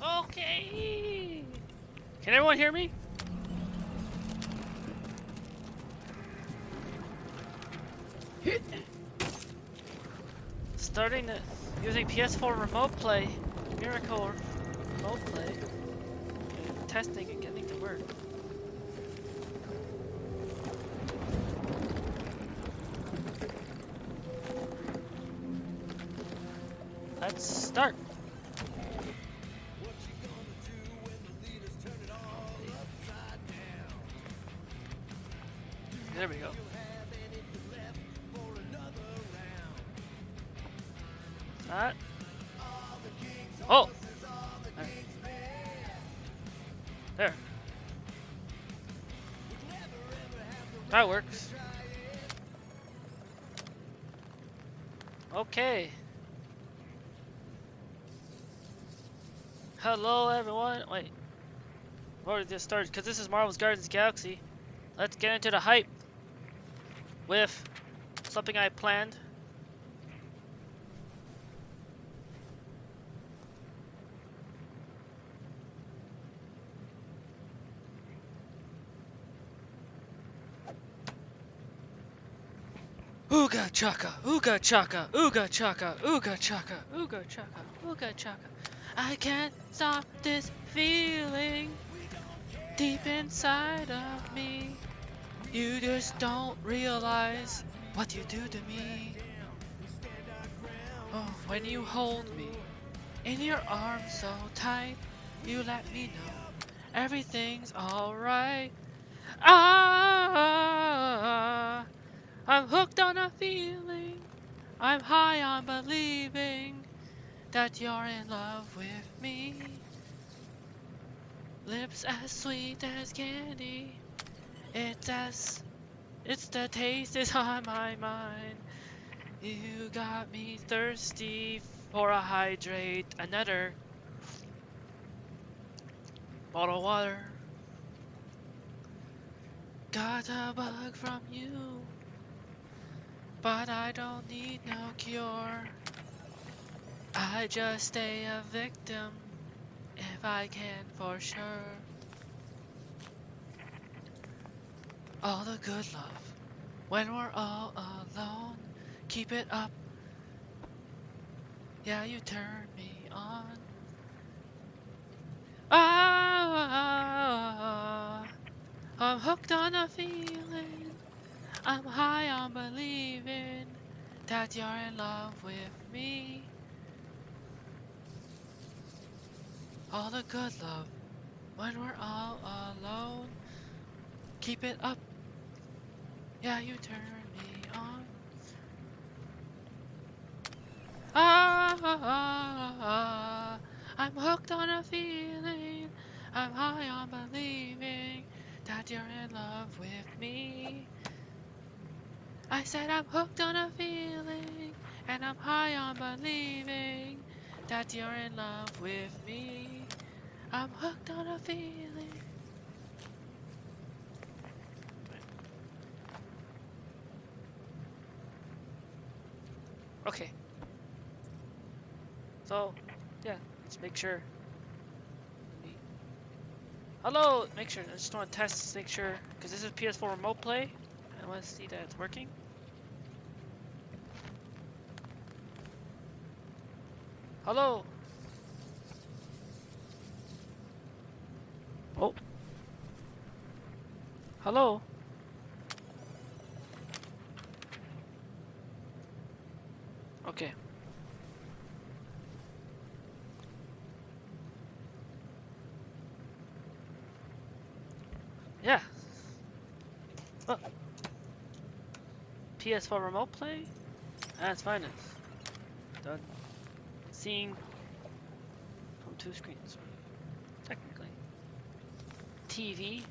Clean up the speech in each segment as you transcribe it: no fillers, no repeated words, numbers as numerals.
Okay. Can everyone hear me? Starting the using PS4 remote play, Miracle remote play, testing and getting to work. Let's start. There we go. That. Oh! There. That works. Okay. Hello everyone. Wait. Before we just start, because this is Marvel's Guardians of the Galaxy, let's get into the hype with something I planned. Ooga chaka, ooga chaka, ooga chaka, ooga chaka, ooga chaka, ooga chaka. I can't stop this feeling deep inside of me. You just don't realize what you do to me. Oh, when you hold me in your arms so tight, you let me know everything's alright. Ah, I'm hooked on a feeling. I'm high on believing that you're in love with me. Lips as sweet as candy. It's the taste is on my mind. You got me thirsty for a hydrate. Another bottle of water. Got a bug from you, but I don't need no cure. I just stay a victim if I can for sure. All the good love when we're all alone. Keep it up. Yeah, you turn me on. Ah, I'm hooked on a feeling. I'm high on believing that you're in love with me. All the good love when we're all alone. Keep it up. Yeah, you turn me on. Ah, I'm hooked on a feeling. I'm high on believing that you're in love with me. I said I'm hooked on a feeling, and I'm high on believing that you're in love with me. I'm hooked on a feeling. Okay. So, yeah, let's make sure. Hello, make sure. I just want to test, make sure, because this is PS4 remote play. I want to see that it's working. Hello. Oh. Hello. Okay. Yeah. Oh. PS4 remote play? That's fine. It's done. Seeing from two screens. Technically. TV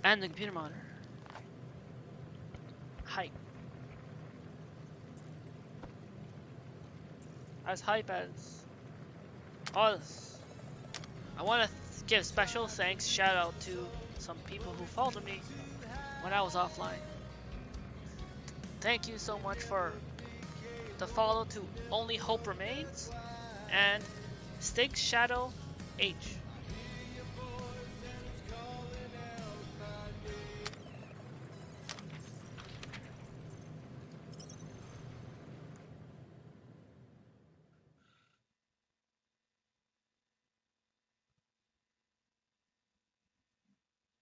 and the computer monitor. Hype. As hype as all this. I want to give special thanks, shout out to some people who followed me when I was offline. Thank you so much for the follow to Only Hope Remains and Stig Shadow H.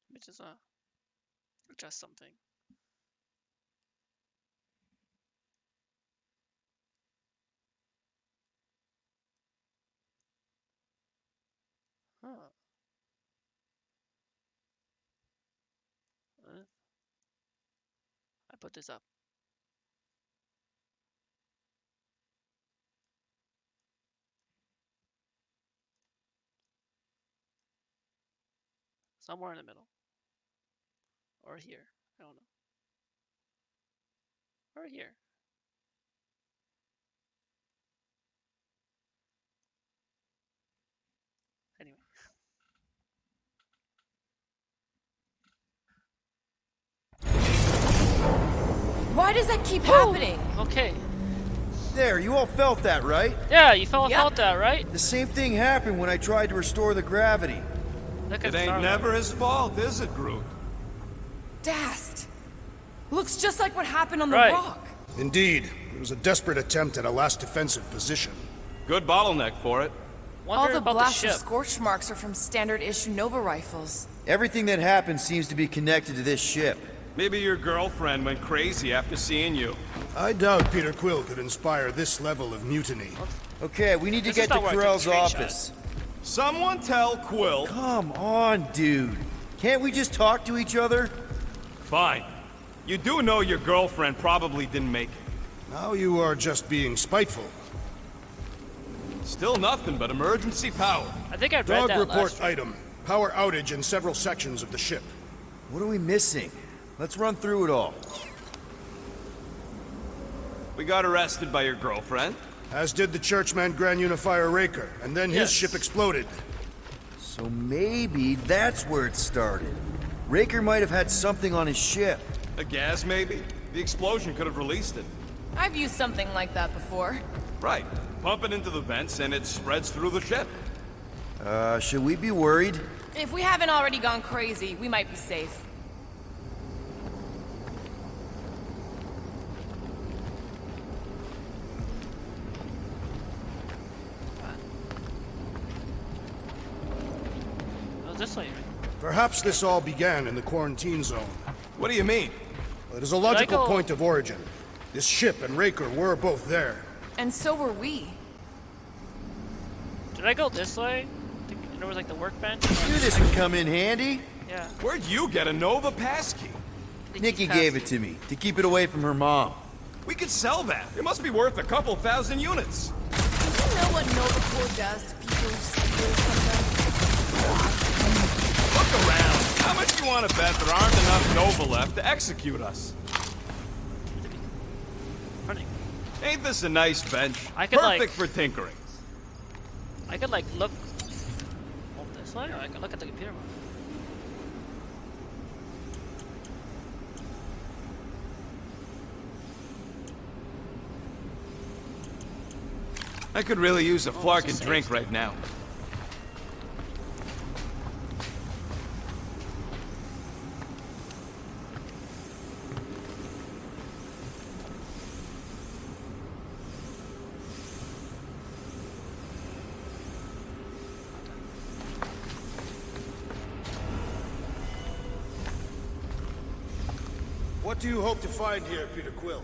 Which is adjust something. Huh. I put this up. Somewhere in the middle. Or here. I don't know. Or here. Anyway. Why does that keep happening? Okay. There, you all felt that, right? Yeah, you felt Yep. that, right? The same thing happened when I tried to restore the gravity. Look at It ain't Starlight. never his fault, is it, Groot? Dast. Looks just like what happened on the Right. rock. Indeed, it was a desperate attempt at a last defensive position. Good bottleneck for it. All Wonder the about blasts the of ship. scorch marks are from standard issue Nova rifles. Everything that happened seems to be connected to this ship. Maybe your girlfriend went crazy after seeing you. I doubt Peter Quill could inspire this level of mutiny. Okay, we need to This get is to not where I took Carell's the screenshot. office. Someone tell Quill. Come on, dude. Can't we just talk to each other? Fine. You do know your girlfriend probably didn't make it. Now you are just being spiteful. Still nothing but emergency power. I think I read Dog that report last week. item. Power outage in several sections of the ship. What are we missing? Let's run through it all. We got arrested by your girlfriend. As did the Churchman Grand Unifier Raker, and then Yes. his ship exploded. So maybe that's where it started. Raker might have had something on his ship. A gas, maybe? The explosion could have released it. I've used something like that before. Right. Pump it into the vents and it spreads through the ship. Should we be worried? If we haven't already gone crazy, we might be safe. Oh, this way, right? Perhaps this all began in the quarantine zone. What do you mean? It is a logical go- point of origin. This ship and Raker were both there. And so were we. Did I go this way? There was like the workbench. Knew this would come in handy. Yeah. Where'd you get a Nova passkey? Nikki gave it to me to keep it away from her mom. We could sell that. It must be worth a couple thousand units. Do you know what Nova Corps does to people who steal from Look around. How much do you want to bet there aren't enough Nova left to execute us? Running. Ain't this a nice bench? I could, Perfect like- for tinkering. I could like look this way, or I could look at the computer. I could really use a flarkin' it's a drink safe right now. What do you hope to find here, Peter Quill?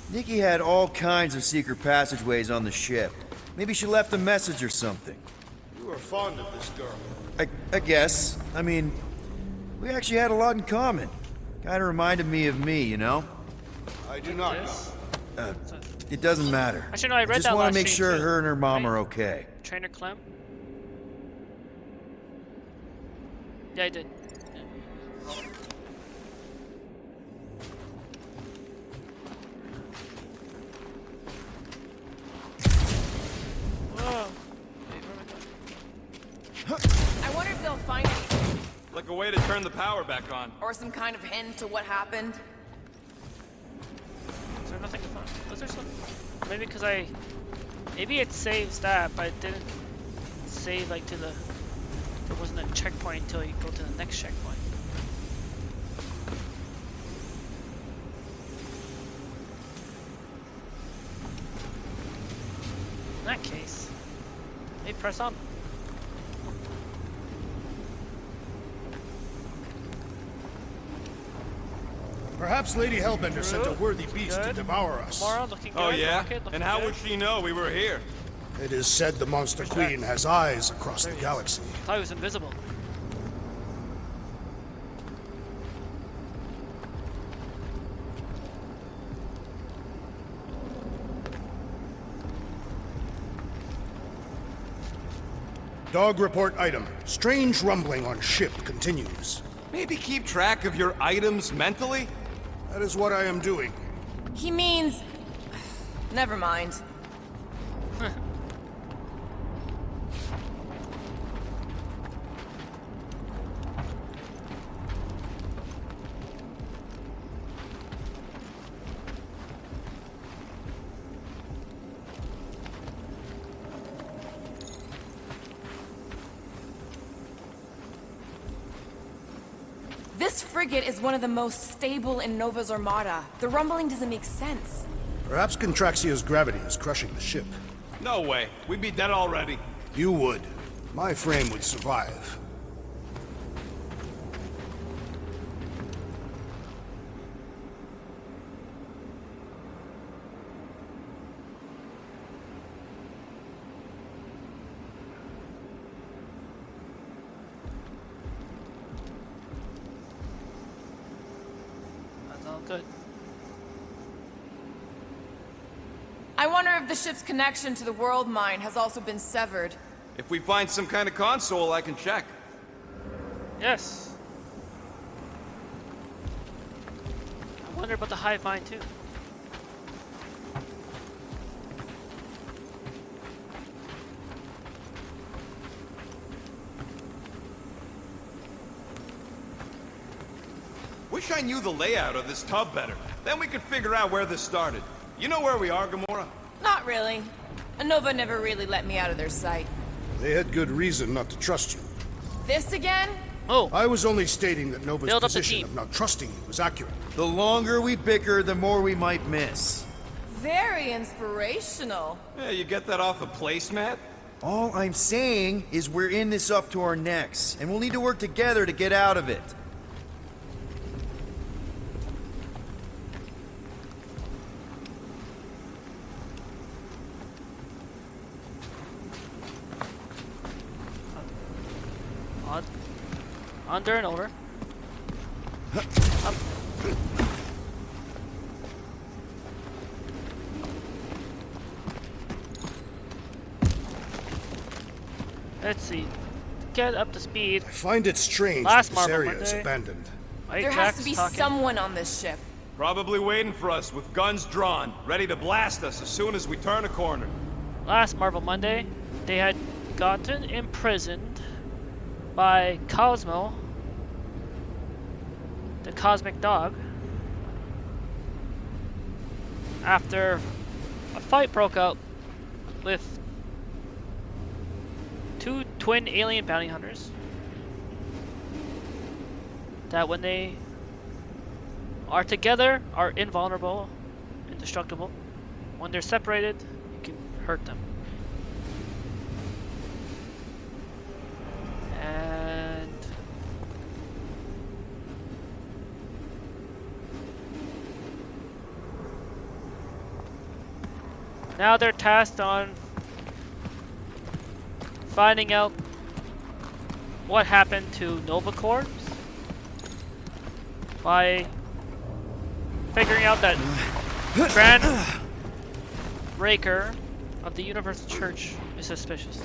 Nikki had all kinds of secret passageways on the ship. Maybe she left a message or something. You are fond of this girl. I guess. I mean, we actually had a lot in common. Kinda reminded me of me, you know? I do not know. This? It doesn't matter. Actually, no, I read just that want last to make stream, sure too. her and her mom Right? are okay. Trainer Clem. Yeah, I did. Whoa. Wait, where am I going? I wonder if they'll find anything, Like a way to turn the power back on. or some kind of hint to what happened. Is there nothing to find? Was there some? Maybe because maybe it saves that, but it didn't. save like to the. There wasn't a checkpoint until you go to the next checkpoint. In that case, maybe press on. Perhaps Lady Hellbender sent a worthy beast to devour us. Gamora looking good. Oh yeah? Rocket looking And how good. would she know we were here? It is said the Monster Queen has eyes across the galaxy. I thought he was invisible. Dog report item. Strange rumbling on ship continues. Maybe keep track of your items mentally? That is what I am doing. He means... Never mind. This frigate is one of the most stable in Nova's armada. The rumbling doesn't make sense. Perhaps Contraxia's gravity is crushing the ship. No way. We'd be dead already. You would. My frame would survive. That's all good. I wonder if the ship's connection to the world mine has also been severed. If we find some kind of console, I can check. Yes. I wonder about the hive mind too. Wish I knew the layout of this tub better. Then we could figure out where this started. You know where we are, Gamora? Not really. Nova never really let me out of their sight. They had good reason not to trust you. This again? Oh, I was only stating that Nova's Build up the position team. of not trusting you was accurate. The longer we bicker, the more we might miss. Very inspirational. Yeah, you get that off a placemat? All I'm saying is we're in this up to our necks, and we'll need to work together to get out of it. on, under and over. Up. Let's see. Get up to speed. I find it strange Last that this Marvel area is Monday. abandoned. Right, There has Jack's to be talking. someone on this ship. Probably waiting for us with guns drawn, ready to blast us as soon as we turn a corner. Last Marvel Monday, they had gotten imprisoned by Cosmo, the cosmic dog, after a fight broke out with two twin alien bounty hunters that when they are together are invulnerable, indestructible. When they're separated, you can hurt them. And now they're tasked on finding out what happened to Nova Corps by figuring out that Grand Raker of the Universal Church is suspicious.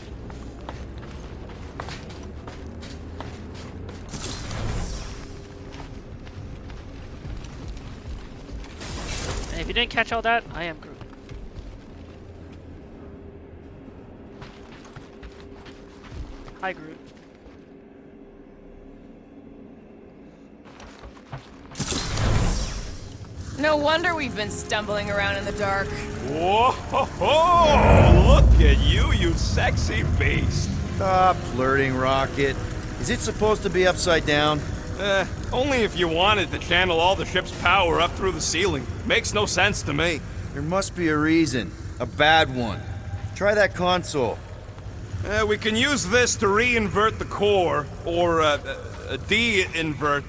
And if you didn't catch all that, I am Groot. Hi, Groot. No wonder we've been stumbling around in the dark. Whoa! Look at you, you sexy beast! Stop flirting, Rocket. Is it supposed to be upside down? Only if you wanted to channel all the ship's power up through the ceiling. Makes no sense to me. There must be a reason. A bad one. Try that console. We can use this to re-invert the core, or de-invert...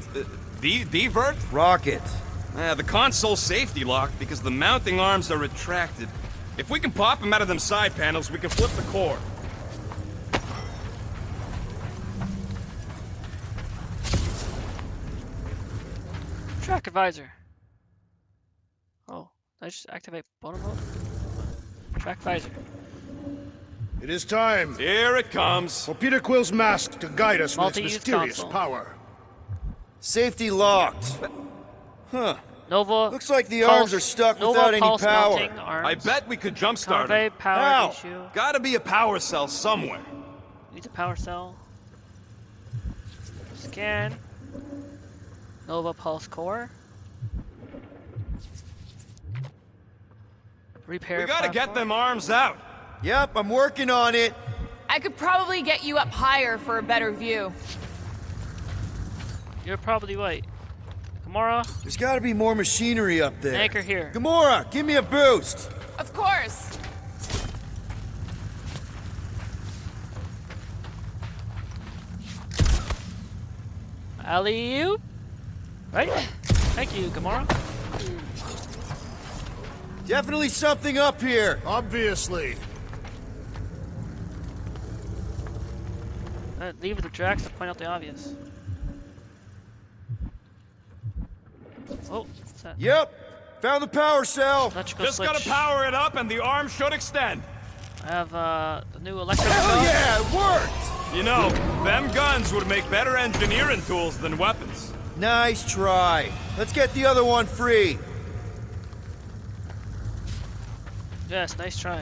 Divert? Rocket. The console's safety locked because the mounting arms are retracted. If we can pop them out of them side panels, we can flip the core. Track advisor. Oh, did I just activate bonus mode? Track advisor. It is time Here it comes. for Peter Quill's mask to guide us with its Multi-use mysterious console. power. Safety locked. Huh. Nova. Looks like the pulse, arms are stuck Nova without any pulse power. melting arms. I bet we could jumpstart Convey it. power How? issue. Gotta be a power cell somewhere. Needs a power cell. Scan. Nova pulse core. Repair. We gotta get platform. them arms out. Yep, I'm working on it. I could probably get you up higher for a better view. You're probably right. Gamora, There's gotta be more machinery up there. anchor here. Gamora, give me a boost. Of course. Alley-oop. Right? Thank you, Gamora. Definitely something up here. Obviously. Leave the Drax to point out the obvious. Oh, what's that? Yep, found the power cell. Electrical Just switch. gotta power it up and the arm should extend. I have the new electrical Hell gun. yeah, it worked. You know, them guns would make better engineering tools than weapons. Nice try. Let's get the other one free. Yes, nice try.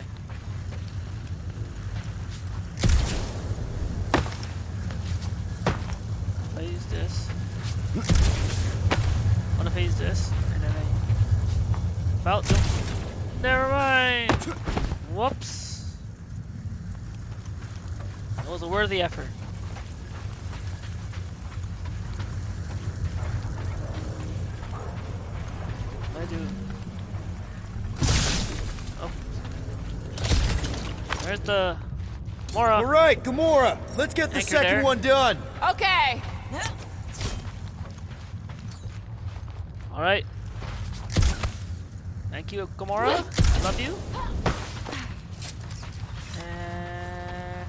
If I use this. What if I use this? And then I... About to... Never mind! Whoops. It was a worthy effort. What do I do? Oh. Where's the... Mora? All right, Gamora, let's get the Anchor second there. one done. Okay. Alright. Thank you, Gamora. I love you. And...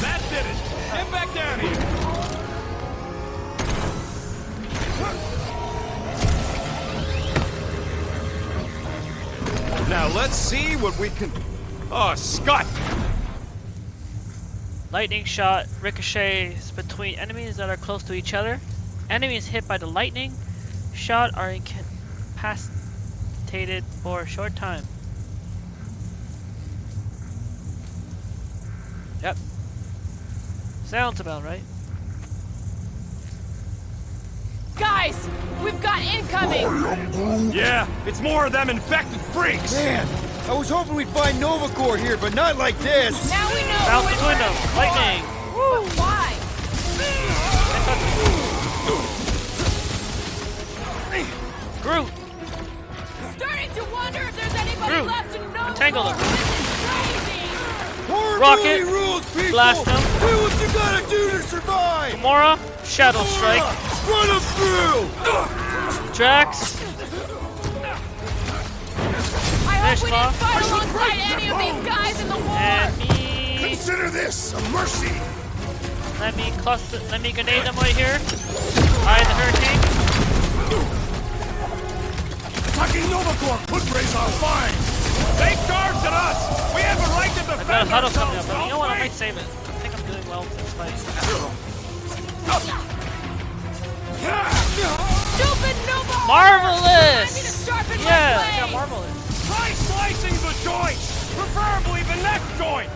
That did it. Get back down here. Now let's see what we can... Oh, Scott! Lightning shot ricochets between enemies that are close to each other. Enemies hit by the lightning shot are incapacitated for a short time. Yep. Sounds about right. Guys, we've got incoming. Yeah, it's more of them infected freaks! Man, I was hoping we'd find Nova Corps here, but not like this. Now we know. Bounce who the window. it was. Lightning. But why? Groot. Starting to wonder if there's anybody Groot. left in Nova Entangle Corps. them. This is crazy. Horror Rocket, movie rules, people. blast them. Do what you gotta do to survive. Gamora. Shadow Strike. Run them through. Drax. I hope Fish we claw. didn't fight alongside any of these guys in the war. And me. Consider this a mercy. Let me grenade them right here. Eye the hurricane. Attacking Nova Corps could raise our fine. They charged at us! We have a right to I've got a defend huddle coming up, ourselves, but you know what? I don't might save it. I think I'm doing well with this fight. Stupid Nova Corps. Marvelous! I need to sharpen Yeah, my yeah, blade. marvelous. Try slicing the joint! Preferably the neck joint!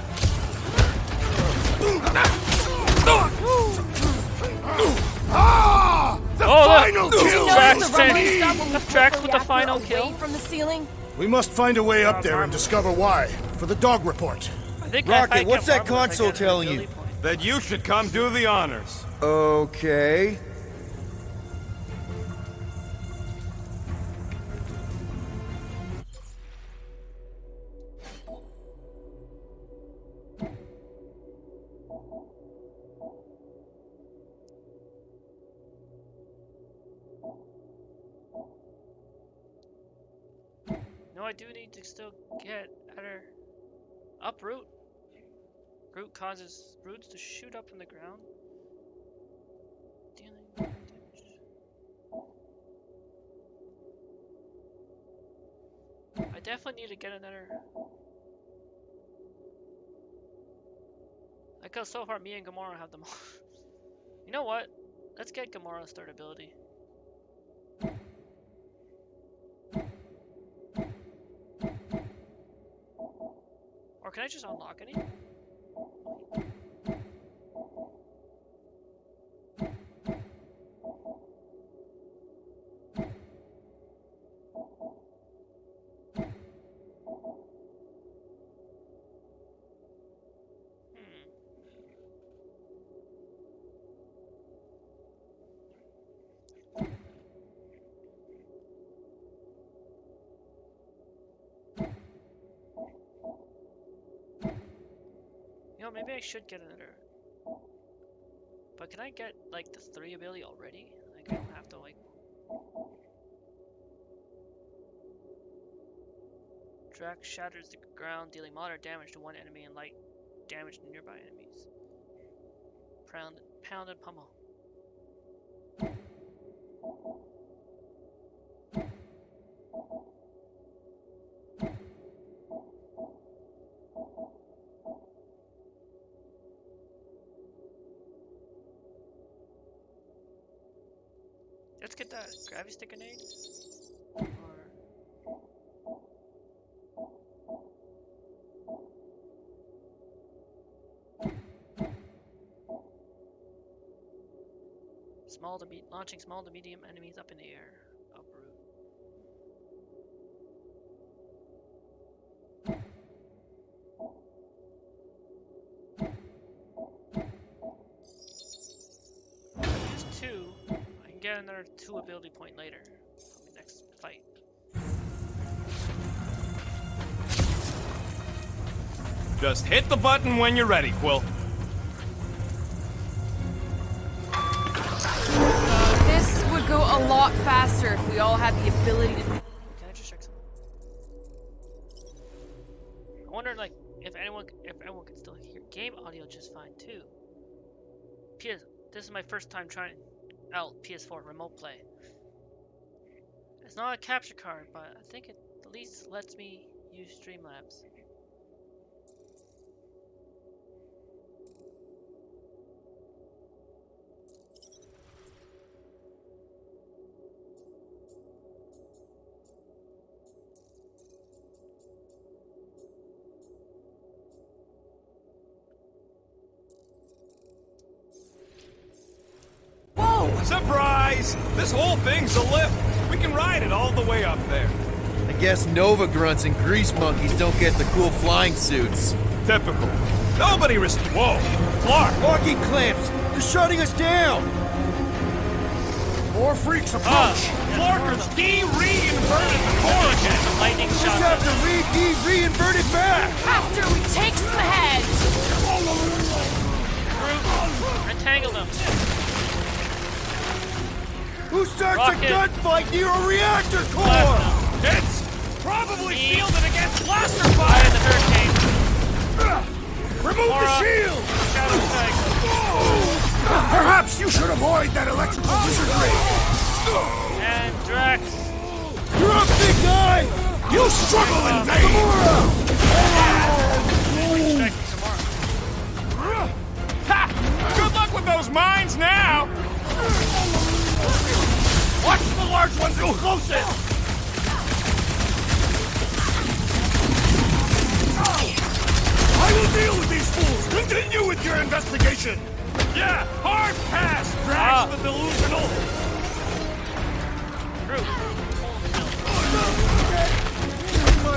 The Oh, final look. kill! Drax The rumbling tank. stuff when we Drax pull with the reactor final away kill. from the ceiling. We must find a way up there and discover why. For the dog report. I think Rocket, what's that console telling you? That you should come do the honors. Okay. No, I do need to still get other uproot. Root causes roots to shoot up from the ground, dealing damage. I definitely need to get another. Because so far, me and Gamora have them all. You know what? Let's get Gamora's third ability. Or can I just unlock any? You know, maybe I should get another. But can I get, like, the 3 ability already? Like, I don't have to, like... Drax shatters the ground, dealing moderate damage to one enemy and light damage to nearby enemies. Pound and pummel. Let's get that gravity stick grenade. Or... launching small to medium enemies up in the air. Uproot. Use 2. I can get another 2 ability point later. From the next fight. Just hit the button when you're ready, Quill. This would go a lot faster if we all had the ability to... Can I just check something? I wonder, like, if everyone can still hear game audio just fine too. This is my first time trying out PS4 remote play. It's not a capture card, but I think it at least lets me use Streamlabs. Surprise! This whole thing's a lift. We can ride it all the way up there. I guess Nova grunts and grease monkeys don't get the cool flying suits. Typical. Nobody Whoa! Clark! Walking clamps! They're shutting us down! More freaks approach! Flarker's de-reinverted the core again! Lightning Just shot. have to reinvert it back! After we take some heads! Entangle them. Who starts Rocket. a gunfight near a reactor core? Blast them. It's probably Me. shielded against blaster Fire fire! the hurricane. Remove the Gamora. shield! Shadow strike. Perhaps you should avoid that electrical wizardry! And Drax. You're up, big guy! You struggle in vain! Gamora. Ha! Good luck with those mines now! Watch the large ones go closest! I will deal with these fools! Continue with your investigation! Yeah! Hard pass! Drax the delusional! Groot.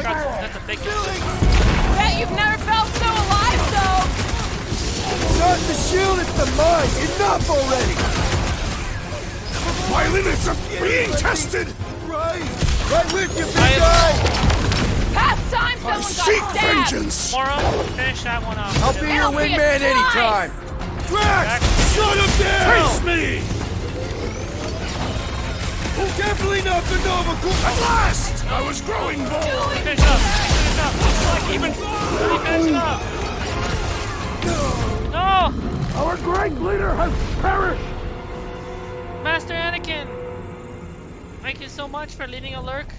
That's a big Bet you've never felt so alive shield, it's the mine! Enough already! My limits are being tested! Right! Right with you, big guy! Past time I someone seek got stabbed! vengeance! Mora, finish that one off. I'll be your It'll be a wingman slice. anytime! Drax! Shut him down! Face me! Definitely not the Nova At last! I was growing bold! Finish up. Finish up. Looks like even. Finish it up. No! Our great leader has perished! Master Anakin! Thank you so much for leaving a lurk.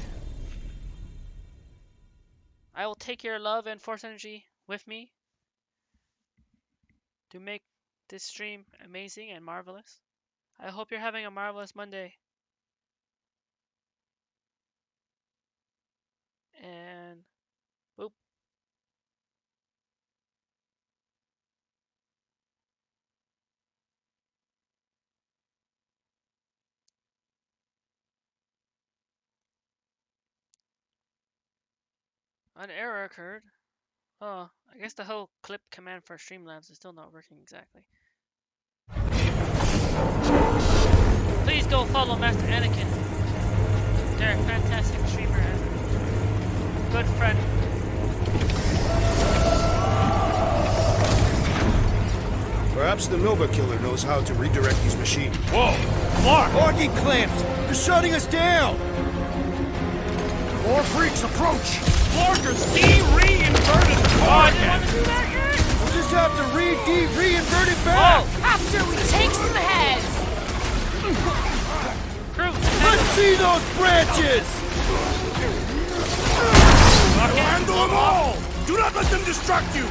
I will take your love and force energy with me to make this stream amazing and marvelous. I hope you're having a marvelous Monday. And boop. An error occurred. Oh, I guess the whole clip command for Streamlabs is still not working exactly. Please go follow Master Anakin. They're a fantastic streamer and good friend. Perhaps the Nova Killer knows how to redirect his machine. Whoa! Clark! Locking clamps! They're shutting us down! More freaks approach! Clarkers de-reinverted the Oh, I car didn't want again! to do that yet! We'll just have to reinvert it back! Oh, After we take some heads! crew! Let's see those branches! Handle them all! Do not let them distract you!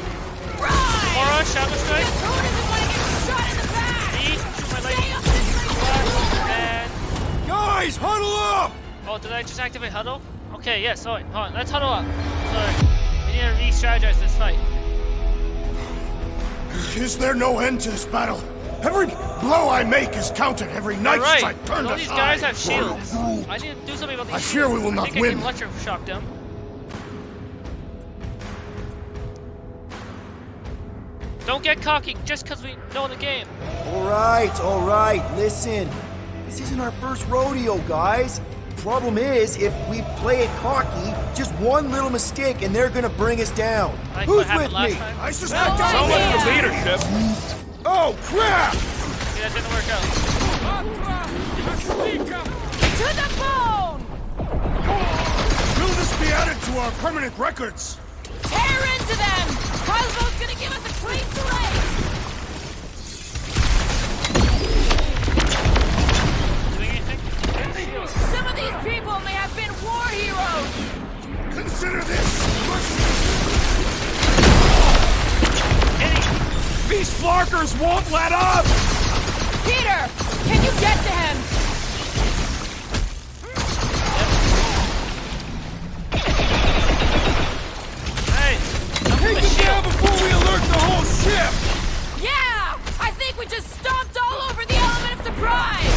Right! Mora, Shadow Strike. Who doesn't want to get shot in the back? Me, shoot my Stay lady. up this way! And Guys, huddle up! oh, did I just activate huddle? Okay, yes. Hold on. Let's huddle up. Sorry, we need to re-strategize this fight. Is there no end to this battle? Every blow I make is counted. Every knife Right. strike turned All aside. these guys have shields. I need to do something about these. I fear we will shields. not I think win. I can electroshock them. Don't get cocky just because we know the game. Alright, listen. This isn't our first rodeo, guys. Problem is, if we play it cocky, just one little mistake and they're gonna bring us down. Like Who's what happened with last me? time. I suspect No I So much idea. for leadership! Oh, crap! See, that didn't work out. To the bone! Will this be added to our permanent records? Tear into them! Cosmo's gonna give us a clean slate! Doing anything? Some of these people may have been war heroes! Consider this! These flarkers won't let up! Peter, can you get to him? Hey, Take them down before we alert the whole ship! Yeah! I think we just stomped all over the element of surprise!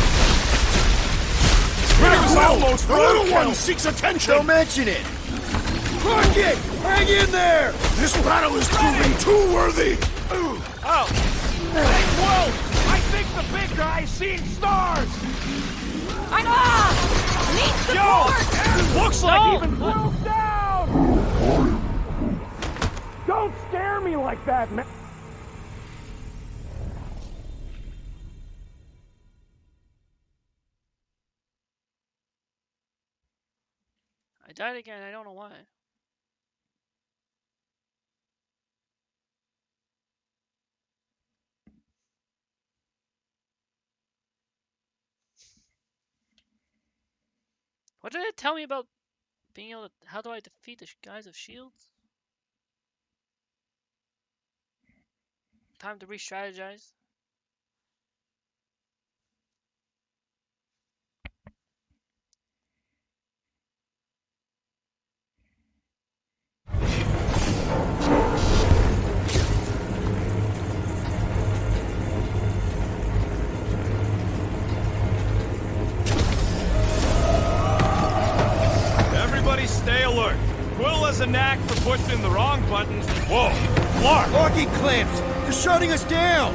Peter's almost The little roadkill. one seeks attention! Don't mention it! Rocket! Hang in there! This battle is proving too worthy! oh, Whoa! I think the big guy's seeing stars! Need support! Looks like No. even close down! Don't scare me like that, man! I died again. I don't know why. What did it tell me about being able to? How do I defeat the guys of shields? Time to re-strategize. Everybody stay alert. Quill has a knack for pushing the wrong buttons. Whoa! Clark! Locking clamps! They're shutting us down!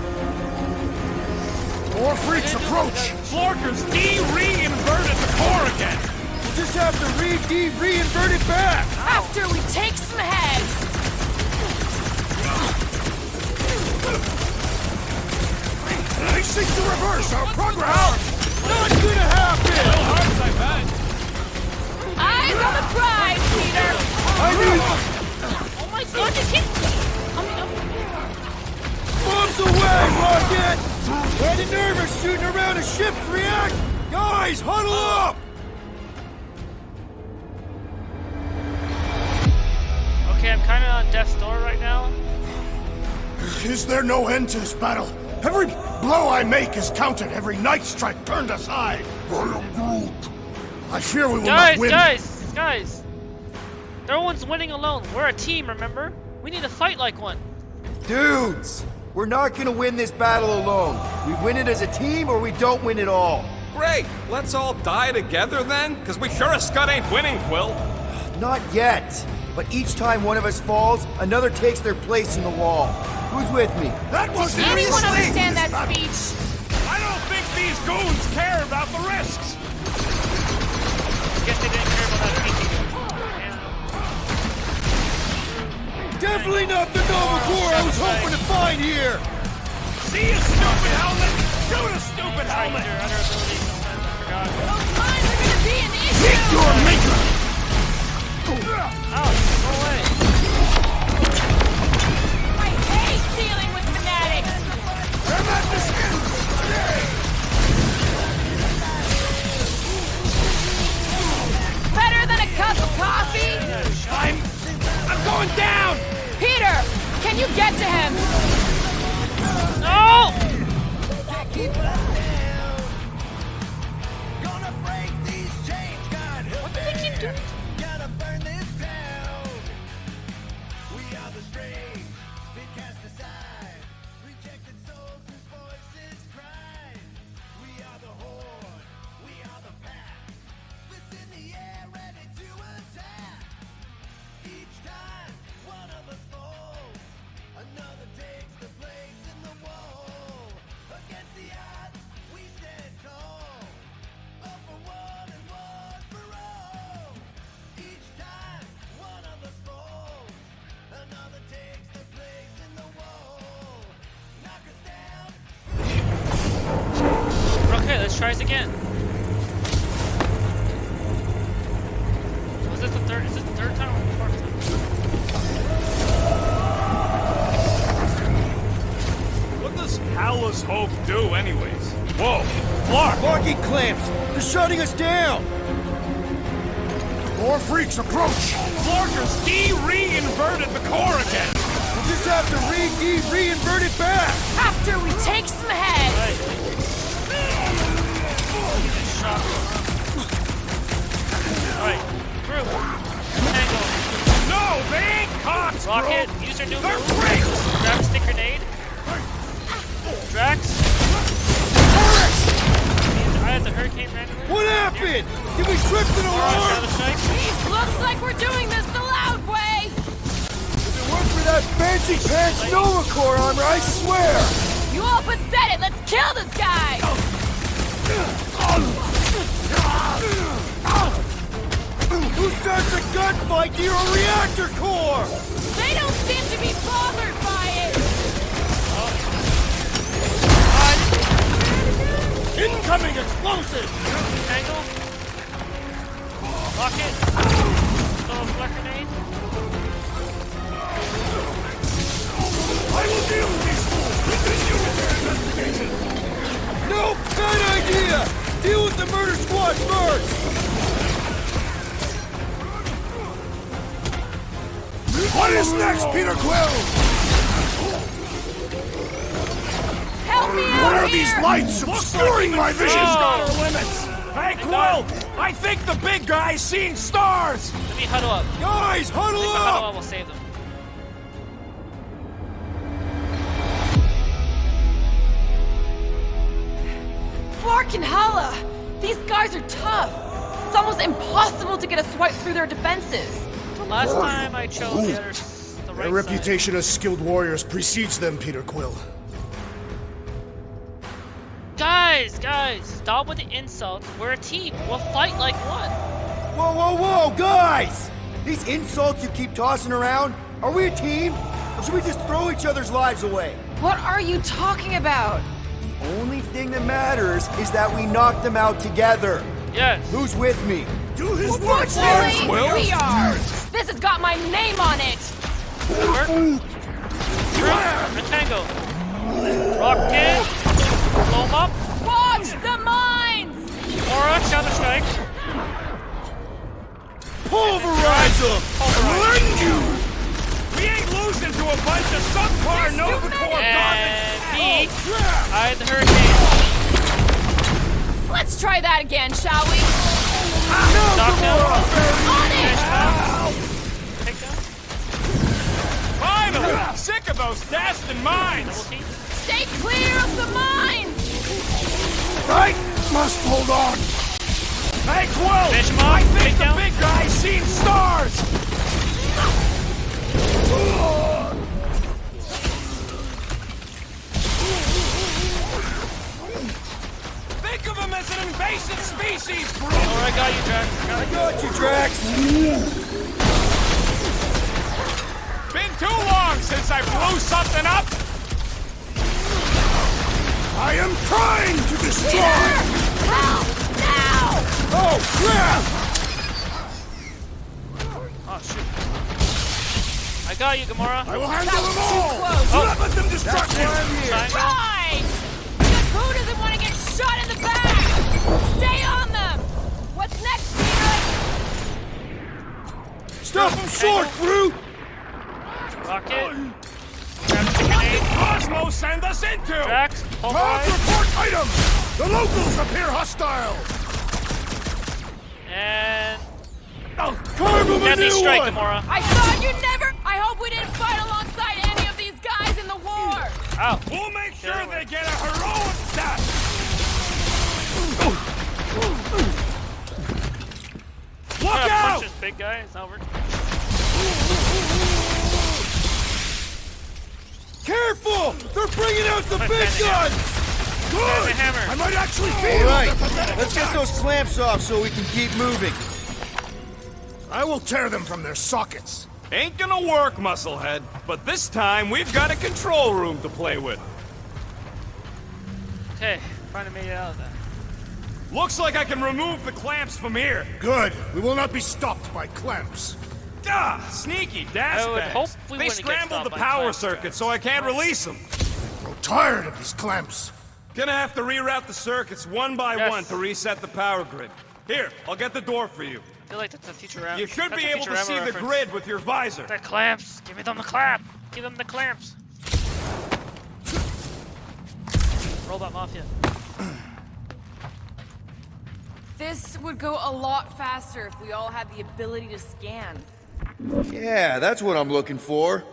More freaks approach! Florkers de-reinverted the core again! We'll just have to reinvert it back! After we take some heads! They seek to reverse our progress! Not gonna happen! Eyes on the prize, Peter! I need Oh my god, you can't... bombs away, Rocket! Kinda nervous shooting around a ship's react! Guys, huddle up! Okay, I'm kinda on death's door right now. Is there no end to this battle? Every blow I make is counted, every night strike turned aside. I am Groot. I fear we will not win. Guys! No one's winning alone. We're a team, remember? We need to fight like one. Dudes, we're not gonna win this battle alone. We win it as a team or we don't win at all. Great! Let's all die together then? Because we sure as Scud ain't winning, Quill. Not yet. But each time one of us falls, another takes their place in the wall. Who's with me? That was Does anyone seriously understand that this battle. speech? I don't think these goons care about the risks! Guess they didn't care about that speaking. Definitely not the Nova Corps I was hoping to find here! See a stupid helmet? Shoot a stupid helmet! Other abilities sometimes, I forgot. Those mines are gonna be an issue! Your maker! Ow, go away. I hate dealing with fanatics! Their madness ends today! Better than a cup of coffee? I'm going down! Peter, can you get to him? No! What do they keep doing? Okay, let's try this again. Was this the third? Is this the third time or the fourth time? What does Hala's Hope do anyways? Whoa! Clark! Locking clamps! They're shutting us down! More freaks approach! Florkers de-reinverted the core again! We'll just have to reinvert it back! After we take some heads! Alright, through. Tango. No, they ain't cops, Rocket, bro! use your new They're move. freaks! Drax, stick grenade. Drax. I had the hurricane randomly. What happened? Did we trip an alarm? Shadow strike. Looks like we're doing this the loud way! If it weren't for that fancy pants Nova Corps armor, I swear! You all but said it, let's kill this guy! Who starts a gunfight near a reactor core? They don't seem to be bothered by it! Incoming explosive! Tango. Rocket. Throw a flare grenade. I will deal with these fools! Continue with their investigation! Nope, bad idea! Deal with the murder squad first! What is next, Peter Quill? Help me out What are here! these lights obscuring my vision? Our limits! Hey, Quill! I think the big guy's seeing stars! Let me huddle up. Guys, huddle If I huddle up! up, we'll save them. Flark and Hala! These guys are tough! It's almost impossible to get a swipe through their defenses! The last time I chose the other, the right Their reputation as skilled warriors precedes them, Peter Quill. Side. Guys, stop with the insults. We're a team. We'll fight like one. Whoa, whoa, whoa, guys! These insults you keep tossing around, are we a team? Or should we just throw each other's lives away? What are you talking about? The only thing that matters is that we knock them out together. Yes. Who's with me? Do his work, Fortunately, Will? we are! This has got my name on it! Rectangle. Rocket. Blow 'em up. Watch the mines! Aura, Counter Strike. Pulverize them! Blend you! We ain't losing to a bunch of subpar There's too Nova many! Corps garbage! And B. Eye the Hurricane. Let's try that again, shall we? Knockdown. On it! Takedown. Finally! Sick of those Dastin mines! Double team. Stay clear of the mines! Right? Must hold on. Hey, Quill! Finish him I off. think the Takedown. big guy's seen stars! Think of him as an invasive species, bro! Alright, I got you, Drax. I got you, Drax! Been too long since I blew something up! I am trying to destroy! Help! Now! Oh, crap! Oh, shoot. I got you, Gamora. I will handle That was them too all! close. Do not let them distract That's me! why I'm here. Triangle. Right! Because who doesn't want to get shot in the back? Stay on them! What's next, Peter? Stop him short, Groot! Rocket. Grab the grenade. Cosmo send us into! Drax. Cloud Pulverize. report item! The locals appear hostile! And... Carve him a Deadly new Strike, one! Gamora. I thought you'd never... I hope we didn't fight alongside any of these guys in the war! Ow. We'll make sure they get a heroic death! Look Punch out! this big guy. It's not working. Careful! They're bringing out the My big standing guns! There's a Good! hammer. I might actually feel All right, their pathetic let's get attacks. those clamps off so we can keep moving. I will tear them from their sockets. Ain't gonna work, Musclehead. But this time, we've got a control room to play with. Okay, finally made it out of that. Looks like I can remove the clamps from here. Good. We will not be stopped by clamps. Ah, sneaky dash I would bags. hope we They wouldn't get scrambled stopped the by power clamps, circuit, Drax. so I can't release them. I'm tired of these clamps. Gonna have to reroute the circuits one by Yes. one to reset the power grid. Here, I'll get the door for you. I feel like that's a Futurama. You should that's be a able to Futurama see the reference. grid with your visor. The clamps. Give me them the clamp. Give them the clamps. Robot Mafia. This would go a lot faster if we all had the ability to scan. Yeah, that's what I'm looking for.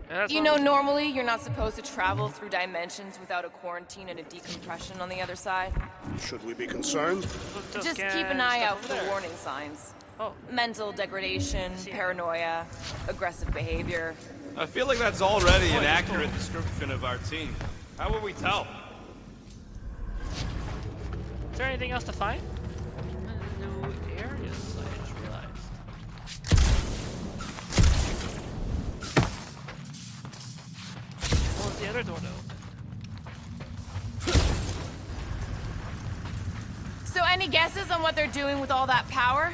Yeah, that's You what know, I'm- normally you're not supposed to travel through dimensions without a quarantine and a decompression on the other side. Should we be concerned? Look to Just scan keep an eye stuff out over for there. warning signs. Oh, Mental degradation, paranoia, aggressive behavior. I feel like that's already an accurate description of our team. How will we tell? is there anything else to find? New areas, I just realized. What was the other door to open? So any guesses on what they're doing with all that power?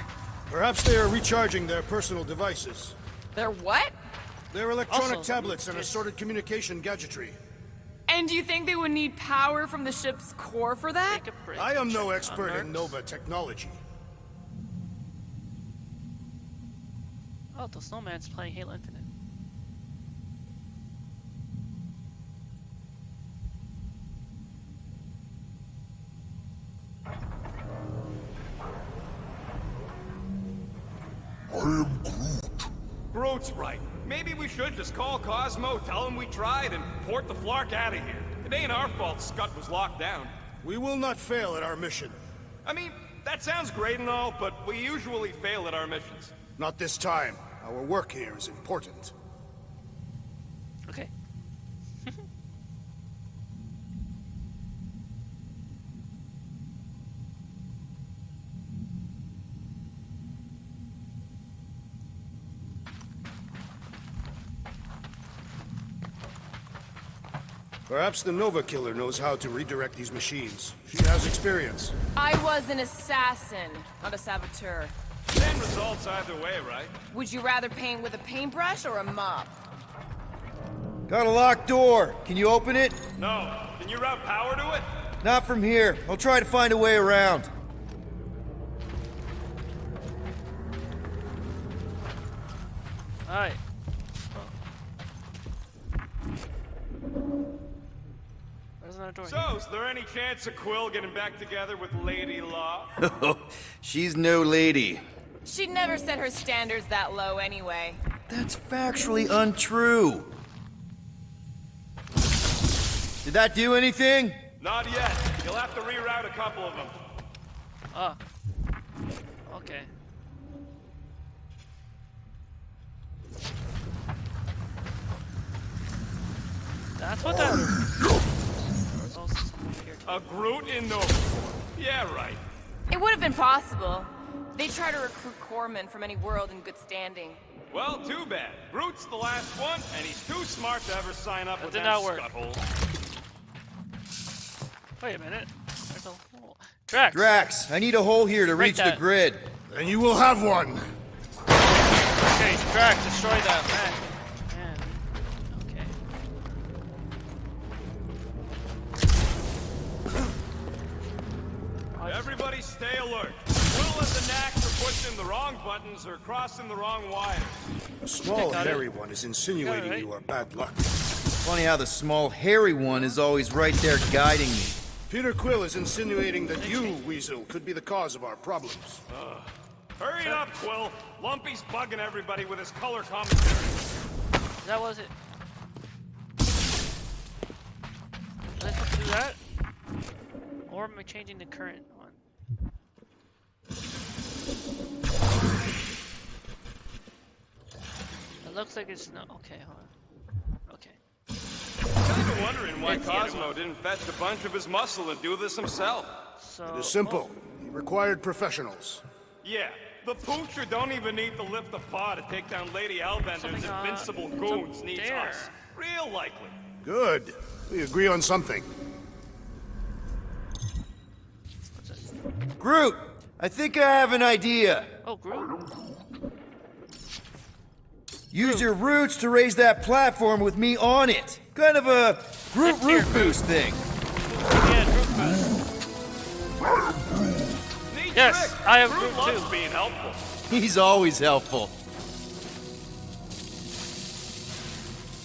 Perhaps they are recharging their personal devices. They're what? Their electronic Also, tablets and assorted communication gadgetry. And do you think they would need power from the ship's core for that? Take a break. I am no Check expert on in Mercs. Nova technology. Oh, the snowman's playing Halo Infinite. Groot's right. Maybe we should just call Cosmo, tell him we tried, and port the Flark out of here. It ain't our fault Scud was locked down. We will not fail at our mission. I mean, that sounds great and all, but we usually fail at our missions. Not this time. Our work here is important. Okay. Perhaps the Nova Killer knows how to redirect these machines. She has experience. I was an assassin, not a saboteur. Same results either way, right? Would you rather paint with a paintbrush or a mop? Got a locked door. Can you open it? No. Can you route power to it? Not from here. I'll try to find a way around. Alright. There's another door. So, is there any chance of Quill getting back together with Lady Law? She's no lady. She'd never set her standards that low anyway. That's factually untrue. Did that do anything? Not yet. You'll have to reroute a couple of them. Oh. Okay. That's what that. There's also someone here too. A Groot in Nova form. Yeah, right. It would have been possible. They try to recruit corpsmen from any world in good standing. Well, too bad. Groot's the last one, and he's too smart to ever sign up That with did them not work. scuttholes. Wait a minute. There's a hole. Drax. Drax, I need a hole here to Break reach that. the grid. Then you will have one. Okay, Drax, destroy that man. Man. Okay. Everybody stay alert. Quill has a knack for pushing the wrong buttons or crossing the wrong wires. The small, Got it. hairy one is insinuating Got it, you are bad luck. Funny how the small, hairy one is always right there guiding me. Peter Quill is insinuating that you, Weasel, could be the cause of our problems. Hurry it up, Quill. Lumpy's bugging everybody with his color commentary. That was it. Was I supposed to do that? Or am I changing the current one? It looks like it's not. Okay, hold on. Okay. Kinda wondering why It's the other Cosmo didn't fetch a bunch of his muscle and do this himself. So. It is simple. He required professionals. Yeah, the Poocher don't even need to lift a paw to take down Lady Hellbender's Something, invincible it's goons up needs there. us. Real likely. Good. We agree on something. What's this? Groot, I think I have an idea. Oh, Groot. Use your roots to raise that platform with me on it. Kind of a Groot Lift here, root boost thing. Yeah, Groot boost. Neat Yes, trick. I have Groot Groot loves too. being helpful. He's always helpful.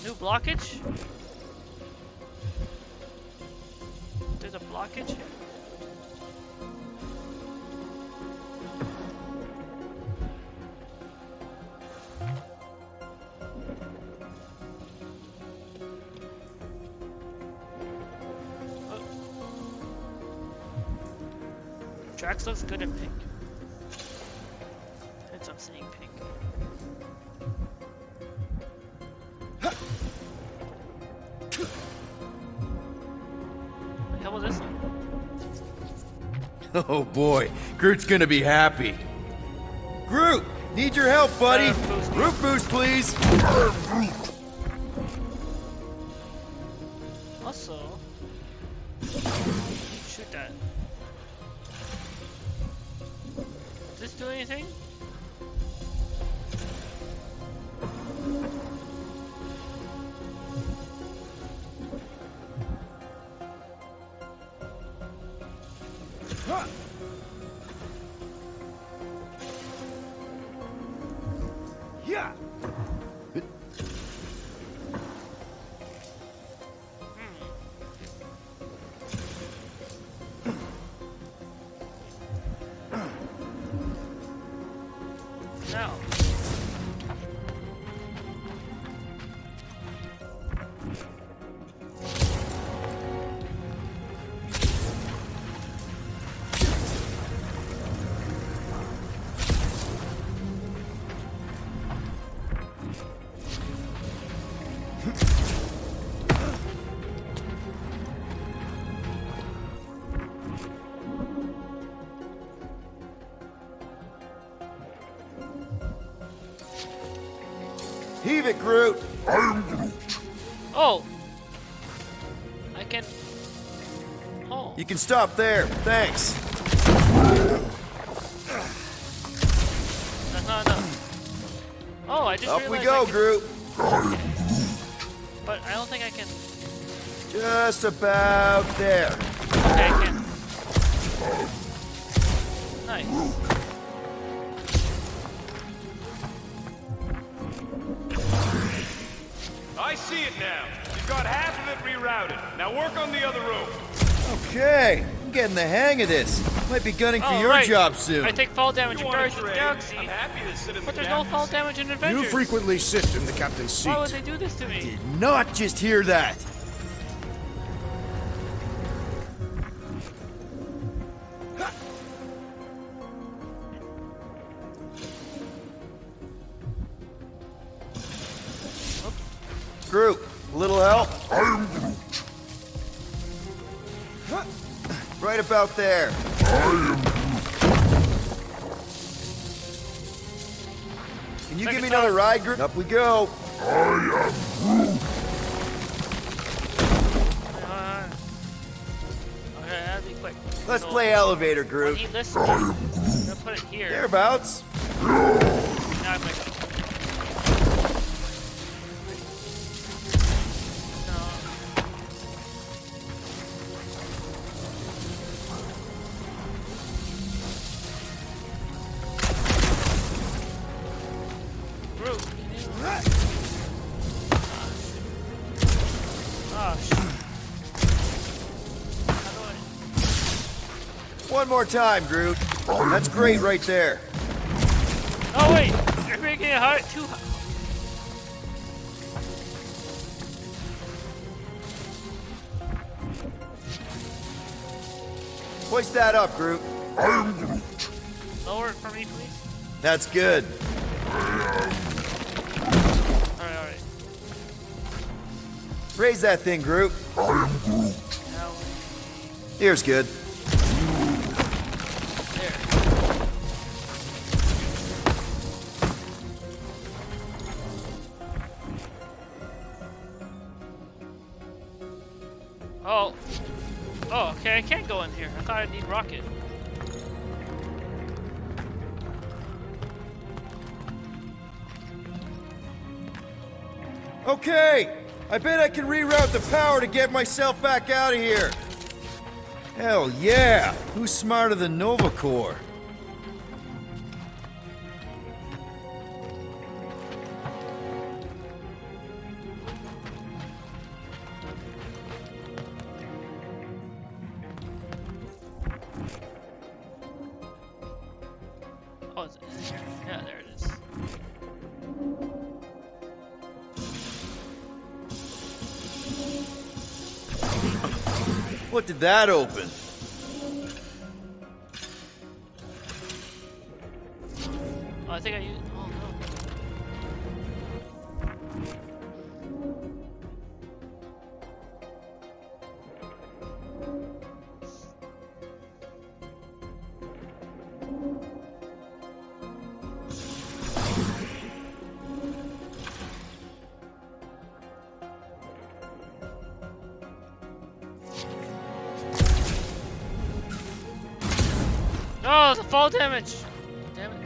New blockage? There's a blockage here? Drax looks good in pink. Hence I'm seeing pink. What the hell was this one? Oh boy, Groot's gonna be happy. Groot, need your help, buddy. Boost. Root boost, please. Also, shoot that. Does this do anything? Yeah. Now. Heave it, Groot. Oh! I can. Oh. You can stop there. Thanks. That's not enough. Oh, I just Up we realized go, I can, Groot. but I don't think I can. Just about there. Okay, I can. Nice. I see it now. You've got half of it rerouted. Now work on the other room. Okay, I'm getting the hang of this. Might be gunning for Oh, your right. job soon. I take fall damage You in want Guardians to of the trade? Galaxy, I'm happy to sit in but the there's no fall damage in Avengers. You frequently sit in the captain's seat. Why would they do this to me? Did not just hear that. Groot, a little help? Right about there. Can you give me another ride, Groot? Up we go. Uh, okay, that'd be quick. Let's So, play elevator, When Groot. he lists me, I'm gonna put it here. Thereabouts. Now I'm gonna go. No. Groot, can you- Oh, shit. How do I... One more time, Groot. That's great right there. Oh wait, you're making it hard too. Hoist that up, Groot. Lower it for me, please. That's good. Alright. Raise that thing, Groot. Now Here's good. there. Oh. Oh, okay, I can't go in here. I thought I'd need rocket. Okay, I bet I can reroute the power to get myself back out of here. Hell yeah! Who's smarter than Nova Corps? Oh, is it here? Yeah, there it is. What did that open? Oh, I think I used. Oh no. No, the fall damage. Damn it.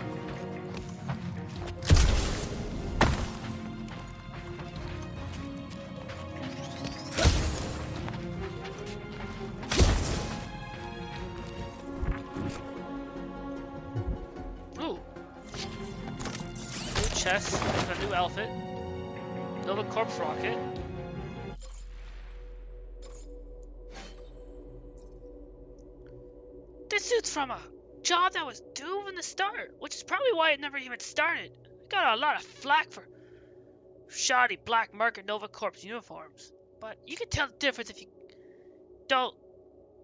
Ooh. New chest, a new outfit. Nova Corpse rocket. This suit's from a job that was due from the start, which is probably why it never even started. I got a lot of flack for shoddy black market Nova Corps uniforms, but you can tell the difference if you don't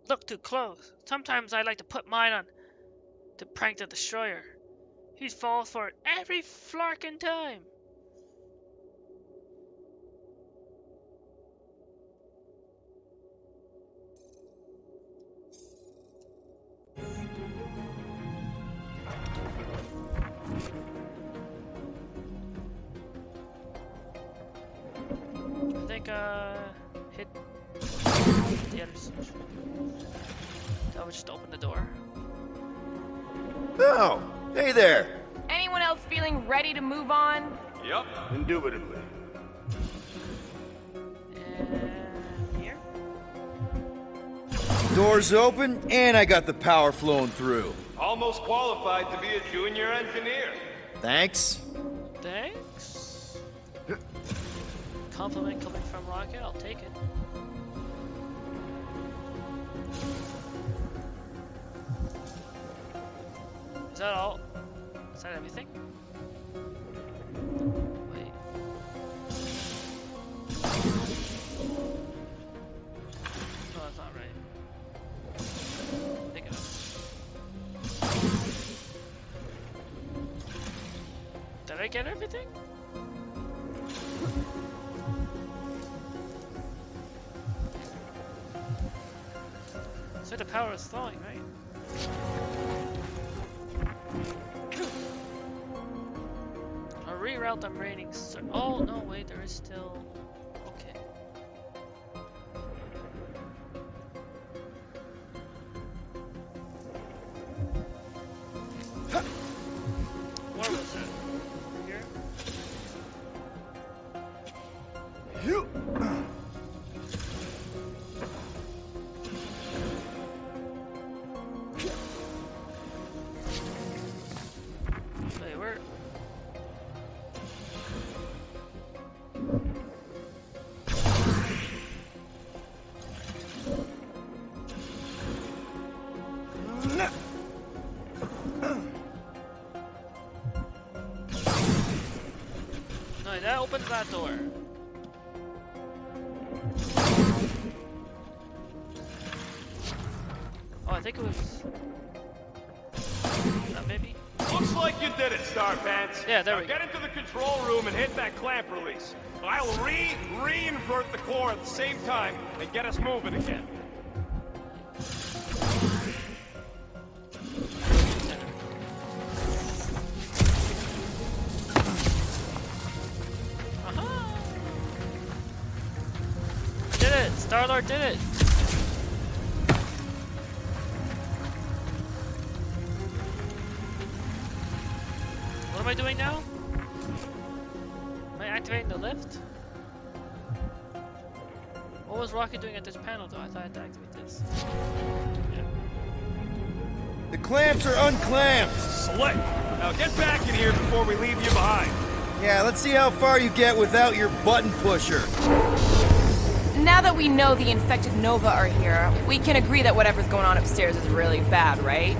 look too close. Sometimes I like to put mine on to prank the destroyer. He falls for it every flarkin' time. I think hit The other switch. That would just open the door. Oh, hey there. Anyone else feeling ready to move on? Yup, indubitably. And here? Doors open, and I got the power flowing through. Almost qualified to be a junior engineer. Thanks. Thanks. Compliment coming from Rocket, I'll take it. Is that all? Is that everything? Wait. No, that's not right. Pick it up. Did I get everything? So the power is flowing, right? I'll reroute the remaining. Oh no, wait, there is still. Okay. Where was that? Here? Wait, where? No, that opens that door. Oh, I think it was. Maybe? Looks like you did it, Starpants. Yeah, there now we go. get into the control room and hit that clamp release. I'll re-invert the core at the same time and get us moving again. Did it! Star-Lord did it! What am I doing now? Am I activating the lift? What was Rocket doing at this panel though? I thought I had to activate this. Yeah. The clamps are unclamped. Slick. Now get back in here before we leave you behind. Yeah, let's see how far you get without your button pusher. Now that we know the infected Nova are here, we can agree that whatever's going on upstairs is really bad, right?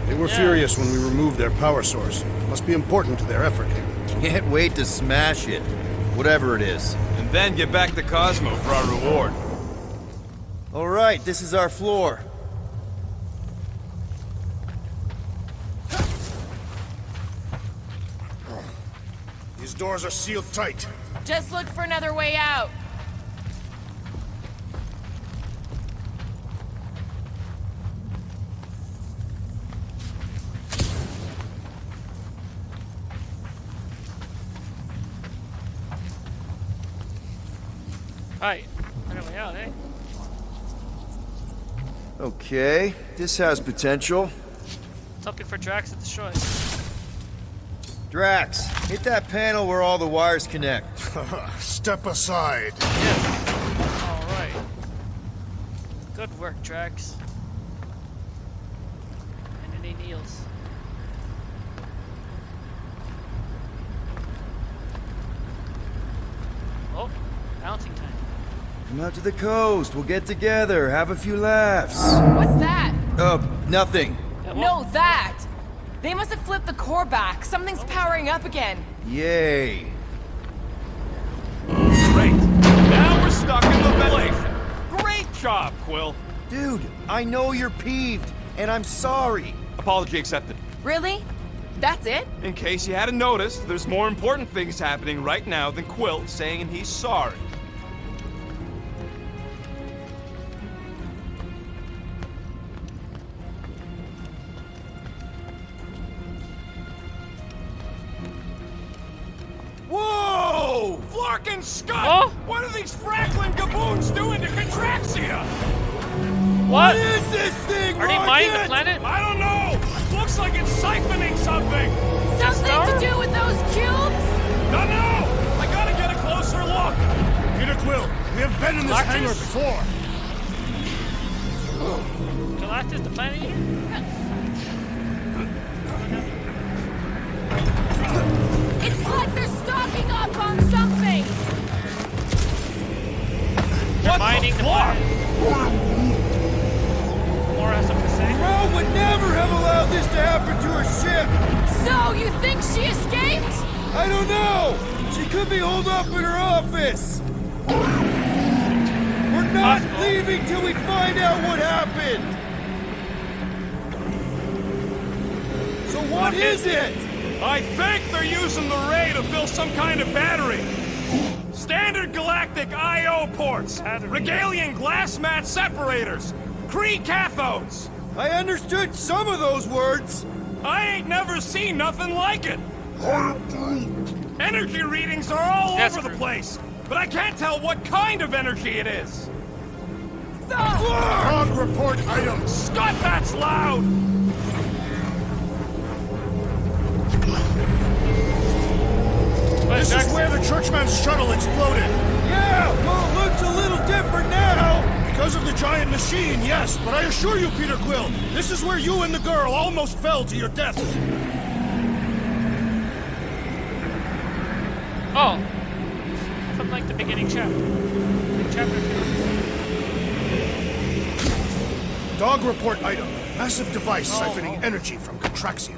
They were Yeah. furious when we removed their power source. Must be important to their effort here. Can't wait to smash it. Whatever it is. And then get back to Cosmo for our reward. All right, this is our floor. These doors are sealed tight. Just look for another way out. Alright, another way out, eh? Okay, this has potential. Something for Drax to destroy. Drax, hit that panel where all the wires connect. Step aside. Yes. Alright. Good work, Drax. And then he kneels. Oh, bouncing time. Come out to the coast, we'll get together, have a few laughs. What's that? Nothing. Yeah, No, that! They must have flipped the core back. Something's powering up again. Yay. Great. Now we're stuck in the ventilation. Great job, Quill. Dude, I know you're peeved, and I'm sorry. Apology accepted. Really? That's it? In case you hadn't noticed, there's more important things happening right now than Quill saying he's sorry. Whoa! Flarkin' Scott! Oh. What are these Franklin gaboons doing to Contraxia? What? is this thing, Are they mining the planet? I don't know! Looks like it's siphoning something! Something to do with those cubes? Don't know! I gotta get a closer look! Peter Quill, we have been in this Galactus? hangar before. Galactus, the planet eater? It's like they're stocking up on something. They're mining the planet. Gamora has something to say? Bro would never have allowed this to happen to her ship. So, you think she escaped? I don't know. She could be holed up in her office. We're not Possible. leaving till we find out what happened. So what is it? I think they're using the ray to fill some kind of battery. Standard galactic I.O. ports, Regalian glass mat separators, Kree cathodes. I understood some of those words. I ain't never seen nothing like it. Energy readings are all That's over the true. place, but I can't tell what kind of energy it is. Log report items. Scott, that's loud! This is where the Churchman's shuttle exploded. Yeah, well, it looks a little different now. Because of the giant machine, yes, but I assure you, Peter Quill, this is where you and the girl almost fell to your death. Oh. From like the beginning chapter. Chapter 2. Dog report item. Massive device siphoning energy from Contraxia.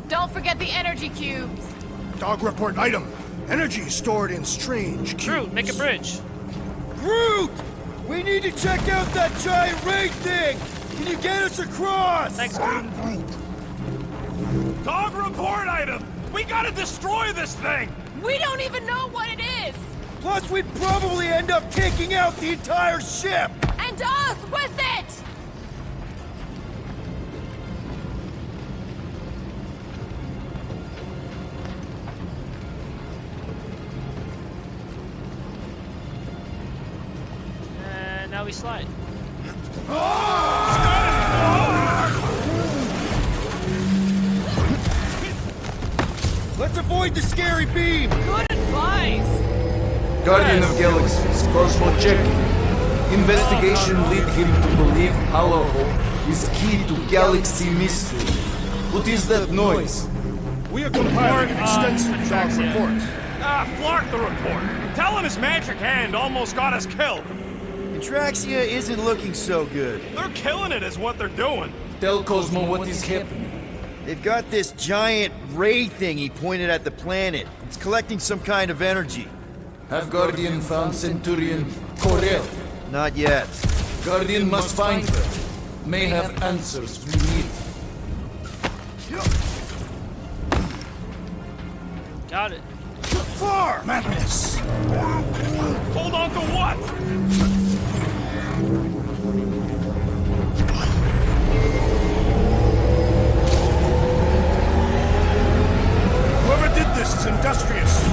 Don't forget the energy cubes. Dog report item. Energy stored in strange cubes. True, make a bridge. Groot! We need to check out that giant ray thing! Can you get us across? Thanks, Groot. Dog report item! We gotta destroy this thing! We don't even know what it is. Plus, we'd probably end up taking out the entire ship! And us with it. And now we slide. Let's avoid the scary beam! Good advice. Guardian of Galaxies, Cosmo checking. Investigation lead him to believe Hollow is key to galaxy mystery. What is that noise? We are compiling an extensive dog Contraxia. report. Flark the report. Tell him his magic hand almost got us killed. Contraxia isn't looking so good. They're killing it is what they're doing. Tell Cosmo what is happening. They've got this giant ray thing he pointed at the planet. It's collecting some kind of energy. Have Guardian found Centurion Corel? Not yet. Guardian must find her. May have answers we need. Got it. Far! Madness! Hold on to what? Whoever did this is industrious.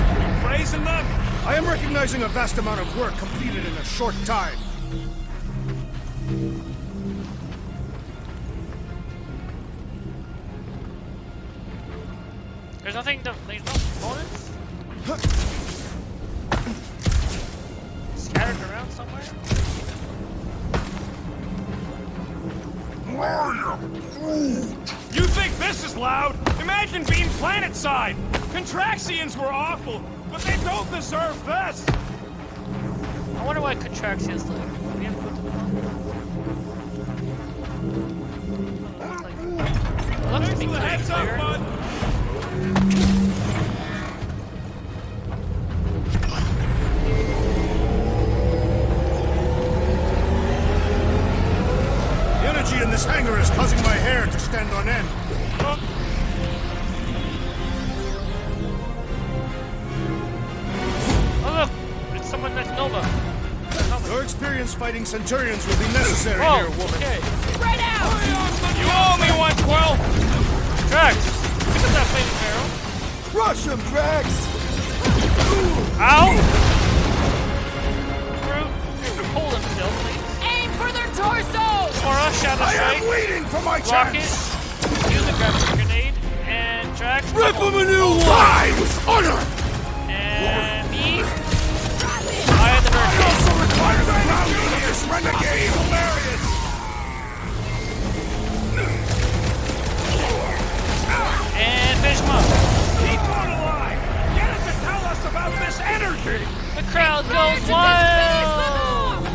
Praising them? I am recognizing a vast amount of work completed in a short time. There's nothing, there's no components? Scattered around somewhere? You think this is loud? Imagine being planet-side! Contraxians were awful, but they don't deserve this! I wonder why Contraxia is like. We haven't put them on. Looks to Thanks be for the pretty heads up, clear. bud! The energy in this hangar is causing my hair to stand on end. Oh look! It's someone that's Nova. Your experience fighting Centurions will be necessary Oh, here, woman. okay. Spread out. You owe me one, Quill! Drax! Pick up that flaming barrel. Rush him, Drax! Ow! waiting for my Rocket, chance. use a gravity grenade, and Drax. Rip him a new one! Die with honor. And me. I am the I hurricane. also require the grounding of this renegade. Hilarious! And finish him up. Keep on alive! Get it to tell us about this energy! The crowd goes wild.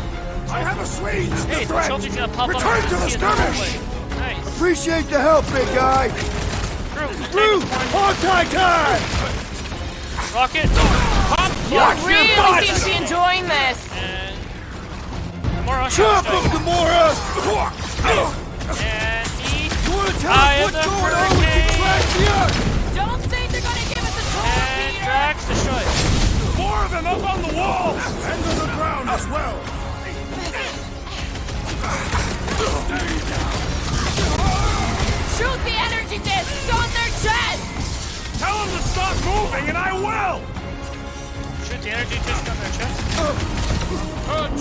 I have assuaged Hey, the the threat. soldier's gonna pop up Return and to the see us the whole skirmish. way. Nice. Appreciate the help, big guy. Groot, Hawkeye time! Rocket, pop, You lock, really seem to be enjoying this. and Gamora, Chop him, strike. Gamora! And me, You wanna tell I am us what's the going on with hurricane. the Drax here? Don't think they're gonna give us a tour, and Peter. Drax destroy. More of them up on the walls! And to the ground as well. Shoot the energy discs on their chest. Tell them to stop moving and I will! Shoot the energy disc on their chest.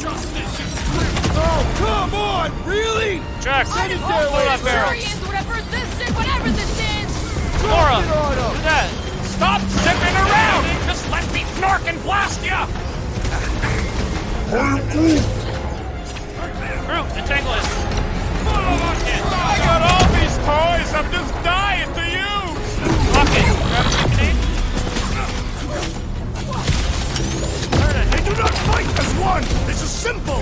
Justice is Oh, come on! Really? Drax, Send it blow there, that barrel. Syrians would have resisted whatever this is. Gamora, Get on him. do that. Stop zipping around! Just let me snark and blast ya! Groot, entangle him. I got all these toys, I'm just dying to use! Rocket, gravity grenade. They do not fight as one. This is simple.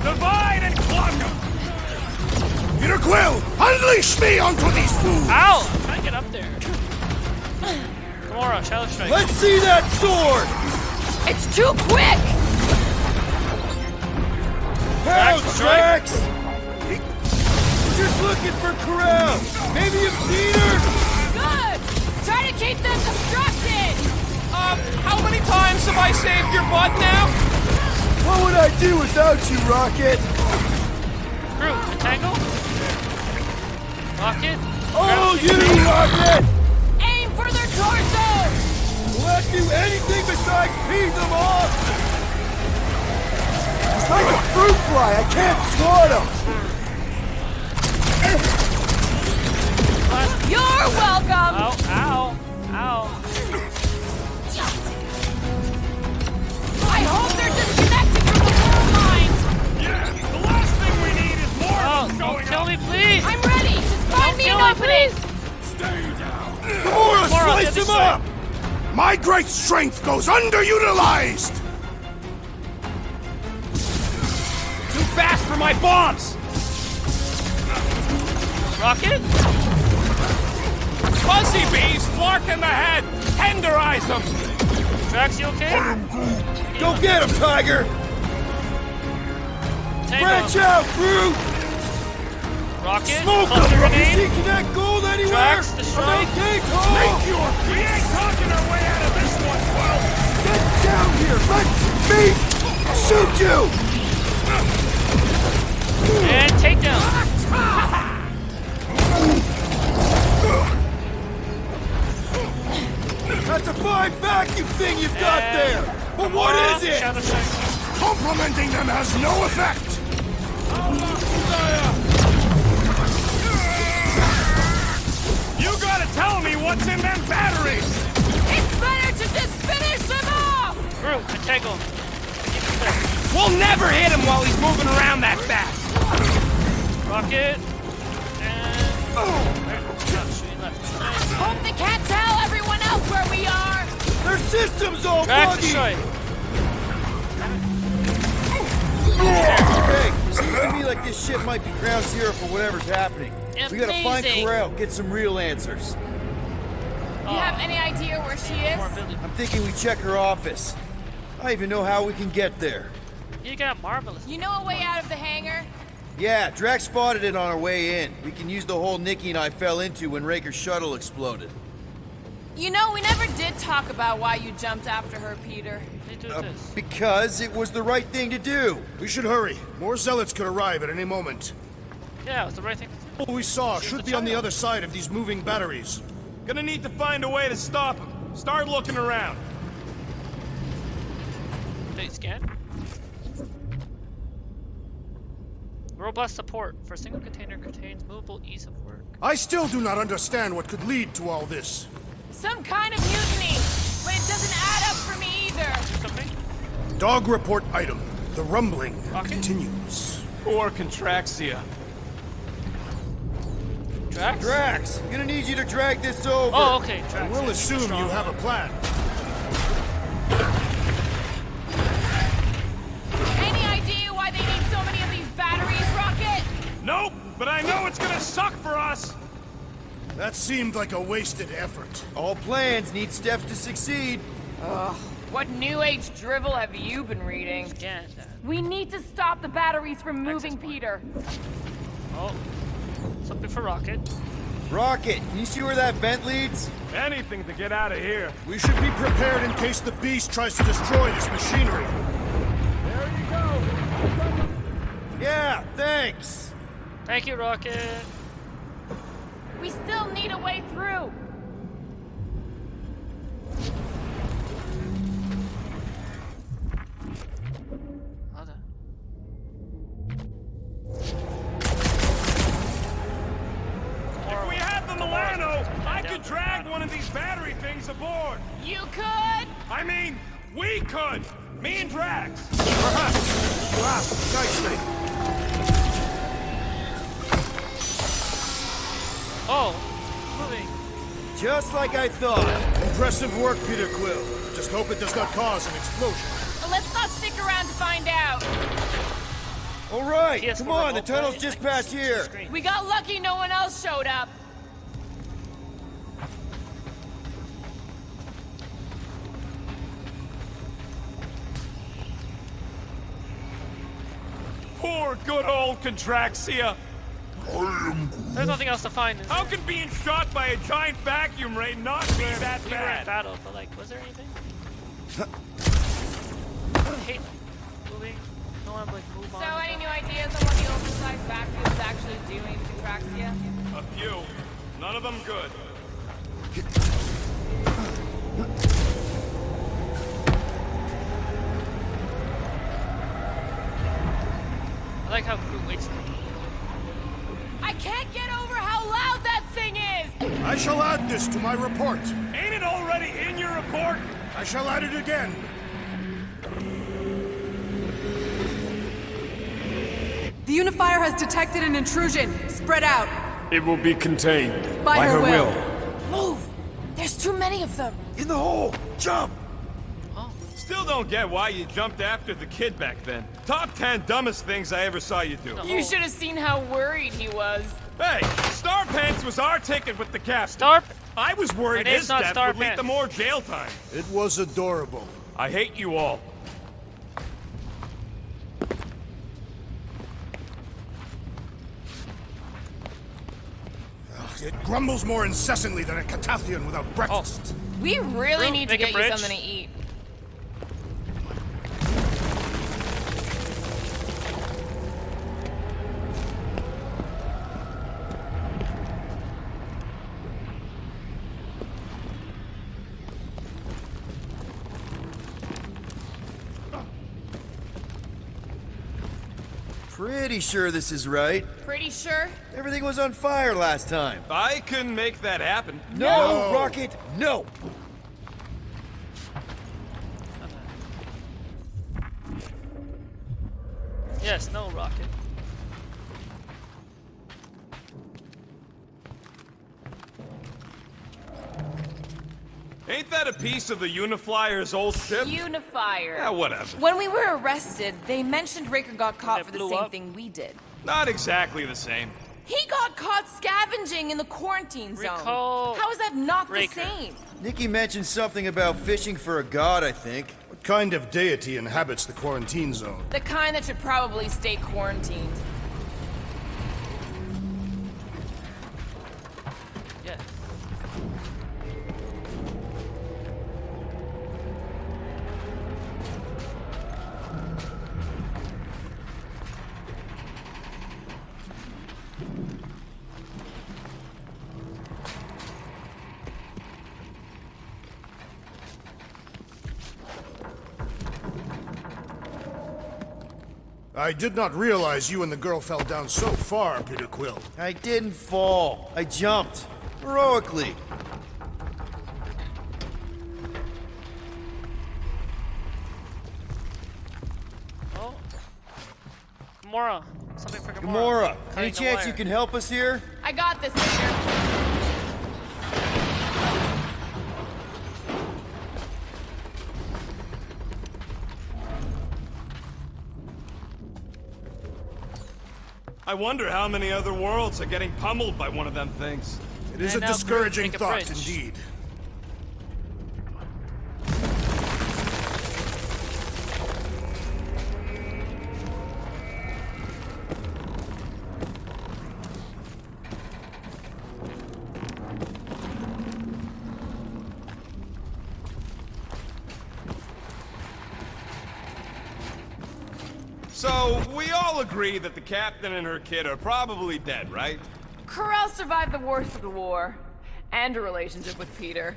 Divide and conquer! Peter Quill, unleash me onto these fools. Ow! I'm trying to get up there. Gamora, Shadow Strike. Let's see that sword! It's too quick. Pound, strike. Drax! We're just looking for Corral. Maybe you've seen her? Good. Try to keep them distracted. How many times have I saved your butt now? What would I do without you, Rocket? Groot, entangle. Rocket. Oh, gravity you, grenade. Rocket! Aim for their torsos. Will that do anything besides pee them off? It's like a fruit fly. I can't swat him. You're welcome. Ow, ow, ow. I hope they're disconnected from the world lines. Yeah, the last thing we need is more Oh, of them don't going kill up. me, please. I'm ready. Just find me kill an me, opening. Gamora, Gamora, slice get this him strike. up! My great strength goes underutilized. Too fast for my bombs! Rocket. Fuzzy bees, Flark in the head! Tenderize them! Drax, you okay? Go get him, Tiger! Branch Tango. out, Groot! Rocket. Smoke Cluster him! Is grenade. he connect gold anywhere? Drax, destroy. Okay, Cole! Make your We ain't talking our way out of this one, Quill! Get down here! Let me shoot you! And takedown. That's a fine vacuum thing you've got there! But what is it? Shadow Strike. complimenting them has no effect. You gotta tell me what's in them batteries! It's better to just finish them off. Groot, entangle him. Keep him there. We'll never hit him while he's moving around that fast! Rocket. And... shooting left. Hope they can't tell everyone else where we are. Their system's all Drax, buggy! destroy. Hey, seems to me like this ship might be ground zero for whatever's happening. We gotta find Amazing. Corral, get some real answers. You have any idea where she is? I'm thinking we check her office. I don't even know how we can get there. You got marvelous. You know a way out of the hangar? Yeah, Drax spotted it on our way in. We can use the hole Nikki and I fell into when Raker's shuttle exploded. You know, we never did talk about why you jumped after her, Peter. They do this. Because it was the right thing to do. We should hurry. More zealots could arrive at any moment. Yeah, it's the right thing to do. All we saw Shoot should the be on the child. other side of these moving batteries. Gonna need to find a way to stop him. Start looking around. They scan. We're Robust support for a single container contains movable ease of work. I still do not understand what could lead to all this. Some kind of mutiny, but it doesn't add up for me either. Something? Dog report item. The rumbling Okay. continues. Poor Contraxia. Drax? Drax, I'm gonna need you to drag this over. Oh, okay. Drax. I will assume you have a plan. Any idea why they need so many of these batteries, Rocket? Nope, but I know it's gonna suck for us. That seemed like a wasted effort. All plans need steps to succeed. What new age drivel have you been reading? Again. We need to stop the batteries from moving, Access point. Peter. Oh. Something for Rocket. Rocket, can you see where that vent leads? Anything to get out of here. We should be prepared in case the beast tries to destroy this machinery. There you go. Yeah, thanks. Thank you, Rocket. We still need a way through. Hold on. If we had the Milano, I could drag one of these battery things aboard. You could? I mean, we could. Me and Drax. Perhaps. You asked nicely. Oh. Moving. Just like I thought. Impressive work, Peter Quill. Just hope it does not cause an explosion. Well, let's not stick around to find out. All right, PS4 come on, the remote tunnel's play. just past here. Screen. We got lucky no one else showed up. Poor good old Contraxia. There's nothing else to find. Is How there? can being shot by a giant vacuum ray not be that We were in bad? battle, but like, was there anything? Hey, moving. No one like move on. So, any new ideas on what the oversized vacuum is actually doing to Contraxia? A few. None of them good. I like how Groot waits. I can't get over how loud that thing is! I shall add this to my report. Ain't it already in your report? I shall add it again. The Unifier has detected an intrusion. Spread out. It will be contained. By her will. Move! There's too many of them. In the hole, jump! Still don't get why you jumped after the kid back then. Top 10 dumbest things I ever saw you do. You should have seen how worried he was. Hey, Star Pants was our ticket with the captain. Star. I was My worried name's his not death Star would lead Pants. to more jail time. It was adorable. I hate you all. It grumbles more incessantly than a Catathian without breakfast. We really Groot, need to make a get you bridge. something to eat. Pretty sure this is right. Pretty sure? Everything was on fire last time. I couldn't make that happen. No, Rocket, no! Yes, no Rocket. Ain't that a piece of the Uniflyer's old ship? Unifier. Yeah, whatever. When we were arrested, they mentioned Raker got caught It for the blew same up? thing we did. Not exactly the same. He got caught scavenging in the quarantine zone. Recall How is that not Raker. the same? Nikki mentioned something about fishing for a god, I think. What kind of deity inhabits the quarantine zone? The kind that should probably stay quarantined. Yes. I did not realize you and the girl fell down so far, Peter Quill. I didn't fall. I jumped. Heroically. Oh. Gamora. Something for Gamora. Gamora, any Cutting the chance wire. you can help us here? I got this, Peter. I wonder how many other worlds are getting pummeled by one of them things. It is And a now discouraging make a thought bridge. indeed. So, we all agree that the captain and her kid are probably dead, right? Corral survived the worst of the war. And a relationship with Peter.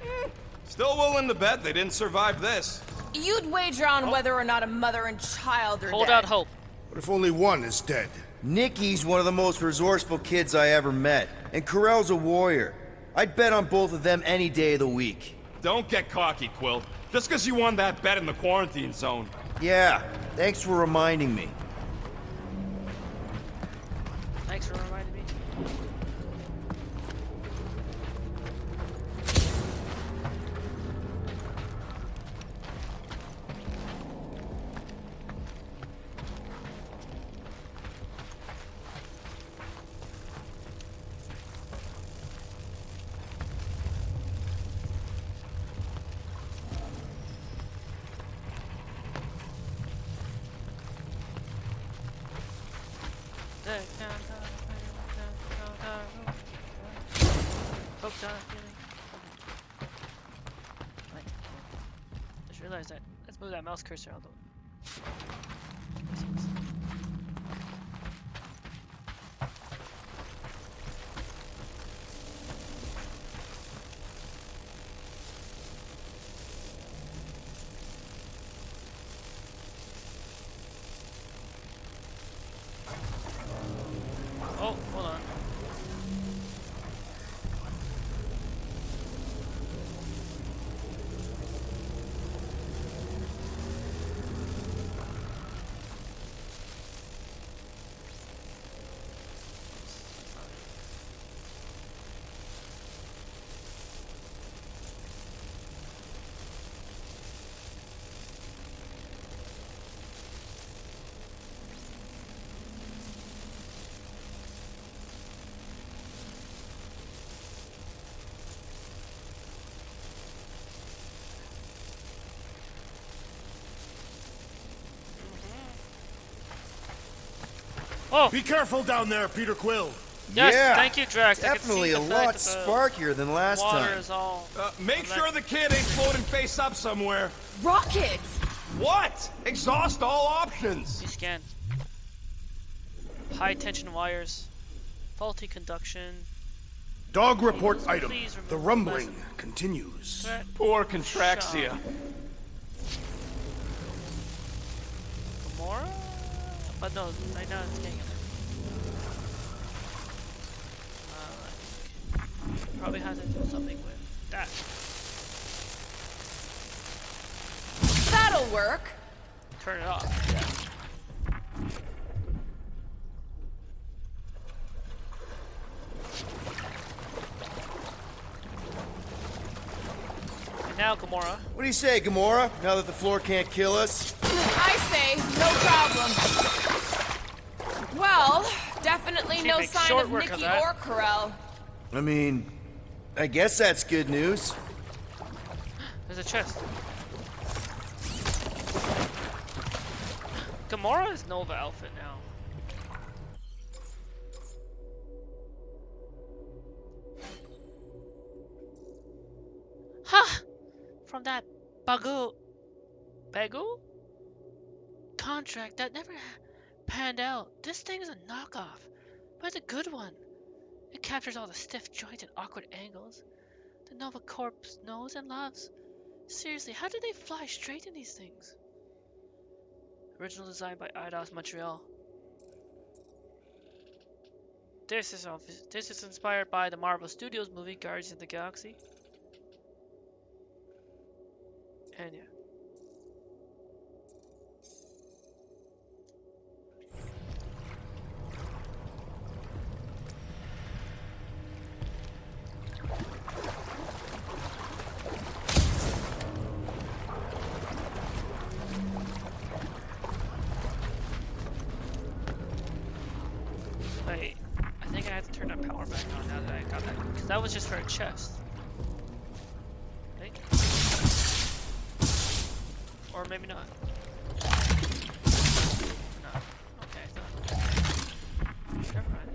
Still willing to bet they didn't survive this. You'd wager on whether or not a mother and child are Hold dead. out hope. What if only one is dead? Nikki's one of the most resourceful kids I ever met, and Corell's a warrior. I'd bet on both of them any day of the week. Don't get cocky, Quill. Just because you won that bet in the quarantine zone. Yeah, thanks for reminding me. Thanks for reminding me. Just realized that. Let's move that mouse cursor out the Oh, hold on. Oh, Be careful down there, Peter Quill. yes, Yeah, thank you, Drax. Definitely a lot sparkier than last Water time. is all. Make sure the kid ain't floating face up somewhere. Rockets! What? Exhaust all options. You scan. High tension wires. Faulty conduction. Dog report item. Please remove The the rumbling lesson. continues. Threat. Poor Contraxia. Gamora? But no, right now it's getting it. Probably has to do something with that. That'll work. Turn it off. Yeah. And now, Gamora. What do you say, Gamora, now that the floor can't kill us? I say, no problem. Well, definitely Can't no make sign short of work of Nikki that. or Corell. I mean, I guess that's good news. There's a chest. Gamora's Nova outfit now. Ha! From that Bagu contract that never panned out. This thing is a knockoff, but it's a good one. It captures all the stiff joints and awkward angles the Nova Corps knows and loves. Seriously, how do they fly straight in these things? Original design by Eidos Montreal. This is inspired by the Marvel Studios movie Guardians of the Galaxy. And yeah. Wait, I think I have to turn that power back on now that I got that, because that was just for a chest. Right? Or maybe not. No. Okay, never mind.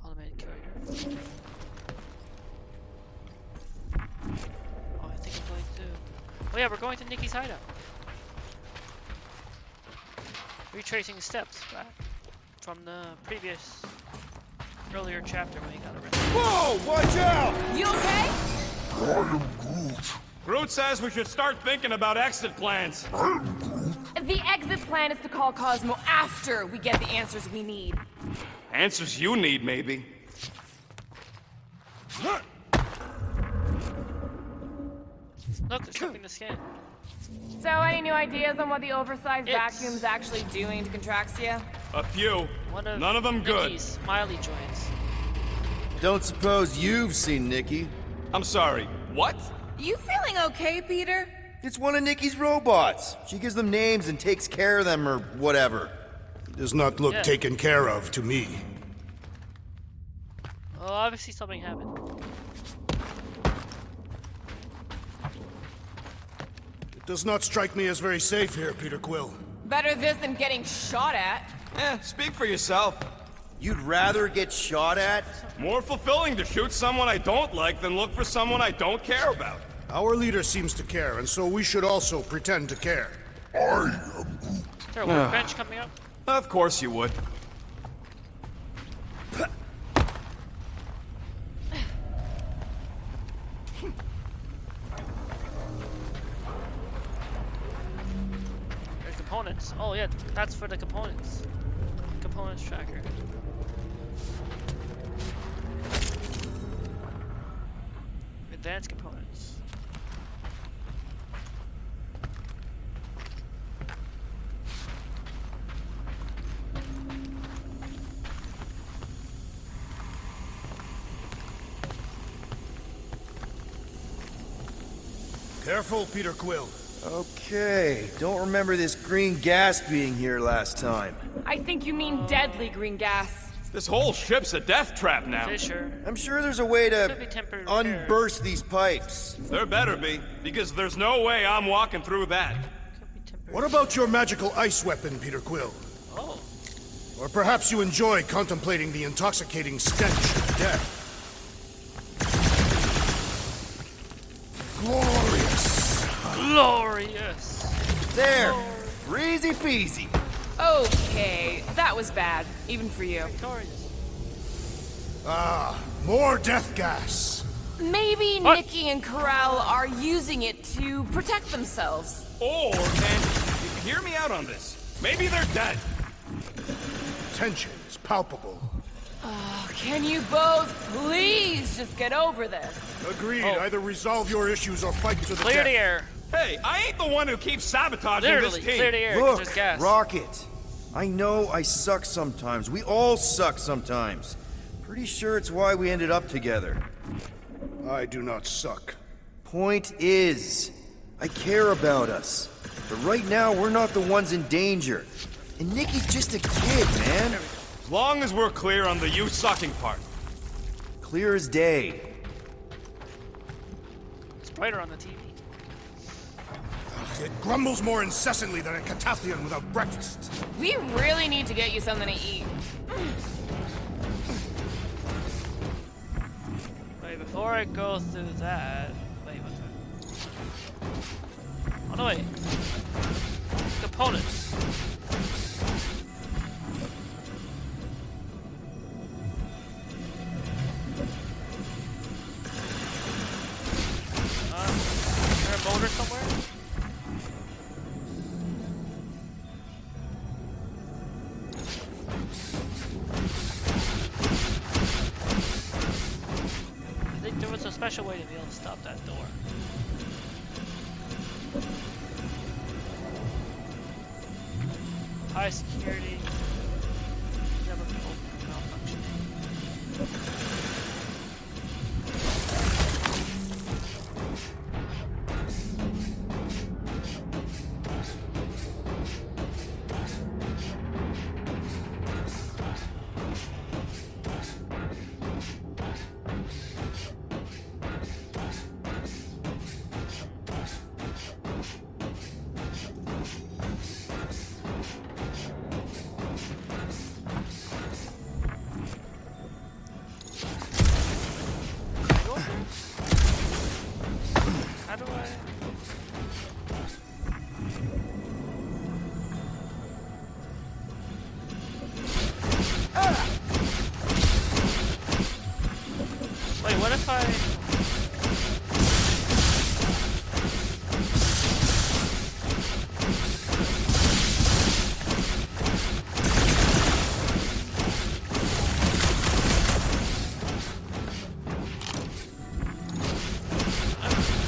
Automated carrier. Oh, I think I'm going to... Oh yeah, we're going to Nikki's hideout. Retracing the steps back from the previous earlier chapter when he got arrested. Whoa! Watch out! You okay? Groot says we should start thinking about exit plans. The exit plan is to call Cosmo after we get the answers we need. Answers you need, maybe. Look, there's something to scan. So, any new ideas on what the oversized It's- vacuum's actually doing to Contraxia? A few. One of None of them good. Nikki's smiley joints. Don't suppose you've seen Nikki? I'm sorry, what? You feeling okay, Peter? It's one of Nikki's robots. She gives them names and takes care of them or whatever. Does not look Yeah. taken care of to me. Well, obviously something happened. It does not strike me as very safe here, Peter Quill. Better this than getting shot at. Speak for yourself. You'd rather get shot at? More fulfilling to shoot someone I don't like than look for someone I don't care about. Our leader seems to care, and so we should also pretend to care. Is there a workbench coming up? Of course you would. There's components. Oh yeah, that's for the components. Components tracker. Advanced components. Careful, Peter Quill. Okay, don't remember this green gas being here last time. I think you mean deadly green gas. This whole ship's a death trap now. Fisher. I'm sure there's a way Could to be temporary unburst these pipes. There better be, because there's no way I'm walking through that. Could be temporary. What about your magical ice weapon, Peter Quill? Oh, Or perhaps you enjoy contemplating the intoxicating stench of death. Glorious! glorious. There! Easy peasy. Okay, that was bad, even for you. Victorious. Ah, more death gas. Maybe What? Nikki and Corral are using it to protect themselves. Or, and hear me out on this. Maybe they're dead. Tension is palpable. Can you both please just get over this? Agreed. Oh. Either resolve your issues or fight to the Clear death. the air. Hey, I ain't the one who keeps sabotaging Literally, this team. clear the air. 'Cause Look, there's gas. Rocket. I know I suck sometimes. We all suck sometimes. Pretty sure it's why we ended up together. I do not suck. Point is, I care about us. But right now, we're not the ones in danger. And Nikki's just a kid, man. As long as we're clear on the you sucking part. Clear as day. It's brighter on the TV. It grumbles more incessantly than a Catathian without breakfast. We really need to get you something to eat. Wait, before I go through that... Wait, what's that? Oh no, wait. Components. Is there a motor somewhere? special way to be able to stop that door. High security. Never be open or malfunctioning. How do I... Wait, what if I...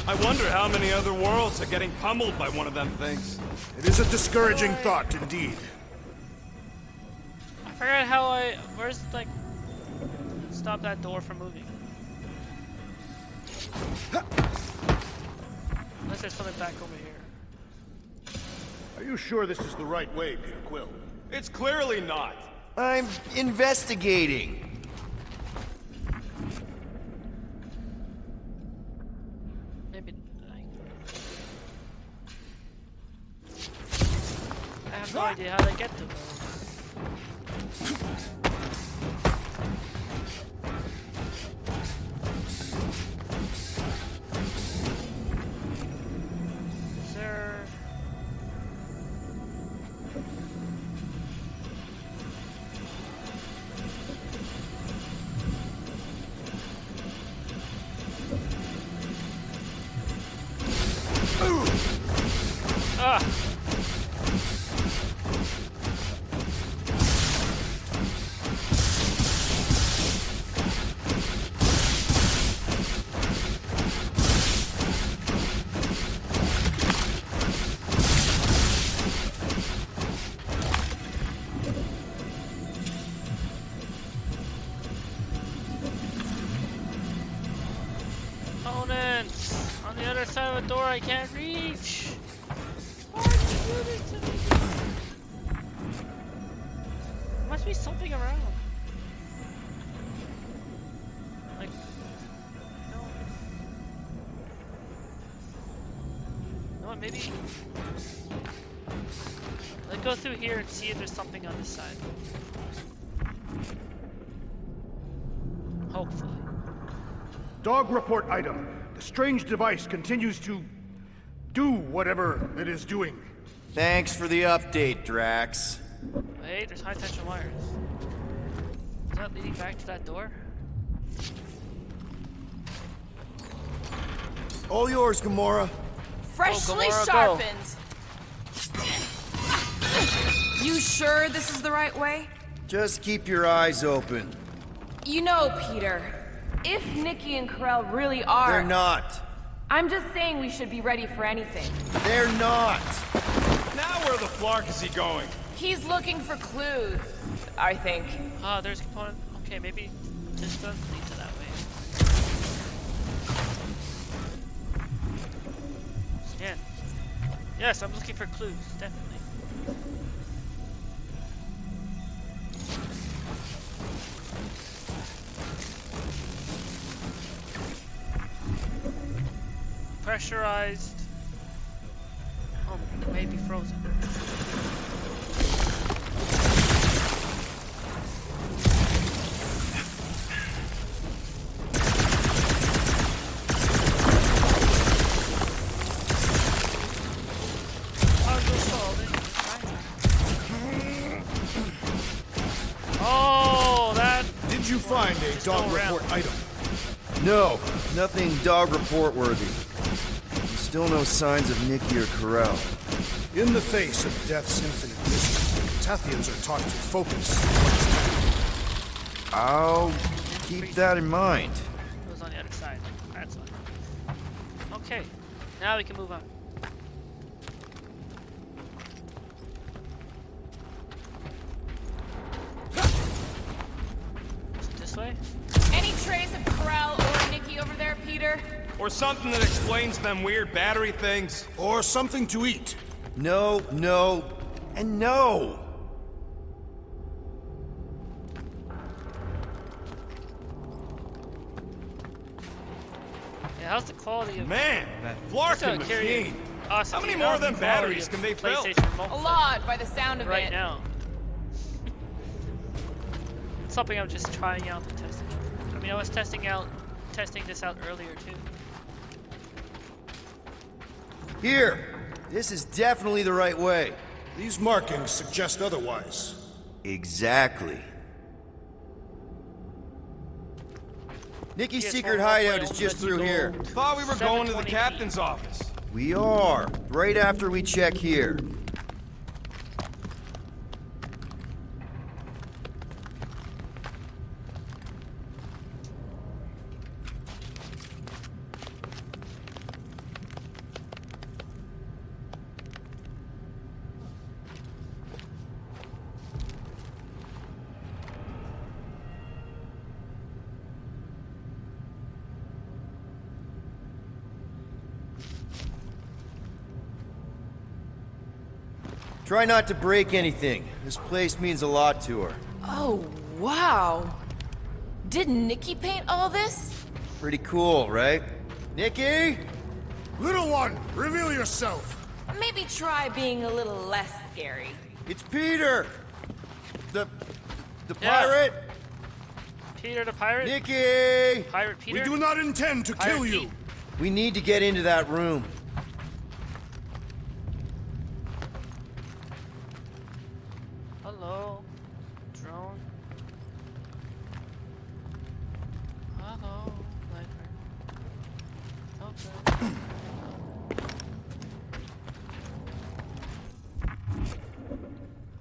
I wonder how many other worlds are getting pummeled by one of them things. It is a discouraging thought, indeed. I forgot how I... Where's, like... Stop that door from moving. Unless there's something back over here. Are you sure this is the right way, Peter Quill? It's clearly not. I'm investigating. Maybe... I have no idea how to get to those. Is there... Ah! Opponents! On the other side of the door I can't reach! Why did you do this to me? There must be something around. Like... No. You know what, maybe... Let's go through here and see if there's something on this side. Hopefully. Dog report item. The strange device continues to do whatever it is doing. Thanks for the update, Drax. Wait, there's high tension wires. Is that leading back to that door? All yours, Gamora. Freshly Gamora, go. sharpened. You sure this is the right way? Just keep your eyes open. You know, Peter, if Nikki and Karel really are... They're not. I'm just saying we should be ready for anything. They're not. Now where the flark is he going? He's looking for clues, I think. Ah, there's a component. Okay, maybe this does lead to that way. Scan. Yes, I'm looking for clues, definitely. Pressurized. Oh, it may be frozen. Puzzle solving. Oh, that. Did you find a Just dog go around. report item? No, nothing dog report worthy. Still no signs of Nikki or Karel. In the face of Death's infinite mystery, Tathians are taught to focus. I'll keep that in mind. It was on the other side. That's Okay, now we can move on. Is it this way? Any trace of Corral or Nikki over there, Peter? Or something that explains them weird battery things. Or something to eat. No, no, and no! Yeah, how's the quality of... Man, that Flarkin Just curious. machine. Awesome. How many dude, more how's of them the quality batteries of can they fill? PlayStation Remote A Play lot, by the sound of right it. now. It's something I'm just trying out and testing. I mean, I was testing this out earlier too. Here! This is definitely the right way. These markings suggest otherwise. Exactly. Nikki's PS1 secret Remote hideout Play is only just lets you through go here. Thought we were going to the 720p. captain's office. We are, right after we check here. Try not to break anything. This place means a lot to her. Oh, wow. Did Nikki paint all this? Pretty cool, right? Nikki? Little one, reveal yourself. Maybe try being a little less scary. It's Peter! The Yeah. pirate? Peter the pirate? Nikki! Pirate Peter? We do not intend to Pirate kill you. Pete. We need to get into that room. Hello, drone. Hello, Viper. Okay.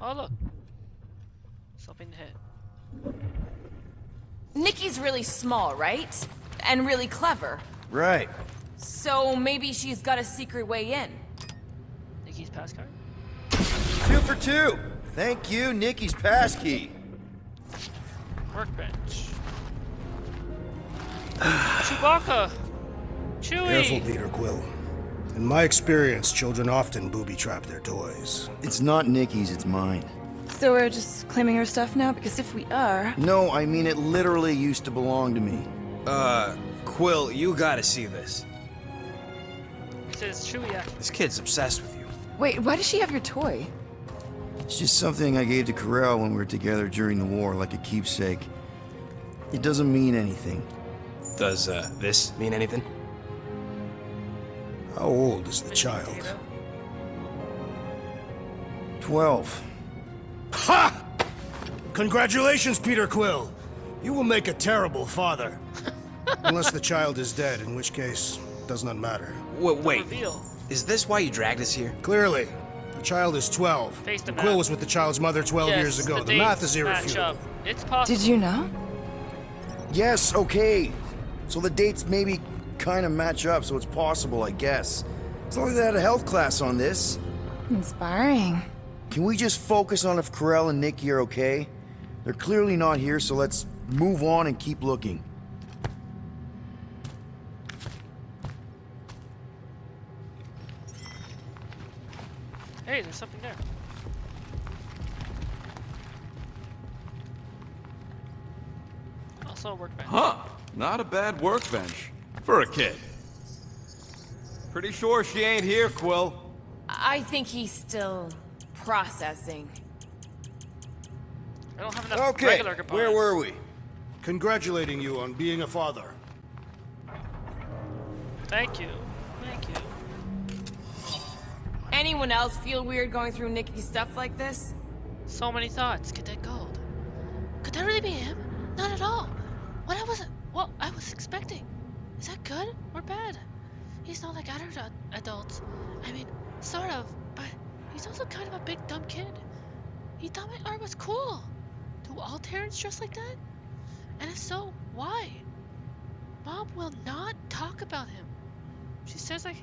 Oh look, something to hit. Nikki's really small, right? And really clever. Right. So maybe she's got a secret way in. Nikki's pass card. 2 for 2. Thank you, Nikki's passkey. Workbench. Chewbacca. Chewie. Careful, Peter Quill. In my experience, children often booby-trap their toys. It's not Nikki's, it's mine. So we're just claiming her stuff now? Because if we are... No, I mean it literally used to belong to me. Quill, you gotta see this. It says Chewie act. This kid's obsessed with you. Wait, why does she have your toy? It's just something I gave to Corral when we were together during the war, like a keepsake. It doesn't mean anything. Does, this mean anything? How old is the child? Potato. 12. Ha! Congratulations, Peter Quill. You will make a terrible father. Unless the child is dead, in which case, does not matter. Wait, Reveal. is this why you dragged us here? Clearly, the child is 12. Face the And map. Quill was with the child's mother 12 Yes, years ago. The dates math is match irrefutable. up. It's possible. Did you know? Yes, okay. So the dates maybe kind of match up, so it's possible, I guess. It's not like they had a health class on this. Inspiring. Can we just focus on if Corral and Nikki are okay? They're clearly not here, so let's move on and keep looking. Hey, there's something there. Also a workbench. Huh, not a bad workbench. For a kid. Pretty sure she ain't here, Quill. I think he's still processing. I don't have enough Okay, regular components. where were we? Congratulating you on being a father. Thank you. Thank you. Anyone else feel weird going through Nikki's stuff like this? So many thoughts. Cadet Gold. Could that really be him? Not at all. What I was expecting. Is that good or bad? He's not like other adults. I mean, sort of, but he's also kind of a big dumb kid. He thought my art was cool. Do all Terrans dress like that? And if so, why? Mom will not talk about him. She says I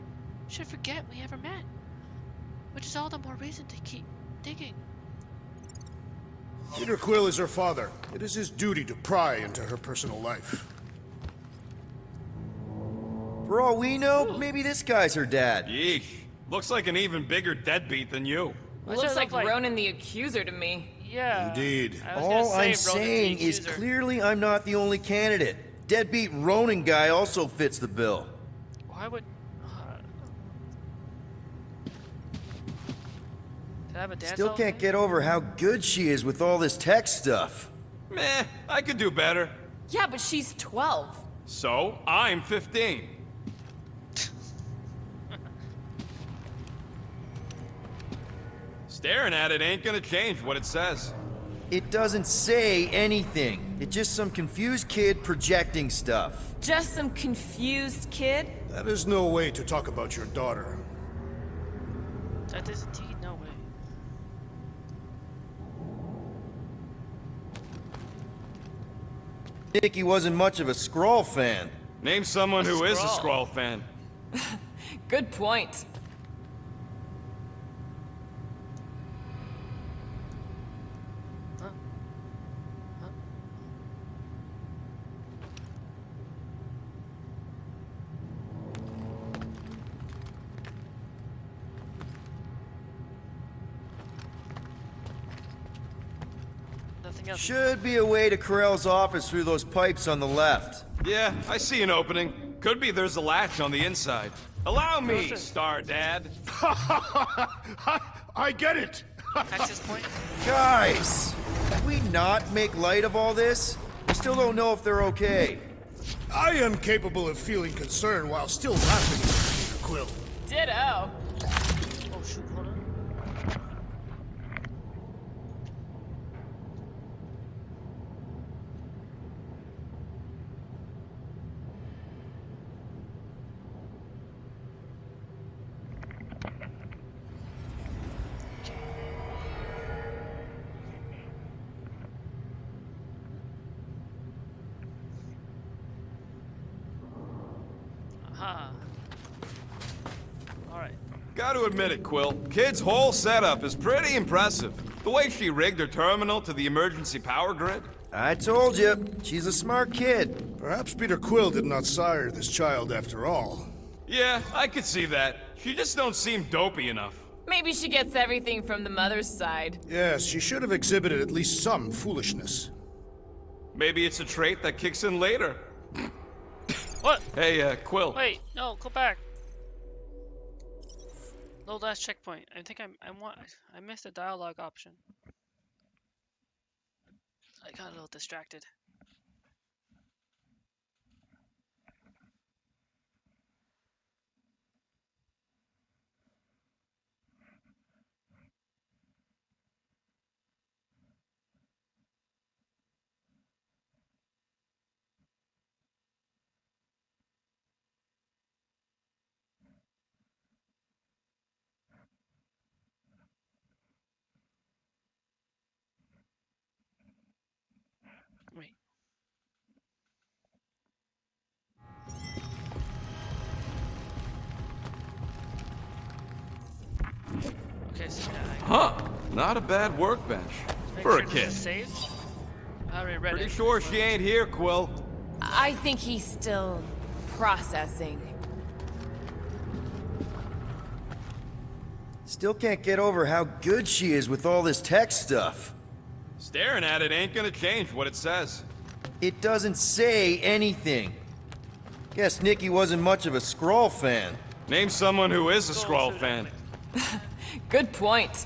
should forget we ever met. Which is all the more reason to keep digging. Peter Quill is her father. It is his duty to pry into her personal life. For all we know, maybe this guy's her dad. Yeesh. Looks like an even bigger deadbeat than you. Looks like Ronan the Accuser to me. Yeah. Indeed. All I'm saying is clearly I'm not the only candidate. Deadbeat Ronin guy also fits the bill. Why would... Did I have a dance Still can't get over how good she is with all this tech stuff. Meh, I could do better. Yeah, but she's 12. So, I'm 15. Staring at it ain't gonna change what it says. It doesn't say anything. It's just some confused kid projecting stuff. Just some confused kid? That is no way to talk about your daughter. That is indeed no way. Nicky wasn't much of a Skrull fan. Name someone who is a Skrull fan. Good point. Should be a way to Corell's office through those pipes on the left. Yeah, I see an opening. Could be there's a latch on the inside. Allow me, Star Dad. I get it. Access point. Guys, can we not make light of all this? We still don't know if they're okay. I am capable of feeling concern while still laughing at Peter Quill. Ditto. Oh shoot, hold on. Alright. Gotta admit it, Quill. Kid's whole setup is pretty impressive. The way she rigged her terminal to the emergency power grid. I told you, she's a smart kid. Perhaps Peter Quill did not sire this child after all. Yeah, I could see that. She just don't seem dopey enough. Maybe she gets everything from the mother's side. Yes, she should have exhibited at least some foolishness. Maybe it's a trait that kicks in later. What? Hey, Quill. Wait, no, go back. No, last checkpoint. I think I missed the dialogue option. I got a little distracted. Wait. Okay, so Huh. Not a bad workbench. For a kid. Saved? I already read Pretty it. sure she ain't here, Quill. I think he's still processing. Still can't get over how good she is with all this tech stuff. Staring at it ain't gonna change what it says. It doesn't say anything. Guess Nicky wasn't much of a Skrull fan. Name someone who is a Skrull fan. Good point.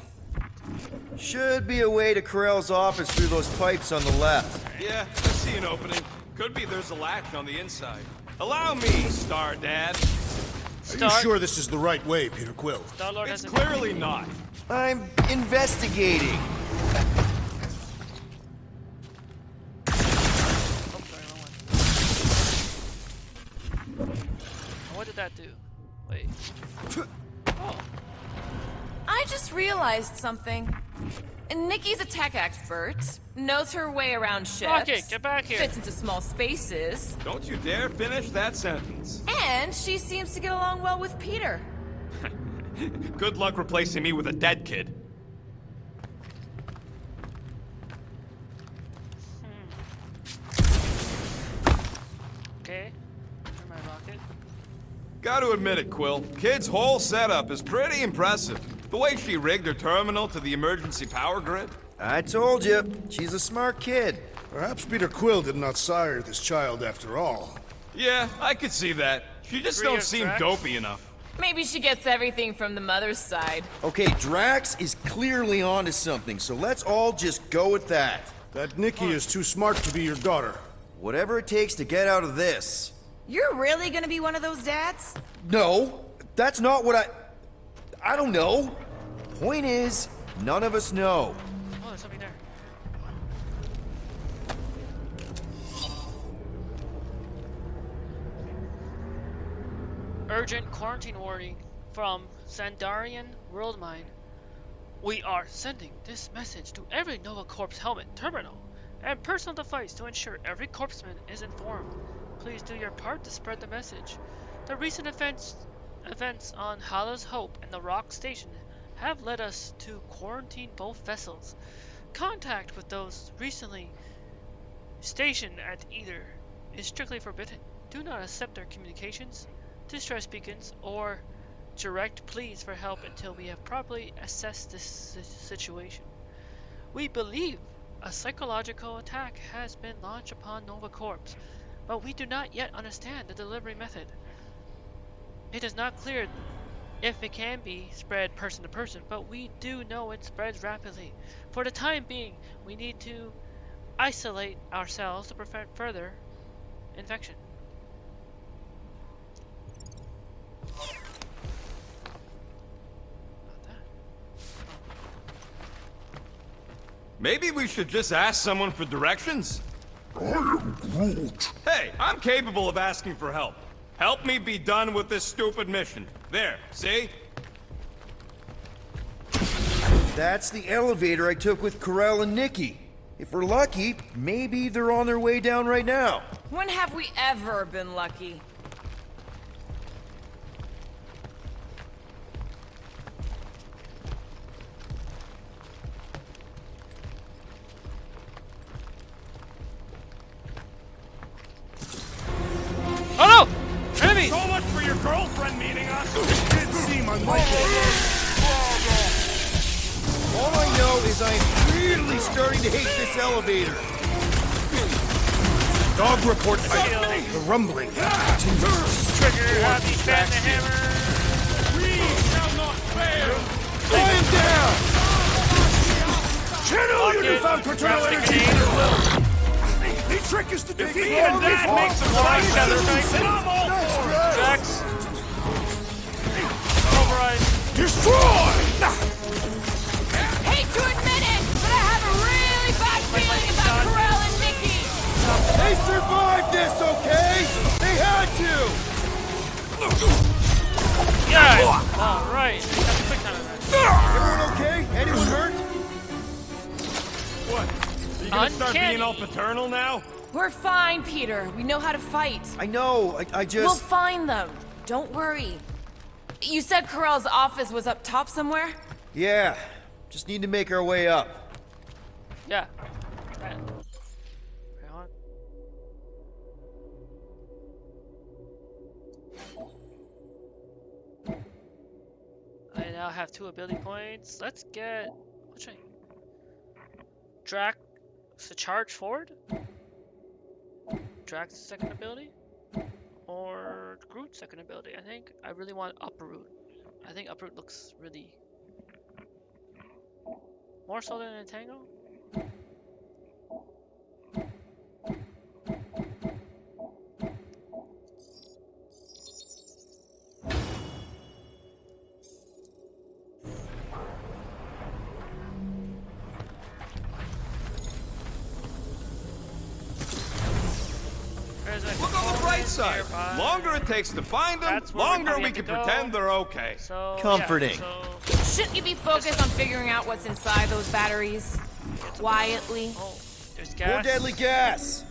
Should be a way to Corell's office through those pipes on the left. Yeah, I see an opening. Could be there's a latch on the inside. Allow me, Star Dad. Are you sure this is the right way, Peter Quill? Star-Lord It's hasn't- clearly not. I'm investigating. Oh, sorry, wrong one. What did that do? Wait. Oh. I just just realized something. And Nikki's a tech expert, knows her way around ships, Rocket, get back here. fits into small spaces, Don't you dare finish that sentence. and she seems to get along well with Peter. Good luck replacing me with a dead kid. Okay. Turn my rocket. Gotta admit it, Quill. Kid's whole setup is pretty impressive. The way she rigged her terminal to the emergency power grid. I told you, she's a smart kid. Perhaps Peter Quill did not sire this child after all. Yeah, I could see that. She just Free don't of seem Drax? dopey enough. Maybe she gets everything from the mother's side. Okay, Drax is clearly onto something, so let's all just go with that. That Nikki is too smart to be your daughter. Whatever it takes to get out of this. You're really gonna be one of those dads? No, that's not what I don't know. Point is, none of us know. Oh, there's something there. Urgent quarantine warning from Sandarian Worldmine. We are sending this message to every Nova Corps helmet, terminal, and personal device to ensure every corpsman is informed. Please do your part to spread the message. The recent events on Hala's Hope and the Rock Station have led us to quarantine both vessels. Contact with those recently stationed at either is strictly forbidden. Do not accept their communications, distress beacons, or direct pleas for help until we have properly assessed this situation. We believe a psychological attack has been launched upon Nova Corps, but we do not yet understand the delivery method. It is not clear if it can be spread person to person, but we do know it spreads rapidly. For the time being, we need to isolate ourselves to prevent further infection. Maybe we should just ask someone for directions? I am Groot. Hey, I'm capable of asking for help. Help me be done with this stupid mission. There, see? That's the elevator I took with Corel and Nikki. If we're lucky, maybe they're on their way down right now. When have we ever been lucky? Oh no! Enemy! So much for your girlfriend meeting us. Didn't seem unlikely. All I know is I'm really starting to hate this elevator. Dog report item. The rumbling continues. Trigger, happy, fan the hammer! We shall not fail. Stand down! Channel your newfound paternal energy. The trick is to If defeat even that makes them like each other, Drax! Override! Destroy! Hate to admit it, but I have a really bad feeling about Corel and Nikki! They survived this, okay? They had to! Yeah! Alright! That's a quick time event. Everyone okay? Anyone hurt? What? Are you gonna start Uncanny. being all paternal now? We're fine, Peter. We know how to fight. I know, I just... We'll find them. Don't worry. You said Corel's office was up top somewhere? Yeah, just need to make our way up. Yeah. Right. Hang on. I now have 2 ability points. Let's get... Which one? Drax to charge forward? Drax's second ability? Or Groot's second ability? I think I really want Uproot. I think Uproot looks really... more so than Entangle? Look on the bright side. Longer it takes to find them, That's where we longer probably we have to can go. pretend they're okay. So, Comforting. Yeah, so Shouldn't you be focused on figuring out what's inside those batteries? Quietly. Oh, there's More gas. deadly gas!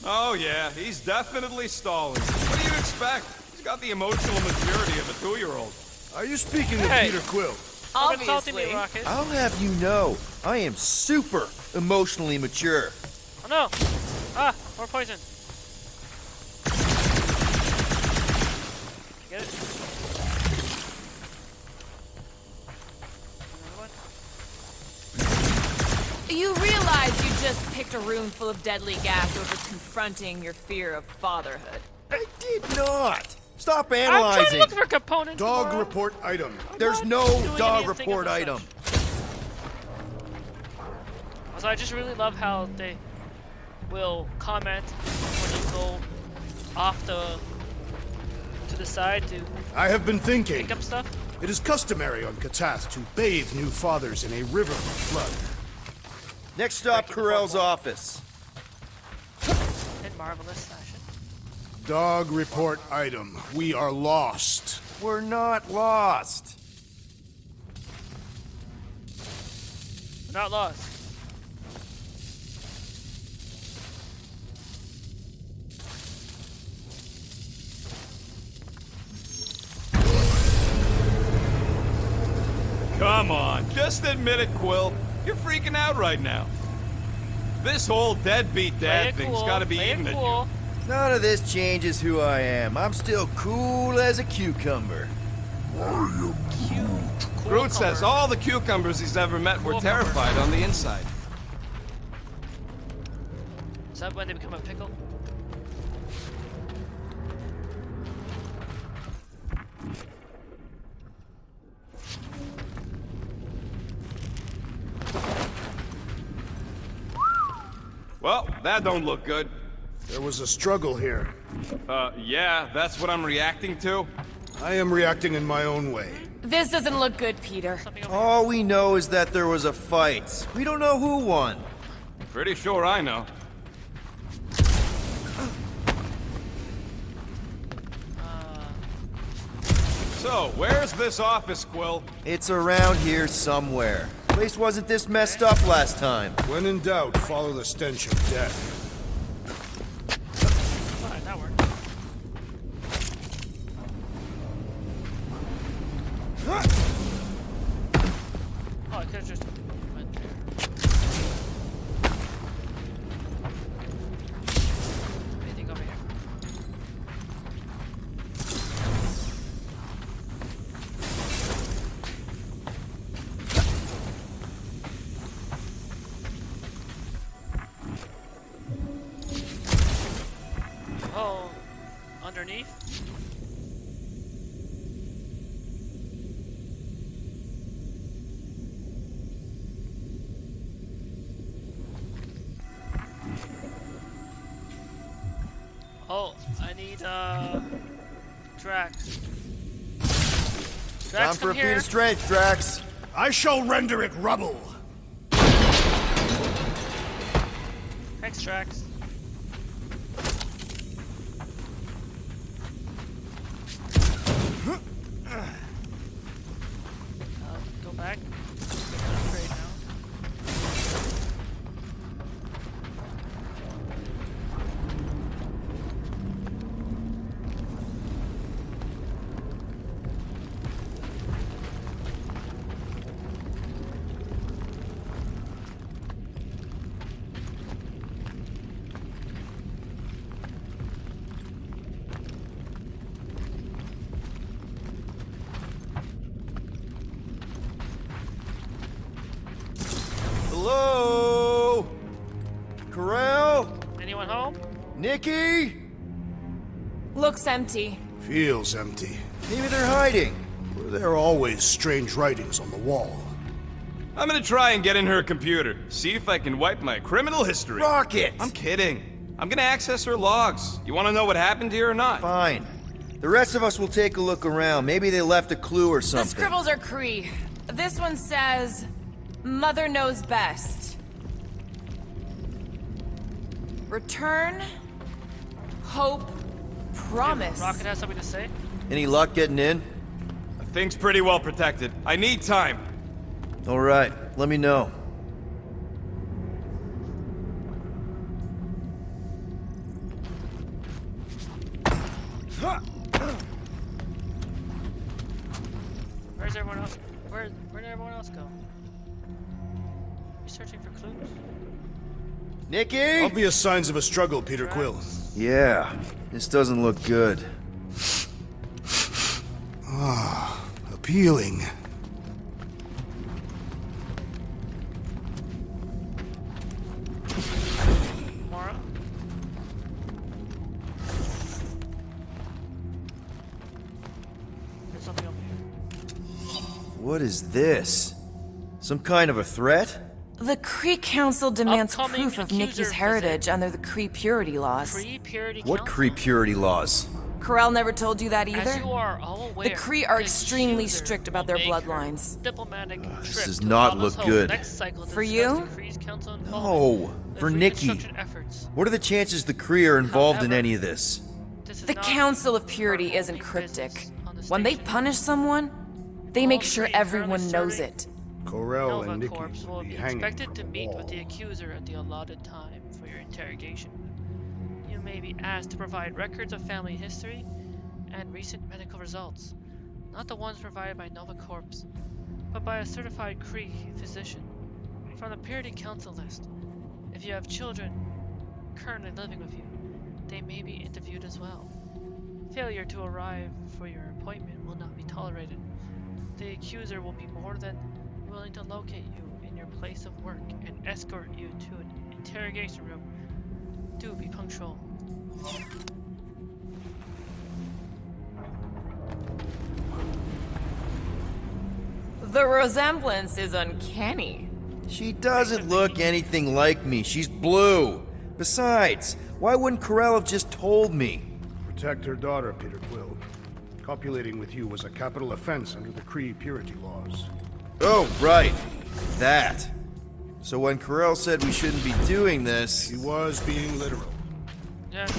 Oh yeah, he's definitely stalling. What do you expect? He's got the emotional maturity of a 2-year-old. Are you speaking of Hey. Peter Quill? Stop insulting Obviously. me, Rocket. I'll have you know, I am super emotionally mature. Oh no! Ah, more poison. Get it? Another one? You realize you just picked a room full of deadly gas over confronting your fear of fatherhood. I did not! Stop I'm trying to analyzing! look for components. Dog tomorrow. report item. There's no doing dog anything report of the item. such. Also, I just really love how they will comment when you go off to the side to I have been thinking. pick up stuff. It is customary on Katath to bathe new fathers in a river of blood. Next stop, Carell's office. In marvelous fashion. Dog report item. We are lost. We're not lost. We're not lost. Come on, just admit it, Quill. You're freaking out right now. This whole deadbeat Play dad it thing's cool. gotta be Play eating it at cool. you. None of this changes who I am. I'm still cool as a cucumber. Groot says all the cucumbers he's ever met were Cucumber. terrified on the inside. Is that when they become a pickle? Well, that don't look good. There was a struggle here. Yeah, that's what I'm reacting to. I am reacting in my own way. This doesn't look good, Peter. Something over All we know is that there was a fight. We don't know who won. Pretty sure I know. So, where's this office, Quill? It's around here somewhere. Place wasn't this messed up last time. When in doubt, follow the stench of death. Fine, that worked. Oh, I could've just went there. Anything over here? Oh, underneath? Oh, I need, Drax. Drax, Time for come a here. feat of strength, Drax. I shall render it rubble. Thanks, Drax. Go back. Upgrade now. Hello? Carell? Anyone home? Nikki? Looks empty. Feels empty. Maybe they're hiding. Were there always strange writings on the wall? I'm gonna try and get in her computer, see if I can wipe my criminal history. Rocket! I'm kidding. I'm gonna access her logs. You wanna know what happened here or not? Fine. The rest of us will take a look around. Maybe they left a clue or The something. scribbles are Cree. This one says, Mother knows best. Return, hope, promise. Rocket has something to say? Any luck getting in? I thing's pretty well protected. I need time. All right, let me know. Where's everyone else? Where did everyone else go? You searching for clues? Nikki? Obvious signs of a struggle, Peter Quill. Yeah, this doesn't look good. Ah, appealing. Gamora? There's something over here. What is this? Some kind of a threat? The Kree Council demands Upcoming proof of accuser Nikki's heritage under the Kree purity laws. Kree Purity What Council? Kree purity laws? Corel never told you that either? As you are all aware, The Kree are the extremely accuser strict about will their make her bloodlines. Diplomatic This trip does to not Lava's look home good. next cycle to For discuss you? the Kree's council No, involvement for in Nikki. reconstruction efforts. What are the chances the Kree are involved in However, any of this? This is The not Council of our Purity isn't only cryptic. business on the When they station. punish someone, they All make sure Kree currently everyone knows serving it. Corel Nova and Nikki Corps will will be be hanging expected from to the meet with the wall. accuser at the allotted time for your interrogation. You may be asked to provide records of family history and recent medical results, not the ones provided by Nova Corps, but by a certified Kree physician from the Purity Council list. If you have children currently living with you, they may be interviewed as well. Failure to arrive for your appointment will not be tolerated. The accuser will be more than willing to locate you in your place of work and escort you to an interrogation room. Do be punctual. The resemblance is uncanny. She doesn't look anything like me. She's blue. Besides, why wouldn't Corel have just told me? Protect her daughter, Peter Quill. Copulating with you was a capital offense under the Kree purity laws. Oh, right. That. So when Corel said we shouldn't be doing this... He was being literal. Yes.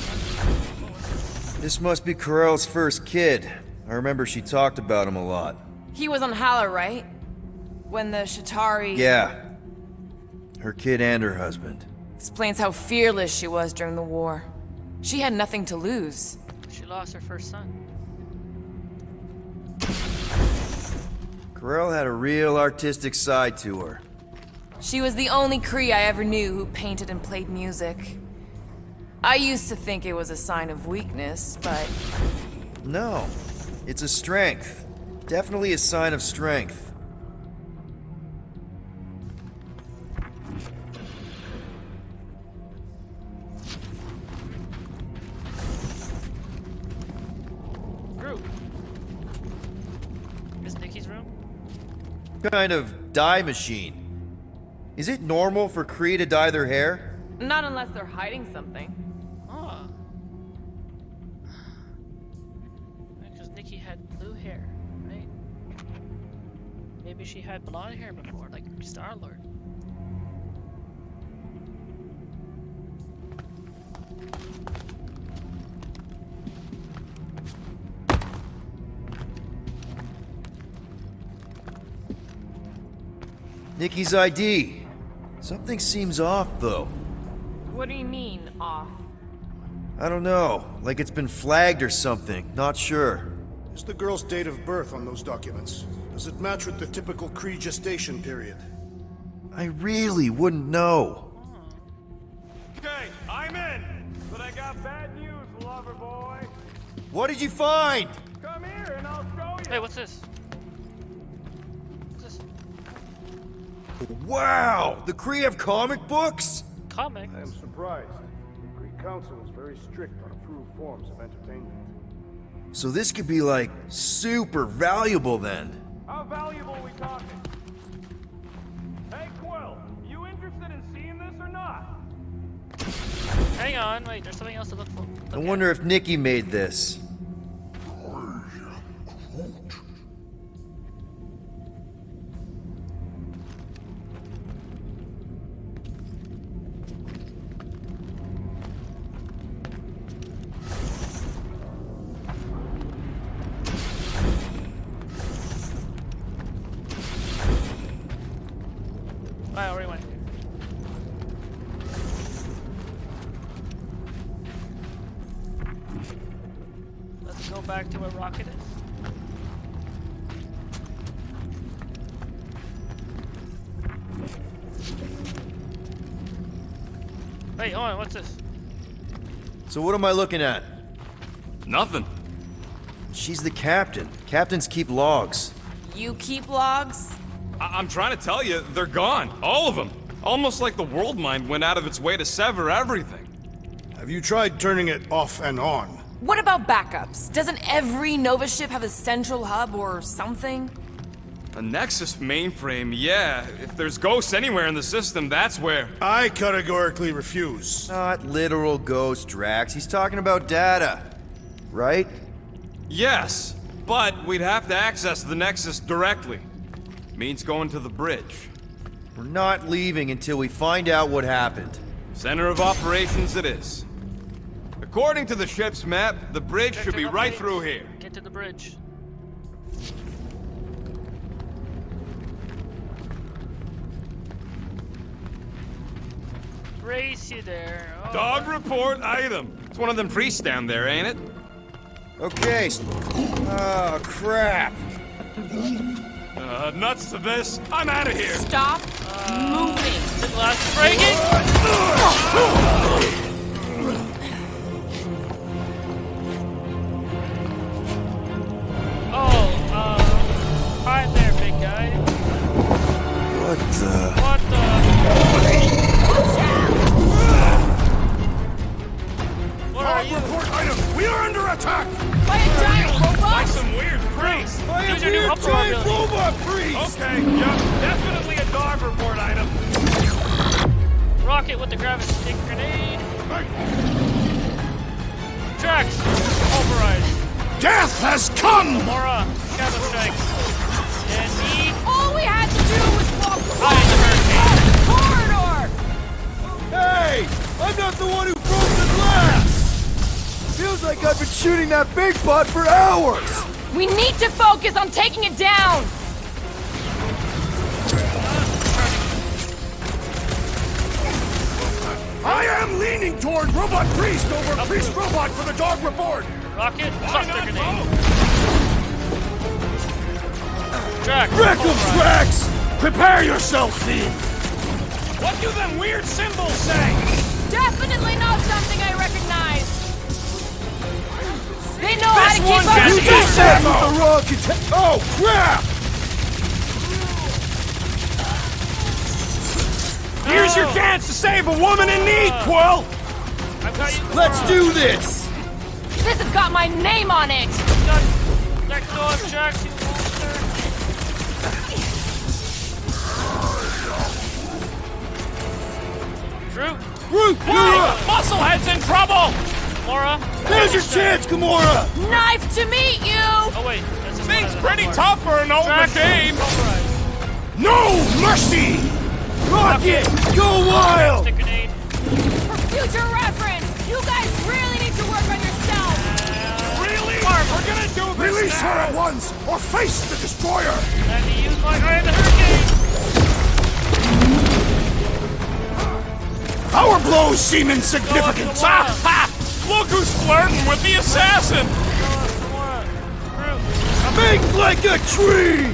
This must be Corel's first kid. I remember she talked about him a lot. He was on Hala, right? When the Shatari... Yeah. Her kid and her husband. Explains how fearless she was during the war. She had nothing to lose. She lost her first son. Corel had a real artistic side to her. She was the only Kree I ever knew who painted and played music. I used to think it was a sign of weakness, but... No. It's a strength. Definitely a sign of strength. Group. Is Nikki's room? Kind of dye machine. Is it normal for Kree to dye their hair? Not unless they're hiding something. Ah. Because Nikki had blue hair, right? Maybe she had blonde hair before, like Star-Lord. Nikki's ID. Something seems off, though. What do you mean, off? I don't know. Like it's been flagged or something. Not sure. Is the girl's date of birth on those documents? Does it match with the typical Kree gestation period? I really wouldn't know. Okay, I'm in. But I got bad news, lover boy. What did you find? Come here and I'll show you. Hey, what's this? What's this? Wow! The Kree have comic books? Comic? I am surprised. The Kree Council is very strict on approved forms of entertainment. So this could be like super valuable then. How valuable are we talking? Hey, Quill, you interested in seeing this or not? Hang on, wait, there's something else to look for. I wonder if Nikki made this. I already went here. Let's go back to where Rocket is. Hey, hold on, what's this? So what am I looking at? Nothing. She's the captain. Captains keep logs. You keep logs? I'm trying to tell you, they're gone. All of them. Almost like the world mind went out of its way to sever everything. Have you tried turning it off and on? What about backups? Doesn't every Nova ship have a central hub or something? A Nexus mainframe, yeah. If there's ghosts anywhere in the system, that's where. I categorically refuse. Not literal ghost, Drax. He's talking about data. Right? Yes, but we'd have to access the Nexus directly. Means going to the bridge. We're not leaving until we find out what happened. Center of operations it is. According to the ship's map, the bridge should be right through here. Get to the bridge. Race you there. Oh. Dog report item. It's one of them priests down there, ain't it? Okay. Oh, crap. Nuts to this. I'm out of here. Stop moving. The glass is breaking. Hi there, big guy. What the? What the? What are you? Report item! We are under attack! By a giant Like robot? some weird priest. Use your new upper ability. robot priest! Okay, yep, definitely a dog report item. Rocket with the gravity grenade. Tracks. Pulverize. Death has come! Gamora. Shadow strike. And me. All we had to do was walk I am the corridor! Hey! I'm not the one who broke the glass! Feels like I've been shooting that big bot for hours! We need to focus on taking it down! I am leaning toward robot priest over priest robot for the dog report! Rocket. Cluster grenade. Drax. Wreck of pulverize. Drax! Prepare yourself, Fiend! What do them weird symbols say? Definitely not something I recognize! They know how to keep up guy's with got us! The wrong content. Oh, crap! Here's your chance to save a woman in need, Quill! I've got you. Let's do this! This has got my name on it! Let go of Drax, you monster. Groot. Groot, Musclehead's in trouble! Gamora. there's your chance, Gamora! Knife to meet you! Oh wait, that's just Thing's one pretty of the tough for an old Drax. machine! Pulverize. No mercy! Rocket, go wild! Stick grenade. For future reference, you guys really need to work on yourselves! Really? Mark, we're gonna do this Release now. her at once, or face the destroyer! Let me use my Eye of the Hurricane. Our blows seem insignificant! Ha ha! Look who's flirting with the assassin! Gamora. Groot. Think like a tree!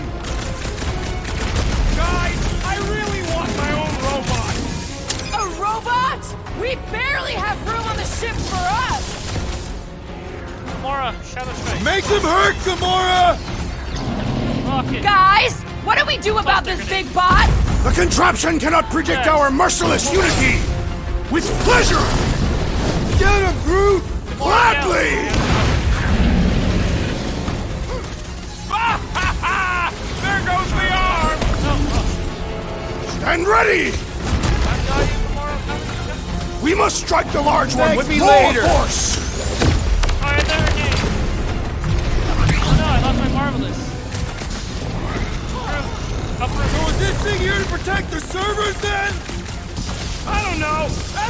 Guys, I really want my own robot! A robot? We barely have room on the ship for us! Gamora. Shadow strike. Make them hurt, Gamora! Rocket. Guys, what do we do about this big bot? The contraption cannot predict Yes. our merciless unity! With pleasure! Get him, Groot! Gladly! Ha ha ha! There goes the arm! Stand ready! I got you, Gamora. Come. We must strike the large one Thank with me full later. force! Eye of the Hurricane. Oh no, I lost my Marvelous. Groot. Upper. So is this thing here to protect the servers then? I don't know!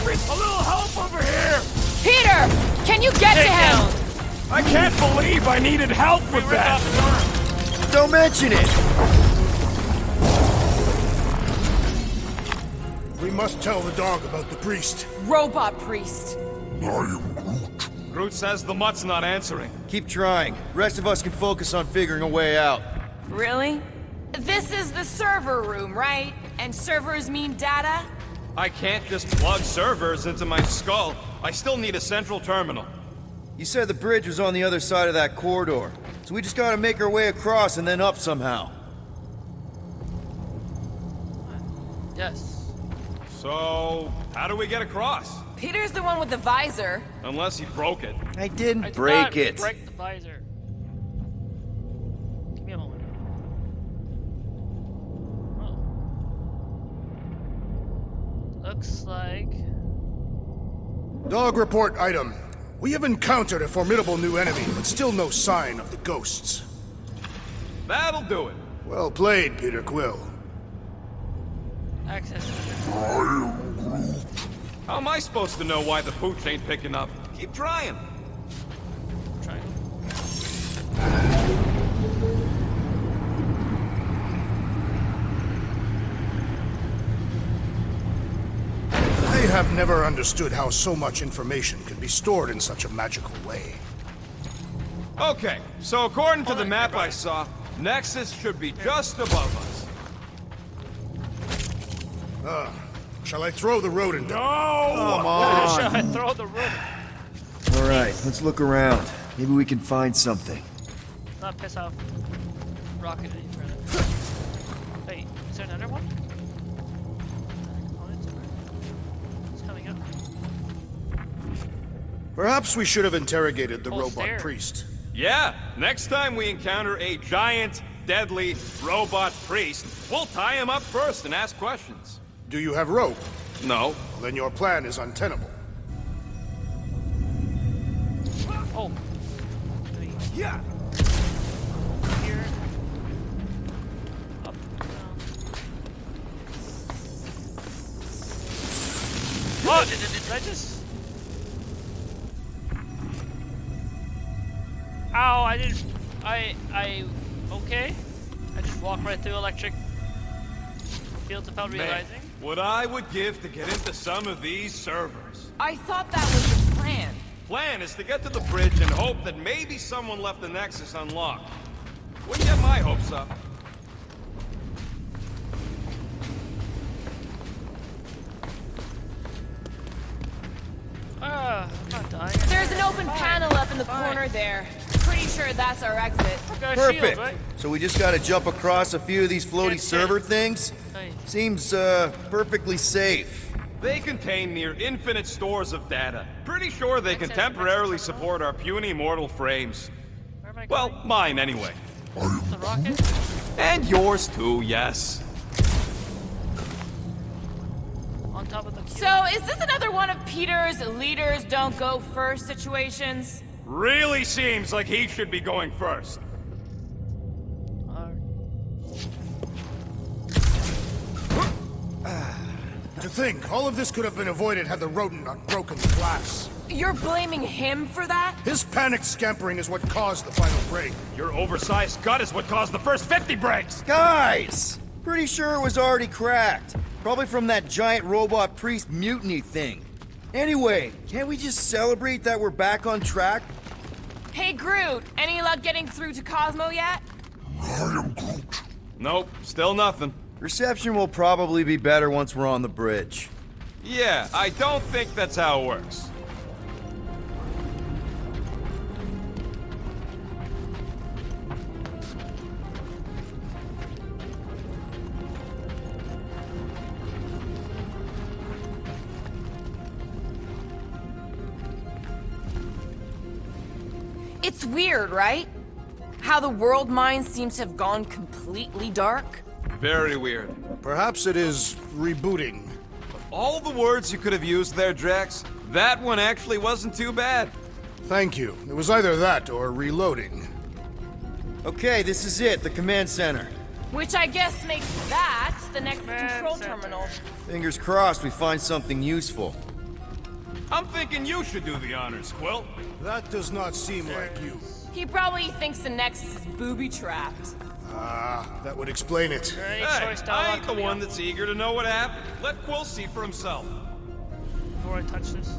A little help over here! Peter, can you get to Take him? down. I can't believe I needed help We with ripped that! off his arm. Don't mention it! must tell the dog about the priest. Robot priest. Groot says the mutt's not answering. Keep trying. Rest of us can focus on figuring a way out. Really? This is the server room, right? And servers mean data? I can't just plug servers into my skull. I still need a central terminal. You said the bridge was on the other side of that corridor, so we just gotta make our way across and then up somehow. Yes. So, how do we get across? Peter's the one with the visor. Unless he broke it. I didn't I did break not it. break the visor. Give me a moment. Oh. Looks like... Dog report item. We have encountered a formidable new enemy, but still no sign of the ghosts. That'll do it. Well played, Peter Quill. access. How am I supposed to know why the pooch ain't picking up? Keep trying. Try. I have never understood how so much information can be stored in such a magical way. Okay, so according to the map I saw, Nexus should be just above us. Shall I throw the rodent? No! Come on. Should I throw the rope? All right, let's look around. Maybe we can find something. Not piss off. Rocket any further. Wait, is there another one? It's coming up. Perhaps we should have interrogated the Almost robot there. priest. Yeah, next time we encounter a giant, deadly robot priest, we'll tie him up first and ask questions. Do you have rope? No. Well, then your plan is untenable. Oh. Wait. Yeah. Here. Up. Down. Oh, did I just... Ow, I didn't... Okay. I just walked right through electric fields without realizing. What I would give to get into some of these servers. I thought that was the plan. Plan is to get to the bridge and hope that maybe someone left the Nexus unlocked. Wouldn't get my hopes up. I'm not dying. There's an open panel up in the corner there. Pretty sure that's our exit. Got a Perfect. shield, right? So we just gotta jump across a few of these floaty Yes, server yes. things? Hey. Seems, perfectly safe. They contain near infinite stores of data. Pretty sure they can Makes sense. temporarily support our puny mortal frames. Where am I Well, going? mine anyway. The rocket? And yours too, yes. On top of the cube. So, is this another one of Peter's leaders don't go first situations? Really seems like he should be going first. To think, all of this could have been avoided had the rodent not broken the glass. You're blaming him for that? His panicked scampering is what caused the final break. Your oversized gut is what caused the first 50 breaks! Guys! Pretty sure it was already cracked. Probably from that giant robot priest mutiny thing. Anyway, can't we just celebrate that we're back on track? Hey, Groot, any luck getting through to Cosmo yet? Nope, still nothing. Reception will probably be better once we're on the bridge. Yeah, I don't think that's how it works. It's weird, right? How the world mind seems to have gone completely dark. Very weird. Perhaps it is rebooting. All the words you could have used there, Drax, that one actually wasn't too bad. Thank you. It was either that or reloading. Okay, this is it, the command center. Which I guess makes that the next Command control center. terminal. Fingers crossed we find something useful. I'm thinking you should do the honors, Quill. That does not seem like you. He probably thinks the Nexus is booby-trapped. That would explain it. Right, Hey, choice I dialogue ain't the coming one up that's eager to know what happened. Let Quill see for himself. before I touch this.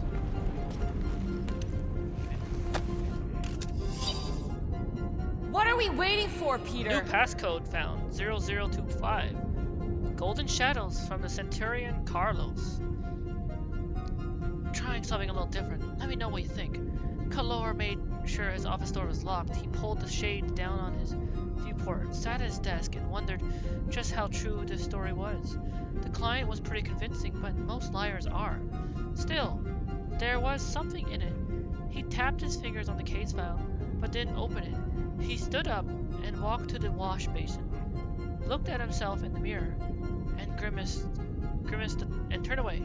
What are we waiting for, Peter? New passcode found 0025. Golden shadows from the Centurion Carlos. Trying something a little different. Let me know what you think. Kalor made sure his office door was locked. He pulled the shades down on his viewport, sat at his desk, and wondered just how true this story was. The client was pretty convincing, but most liars are. Still, there was something in it. He tapped his fingers on the case file, but didn't open it. He stood up and walked to the wash basin, looked at himself in the mirror, and grimaced and turned away.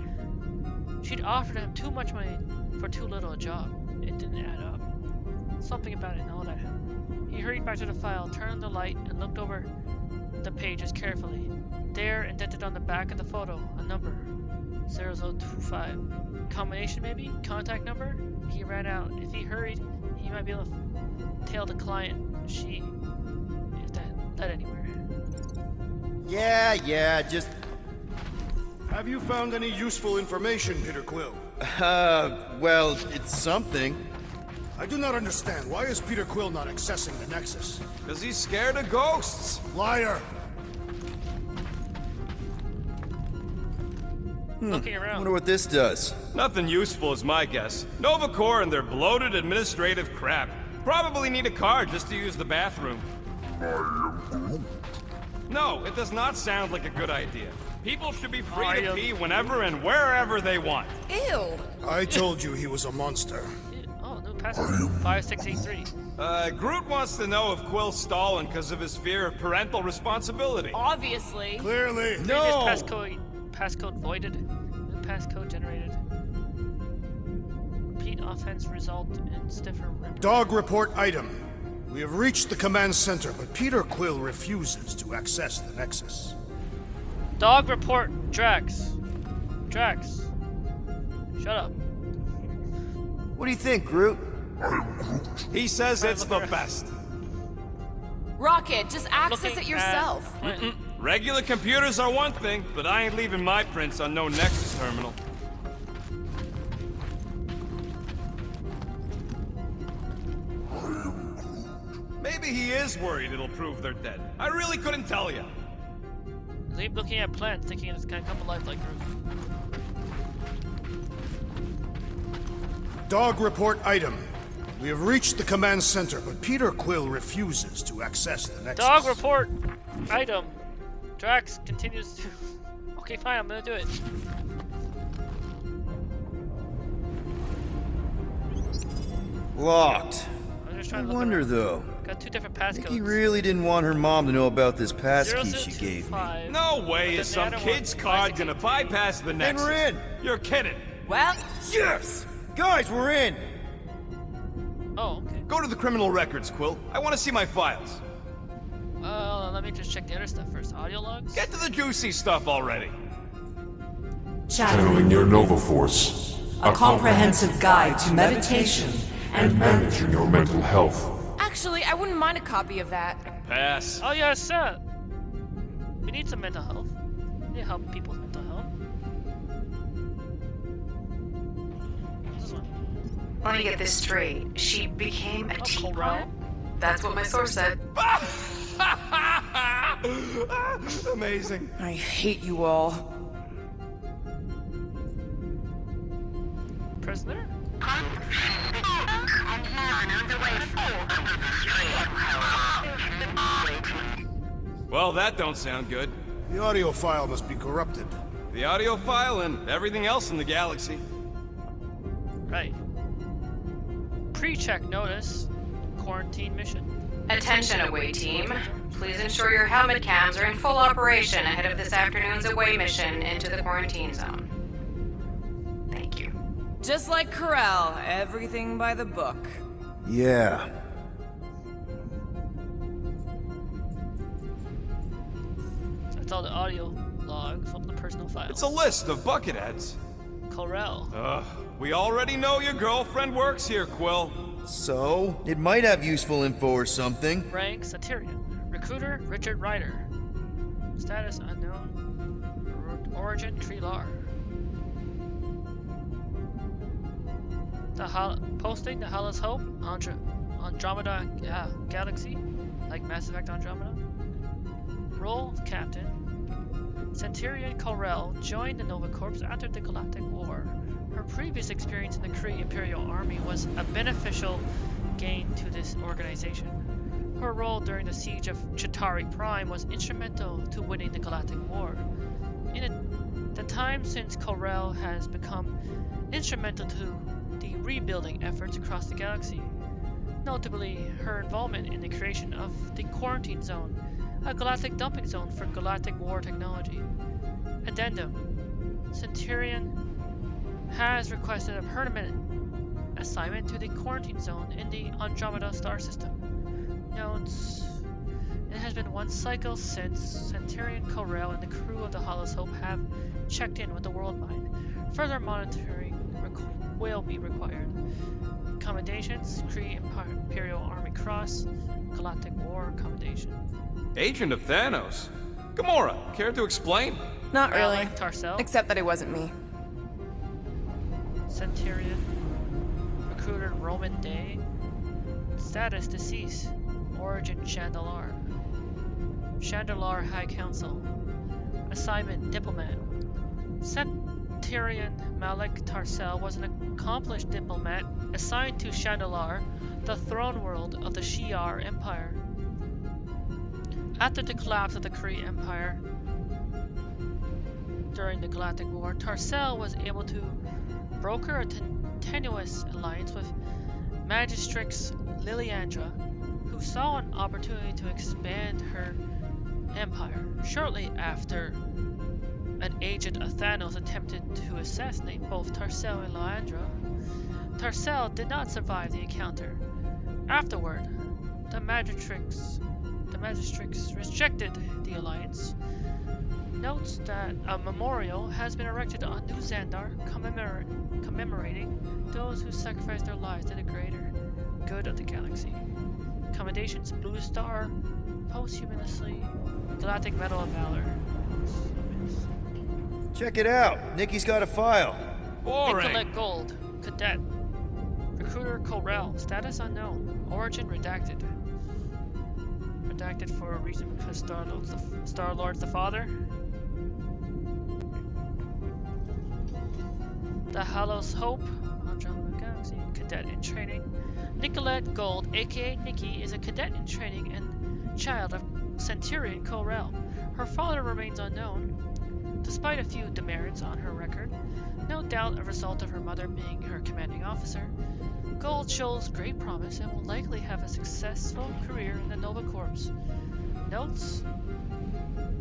She'd offered him too much money for too little a job. It didn't add up. Something about it gnawed at him. He hurried back to the file, turned on the light, and looked over the pages carefully. There, indented on the back of the photo, a number. 0025. Combination maybe? Contact number? He ran out. If he hurried, he might be able to tail the client. If that led anywhere. Yeah, just... Have you found any useful information, Peter Quill? Well, it's something. I do not understand. Why is Peter Quill not accessing the Nexus? Because he's scared of ghosts. Liar! Looking I around. wonder what this does. Nothing useful is my guess. Nova Corps and their bloated administrative crap. Probably need a card just to use the bathroom. No, it does not sound like a good idea. People should be free to pee whenever and wherever they want. Ew. I told you he was a monster. Oh, new passcode. 5683. Groot wants to know if Quill's stalling because of his fear of parental responsibility. Obviously. Clearly. No! Passcode voided. New passcode generated. Repeat offense result in stiffer reprimand. Dog report item. We have reached the command center, but Peter Quill refuses to access the Nexus. Dog report, Drax. Drax. Shut up. What do you think, Groot? He says it's the best. Rocket, just access Looking it yourself. Regular computers are one thing, but I ain't leaving my prints on no Nexus terminal. Maybe he is worried it'll prove they're dead. I really couldn't tell you. Keep looking at plants, thinking it's gonna come alive like Groot. Dog report item. We have reached the command center, but Peter Quill refuses to access the Nexus. Dog report item. Drax continues to. Okay, fine, I'm gonna do it. Locked. I'm just I trying to look wonder, around. though. Got two different I think passcodes. he really didn't want her mom to know about this passkey she gave me. 0025. No way But is the some other kid's one, card gonna 5683. bypass the Nexus. we're in. You're kidding. Well, Yes! Guys, we're in! Oh, okay. Go to the criminal records, Quill. I want to see my files. Let me just check the other stuff first. Audio logs? Get to the juicy stuff already. Channeling your Nova Force. A comprehensive guide to meditation and managing your mental health. actually, I wouldn't mind a copy of that. Pass. Oh, yeah, sir. We need some mental health. We need to help people's mental health. What's this one? Let me get this straight. She became a teapot? Corral? That's what my source said. Amazing. I hate you all. Prisoner? Well, that don't sound good. The audio file must be corrupted. The audio file and everything else in the galaxy. Right. Pre-check notice. Quarantine mission. Attention, away team. Please ensure your helmet cams are in full operation ahead of this afternoon's away mission into the quarantine zone. Thank you. Just like Corral, everything by the book. Yeah. That's all the audio logs. Open the personal files. It's a list of bucketheads. Corral. We already know your girlfriend works here, Quill. So, it might have useful info or something. Rank Centurion. Recruiter Richard Ryder. Status unknown. Origin Treelar. Posting the Hala's Hope, Andromeda Galaxy, like Mass Effect Andromeda. Role Captain. Centurion Corel joined the Nova Corps after the Galactic War. Her previous experience in the Kree Imperial Army was a beneficial gain to this organization. Her role during the siege of Chitauri Prime was instrumental to winning the Galactic War. In the time since, Corel has become instrumental to the rebuilding efforts across the galaxy. Notably, her involvement in the creation of the Quarantine Zone, a galactic dumping zone for Galactic War technology. Addendum: Centurion has requested a permanent assignment to the Quarantine Zone in the Andromeda star system. Notes: it has been one cycle since Centurion Corel and the crew of the Hala's Hope have checked in with the World Mind. Further monitoring will be required. Accommodations: Kree Imperial Army Cross, Galactic War accommodation. Agent of Thanos? Gamora, care to explain? Not really. Alec Tarcel. Except that it wasn't me. Centurion. Recruiter Roman Day. Status deceased. Origin Chandalar. Chandalar High Council. Assignment Diplomat. Centurion Malik Tarcel was an accomplished diplomat assigned to Chandalar, the throne world of the Shi'ar Empire. After the collapse of the Kree Empire during the Galactic War, Tarcel was able to broker a tenuous alliance with Magistrix Liliandra, who saw an opportunity to expand her empire. Shortly after, an agent of Thanos attempted to assassinate both Tarcel and Liliandra. Tarcel did not survive the encounter. Afterward, the Magistrix rejected the alliance. Notes that a memorial has been erected on New Xandar commemorating those who sacrificed their lives to the greater good of the galaxy. Accommodations: Blue Star, posthumously, Galactic Medal of Valor. Check it out. Nikki's got a file. Boring. Nicolette Gold, Cadet. Recruiter Corel, status unknown. Origin redacted. Redacted for a reason because Star-Lord's the father. The Hala's Hope, Andromeda Galaxy, cadet in training. Nicolette Gold, aka Nikki, is a cadet in training and child of Centurion Corel. Her father remains unknown, despite a few demerits on her record. No doubt a result of her mother being her commanding officer. Gold shows great promise and will likely have a successful career in the Nova Corps. Notes: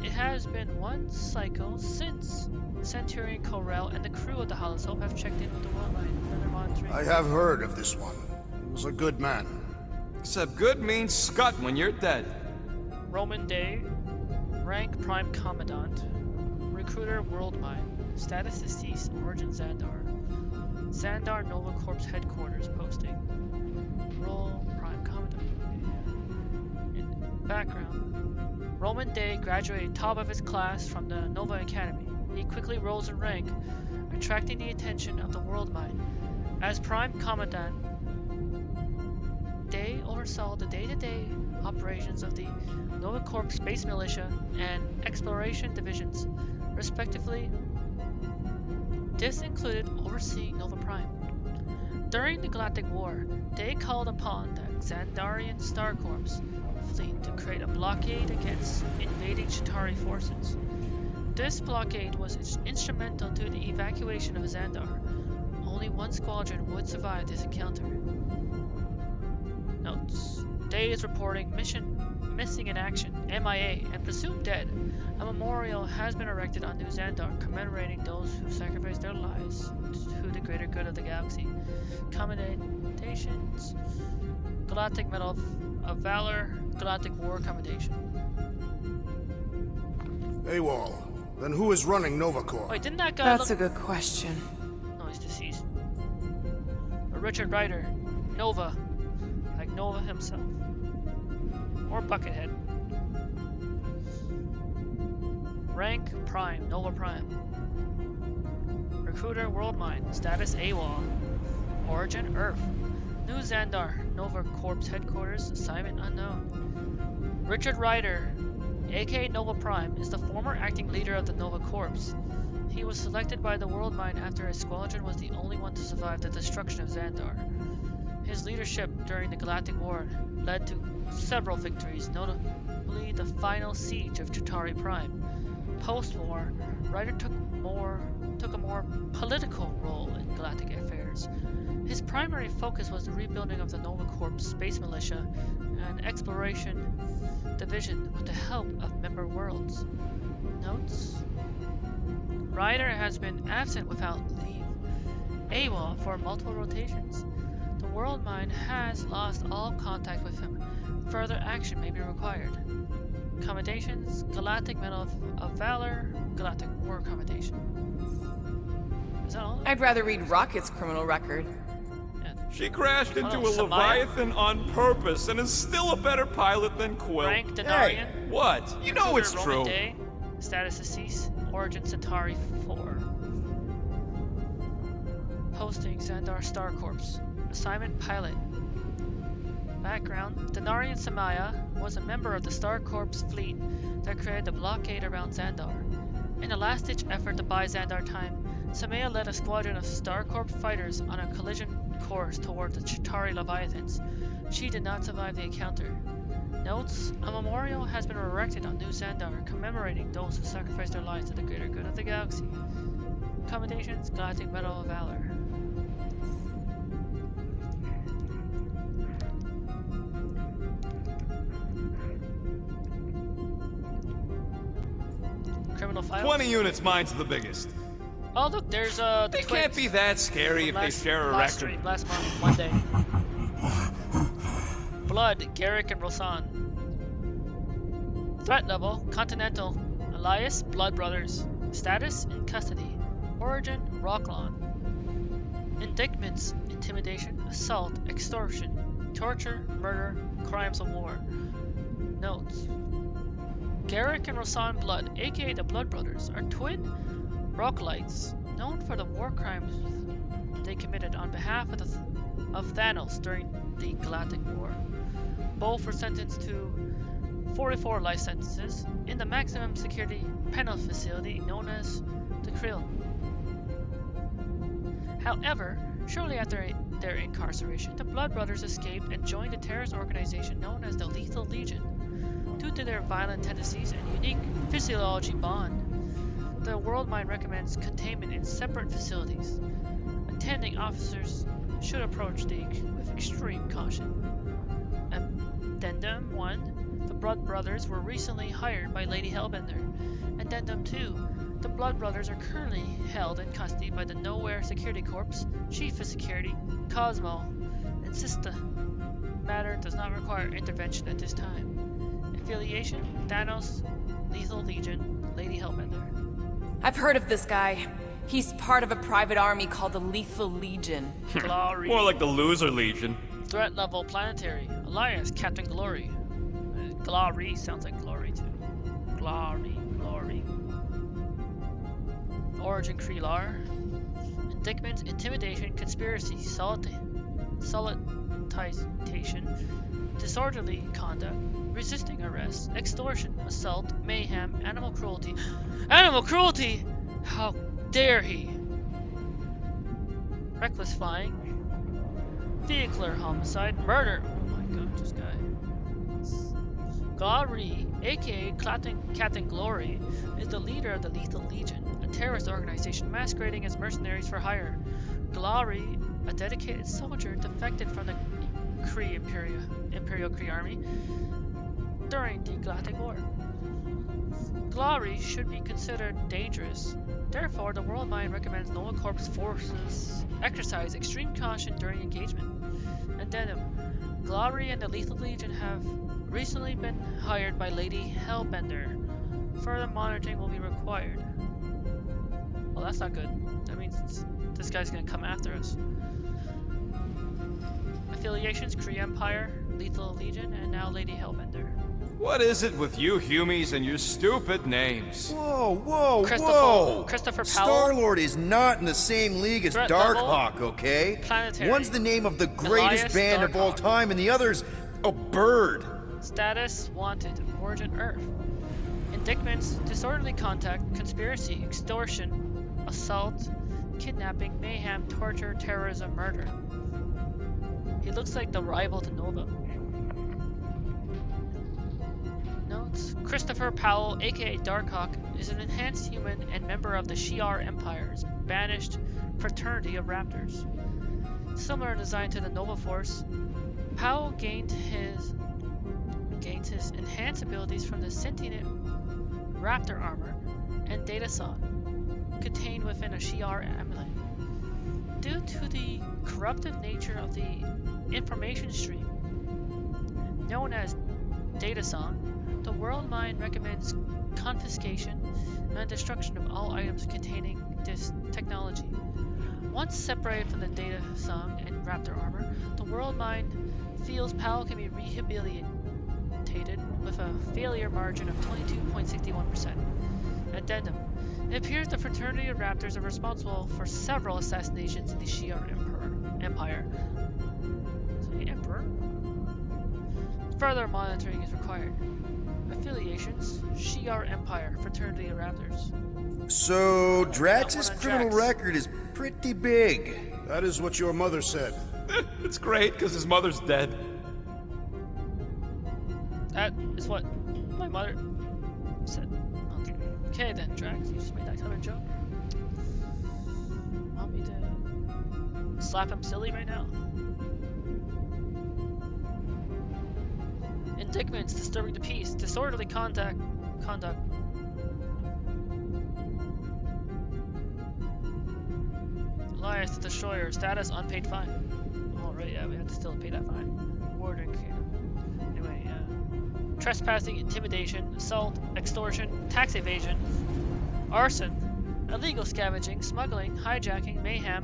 it has been one cycle since Centurion Corel and the crew of the Hala's Hope have checked in with the World Mind for their monitoring. I have heard of this one. He was a good man. Except good means scut when you're dead. Roman Day, rank Prime Commandant. Recruiter World Mind. Status deceased. Origin Xandar. Xandar Nova Corps headquarters posting. Role Prime Commandant. In background, Roman Day graduated top of his class from the Nova Academy. He quickly rose in rank, attracting the attention of the World Mind. As Prime Commandant, Day oversaw the day-to-day operations of the Nova Corps Space Militia and Exploration Divisions, respectively. This included overseeing Nova Prime. During the Galactic War, Day called upon the Xandarian Star Corps fleet to create a blockade against invading Chitauri forces. This blockade was instrumental to the evacuation of Xandar. Only one squadron would survive this encounter. Notes: Day is reporting missing in action, MIA, and presumed dead. A memorial has been erected on New Xandar commemorating those who sacrificed their lives to the greater good of the galaxy. Commendations: Galactic Medal of Valor, Galactic War Commendation. AWOL. Then who is running Nova Corps? Wait, didn't that guy That's look... a good question. No, he's deceased. Richard Ryder, Nova. Like Nova himself. Or Buckethead. Rank Prime, Nova Prime. Recruiter Worldmind, status AWOL. Origin Earth. New Xandar, Nova Corps headquarters, assignment unknown. Richard Ryder, aka Nova Prime, is the former acting leader of the Nova Corps. He was selected by the Worldmind after his squadron was the only one to survive the destruction of Xandar. His leadership during the Galactic War led to several victories, notably the final siege of Chitauri Prime. Post-war, Ryder took a more political role in galactic affairs. His primary focus was the rebuilding of the Nova Corps Space Militia and Exploration Division with the help of member worlds. Notes? Ryder has been absent without leave, AWOL, for multiple rotations. The Worldmind has lost all contact with him. Further action may be required. Commendations, Galactic Medal of Valor, Galactic War Commendation. Is that all? I'd rather read Rocket's criminal record. She crashed into a Samaya. Leviathan on purpose and is still a better pilot than Quill. Rank Denarian. What? You know it's Roman true. Day, status deceased. Origin Centauri 4. Posting Xandar Star Corps. Assignment Pilot. Background: Denarian Samaya was a member of the Star Corps fleet that created the blockade around Xandar. In a last-ditch effort to buy Xandar time, Samaya led a squadron of Star Corps fighters on a collision course toward the Chitauri Leviathans. She did not survive the encounter. Notes: a memorial has been erected on New Xandar commemorating those who sacrificed their lives to the greater good of the galaxy. Commendations, Galactic Medal of Valor. Criminal files? 20 units, mine's the biggest. Oh look, there's They can't be that scary if they share a last record. stream, last month, one day. Blood, Garrick and Rosan. Threat level, Continental. Elias, Blood Brothers. Status, in custody. Origin, Rocklon. Indictments, intimidation, assault, extortion, torture, murder, crimes of war. Notes. Garrick and Rosan Blood, aka the Blood Brothers, are twin Rocklights, known for the war crimes they committed on behalf of Thanos during the Galactic War. Both were sentenced to 44 life sentences in the maximum security penal facility known as the Krill. However, shortly after their incarceration, the Blood Brothers escaped and joined a terrorist organization known as the Lethal Legion. Due to their violent tendencies and unique physiology bond, the Worldmind recommends containment in separate facilities. Attending officers should approach with extreme caution. Addendum 1. The Blood Brothers were recently hired by Lady Hellbender. Addendum 2. The Blood Brothers are currently held in custody by the Nowhere Security Corps, Chief of Security, Cosmo, and Sista. Matter does not require intervention at this time. Affiliation: Thanos, Lethal Legion, Lady Hellbender. I've heard of this guy. He's part of a private army called the Lethal Legion. Glory. More like the Loser Legion. Threat level planetary. Alliance, Captain Glory. Glory sounds like glory too. Glory. Origin Krelar. Indictments, intimidation, conspiracy, solicitation, disorderly conduct, resisting arrest, extortion, assault, mayhem, animal cruelty. Animal cruelty! How dare he! Reckless flying, vehicular homicide, murder. Oh my god, this guy. Glory, aka Captain Glory, is the leader of the Lethal Legion, a terrorist organization masquerading as mercenaries for hire. Glory, a dedicated soldier defected from the Imperial Kree Army during the Galactic War. Glory should be considered dangerous. Therefore, the Worldmind recommends Nova Corps forces exercise extreme caution during engagement. Addendum: Glory and the Lethal Legion have recently been hired by Lady Hellbender. Further monitoring will be required. Well, that's not good. That means this guy's gonna come after us. Affiliations: Kree Empire, Lethal Legion, and now Lady Hellbender. What is it with you Humies and your stupid names? Whoa! Christopher Powell. Star-Lord is not in the same league as Threat level. Darkhawk, okay? Planetary. One's the name of the greatest Elias band of all Darkhawk. time, and the other's a bird. Status wanted. Origin Earth. Indictments: disorderly contact, conspiracy, extortion, assault, kidnapping, mayhem, torture, terrorism, murder. He looks like the rival to Nova. Notes: Christopher Powell, aka Darkhawk, is an enhanced human and member of the Shi'ar Empire's banished fraternity of raptors. Similar design to the Nova Force, Powell gained his enhanced abilities from the sentient raptor armor and data song contained within a Shi'ar amulet. Due to the corruptive nature of the information stream known as data song, the World Mind recommends confiscation and destruction of all items containing this technology. Once separated from the data song and raptor armor, the World Mind feels Powell can be rehabilitated with a failure margin of 22.61%. Addendum: it appears the fraternity of raptors are responsible for several assassinations in the Shi'ar Empire. The Emperor? Further monitoring is required. Affiliations: Shi'ar Empire, Fraternity of Raptors. So, Drax's criminal record is pretty big. That is what your mother said. It's great, because his mother's dead. That is what my mother said. Okay then, Drax, you just made that kind of joke. Want me to slap him silly right now? Indictments: disturbing the peace, disorderly conduct. Elias the Destroyer, status unpaid fine. Alright, yeah, we have to still pay that fine. Warden, anyway, trespassing, intimidation, assault, extortion, tax evasion, arson, illegal scavenging, smuggling, hijacking, mayhem,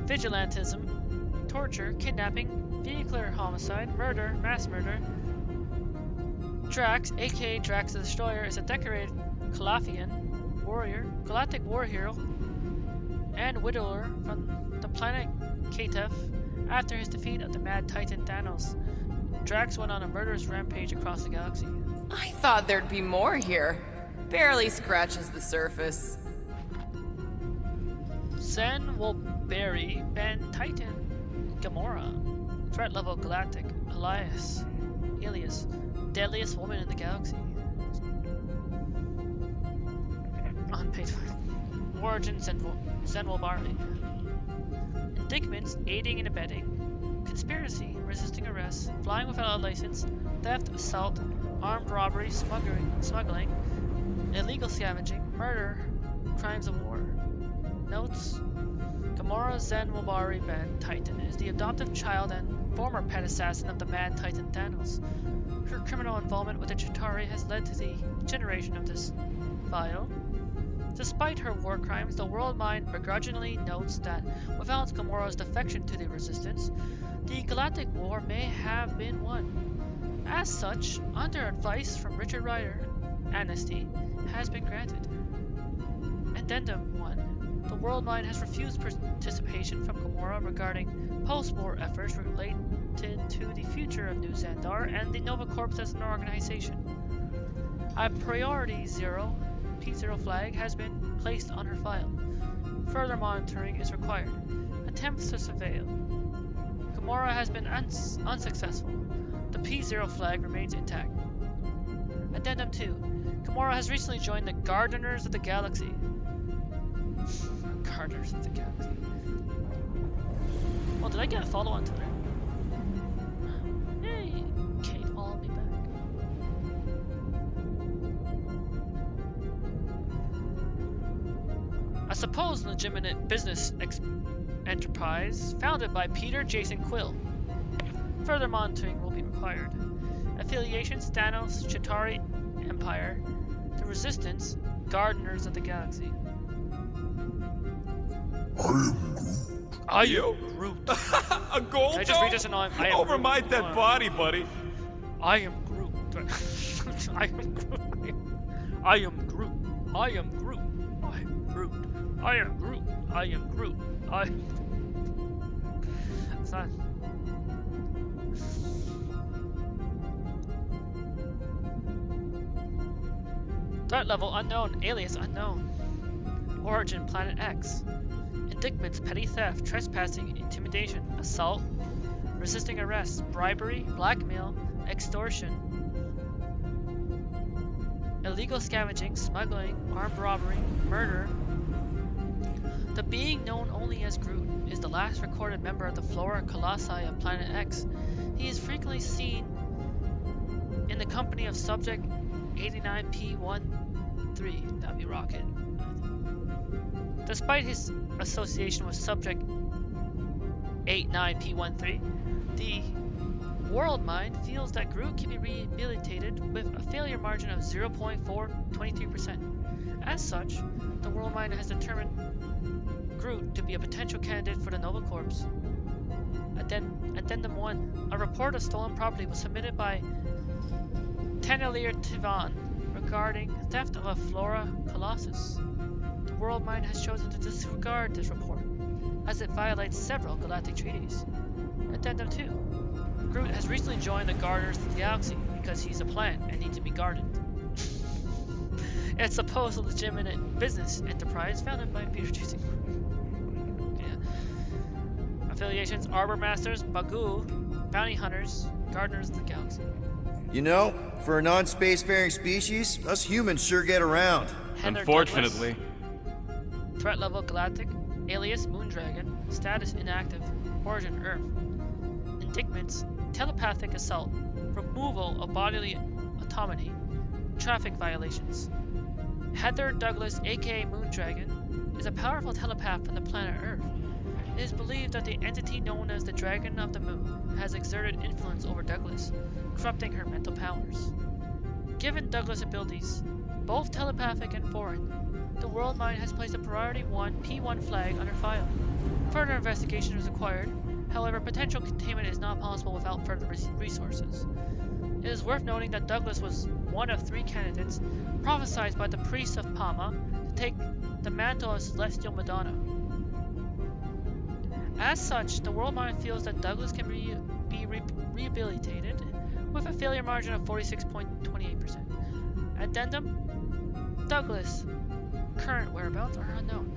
vigilantism, torture, kidnapping, vehicular homicide, murder, mass murder. Drax, aka Drax the Destroyer, is a decorated Calafian warrior, galactic war hero, and widower from the planet Katef after his defeat of the Mad Titan Thanos. Drax went on a murderous rampage across the galaxy. I thought there'd be more here. Barely scratches the surface. Zen will bury Ben Titan, Gamora, threat level galactic, Elias, deadliest woman in the galaxy. Unpaid fine. Origin Zen will bury. Indictments: aiding and abetting, conspiracy, resisting arrest, flying without a license, theft, assault, armed robbery, smuggling, illegal scavenging, murder, crimes of war. Notes: Gamora Zen Wabari Ben Titan is the adoptive child and former pet assassin of the Mad Titan Thanos. Her criminal involvement with the Chitauri has led to the generation of this file. Despite her war crimes, the World Mind begrudgingly notes that without Gamora's defection to the Resistance, the Galactic War may have been won. As such, under advice from Richard Ryder, amnesty has been granted. Addendum 1. The World Mind has refused participation from Gamora regarding post-war efforts related to the future of New Xandar and the Nova Corps as an organization. A priority P0 flag has been placed on her file. Further monitoring is required. Attempts to surveil. Gamora has been unsuccessful. The P0 flag remains intact. Addendum 2. Gamora has recently joined the Gardeners of the Galaxy. Gardeners of the Galaxy. Oh, did I get a follow-on to that? Hey, Kate followed me back. A supposed legitimate business enterprise founded by Peter Jason Quill. Further monitoring will be required. Affiliations: Thanos, Chitauri Empire, the Resistance, Gardeners of the Galaxy. Are you? Groot. A gold Can I just read this and Over my dead body, buddy. I am Groot. I am Groot. I am Groot. I am Groot. I am Groot. I am Groot. I am Groot. Son. Threat level unknown. Alias unknown. Origin Planet X. Indictments: petty theft, trespassing, intimidation, assault, resisting arrest, bribery, blackmail, extortion, illegal scavenging, smuggling, armed robbery, murder. The being known only as Groot is the last recorded member of the Flora Colossi of Planet X. He is frequently seen in the company of Subject 89P13, that'd be Rocket. Despite his association with Subject 89P13, the World Mind feels that Groot can be rehabilitated with a failure margin of 0.423%. As such, the World Mind has determined Groot to be a potential candidate for the Nova Corps. Addendum 1. A report of stolen property was submitted by Tenelier Tivan regarding theft of a Flora Colossus. The World Mind has chosen to disregard this report, as it violates several galactic treaties. Addendum 2. Groot has recently joined the Guardians of the Galaxy because he's a plant and needs to be guarded. It's supposed a legitimate business enterprise founded by Peter Jackson. Affiliations: Arbor Masters, Bagoo, Bounty Hunters, Gardeners of the Galaxy. You know, for a non-spacefaring species, us humans sure get around. Heather Unfortunately. Douglas. Threat level galactic. Alias Moondragon. Status inactive. Origin Earth. Indictments: telepathic assault, removal of bodily autonomy, traffic violations. Heather Douglas, aka Moondragon, is a powerful telepath from the planet Earth. It is believed that the entity known as the Dragon of the Moon has exerted influence over Douglas, corrupting her mental powers. Given Douglas' abilities, both telepathic and foreign, the World Mind has placed a Priority 1 P1 flag on her file. Further investigation is required. However, potential containment is not possible without further resources. It is worth noting that Douglas was one of 3 candidates prophesied by the priest of Pama to take the mantle of Celestial Madonna. As such, the World Mind feels that Douglas can be rehabilitated with a failure margin of 46.28%. Addendum: Douglas. Current whereabouts are unknown.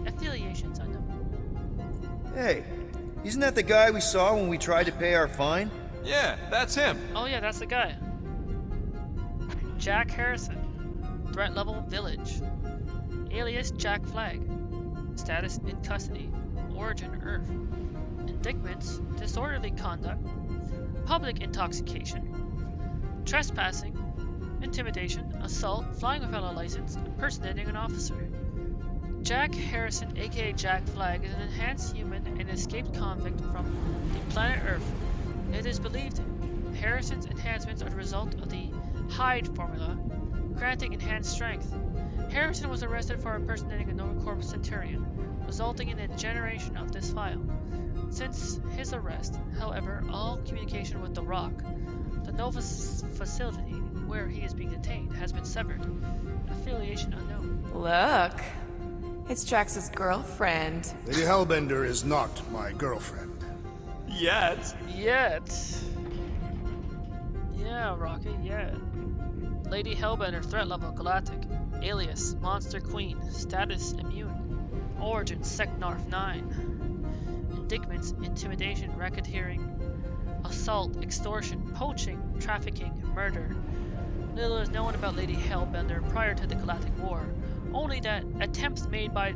Affiliations unknown. Hey, isn't that the guy we saw when we tried to pay our fine? Yeah, that's him. Oh yeah, that's the guy. Jack Harrison. Threat level Village. Alias Jack Flag. Status in custody. Origin Earth. Indictments: disorderly conduct, public intoxication, trespassing, intimidation, assault, flying without a license, impersonating an officer. Jack Harrison, aka Jack Flag, is an enhanced human and escaped convict from the planet Earth. It is believed Harrison's enhancements are the result of the Hyde formula, granting enhanced strength. Harrison was arrested for impersonating a Nova Corps Centurion, resulting in the generation of this file. Since his arrest, however, all communication with the Rock, the Nova facility where he is being detained, has been severed. Affiliation unknown. Look, it's Drax's girlfriend. Lady Hellbender is not my girlfriend. Yet. Yeah, Rocket, yeah. Lady Hellbender, threat level galactic. Alias Monster Queen. Status immune. Origin Secnarf 9. Indictments: intimidation, racketeering, assault, extortion, poaching, trafficking, murder. Little is known about Lady Hellbender prior to the Galactic War, only that attempts made by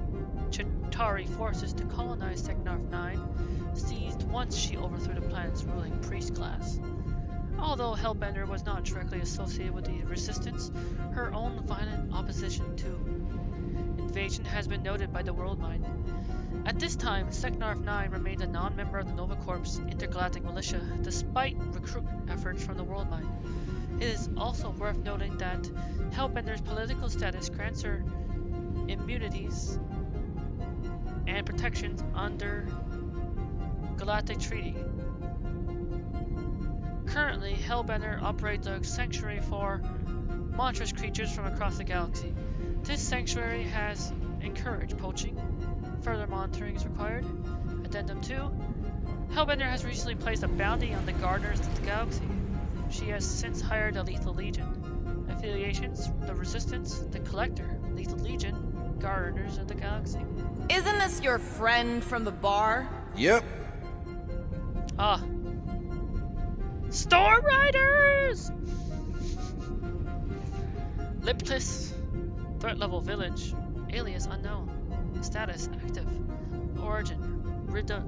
Chitauri forces to colonize Secnarf 9 ceased once she overthrew the planet's ruling priest class. Although Hellbender was not directly associated with the resistance, her own violent opposition to invasion has been noted by the World Mind. At this time, Secnarf 9 remains a non-member of the Nova Corps intergalactic militia, despite recruitment efforts from the World Mind. It is also worth noting that Hellbender's political status grants her immunities and protections under Galactic Treaty. Currently, Hellbender operates a sanctuary for monstrous creatures from across the galaxy. This sanctuary has encouraged poaching. Further monitoring is required. Addendum 2. Hellbender has recently placed a bounty on the Gardeners of the Galaxy. She has since hired a Lethal Legion. Affiliations: the Resistance, the Collector, Lethal Legion, Gardeners of the Galaxy. Isn't this your friend from the bar? Yep. Ah. Storm Riders! Lipless. Threat level village. Alias unknown. Status active. Origin. Redacta?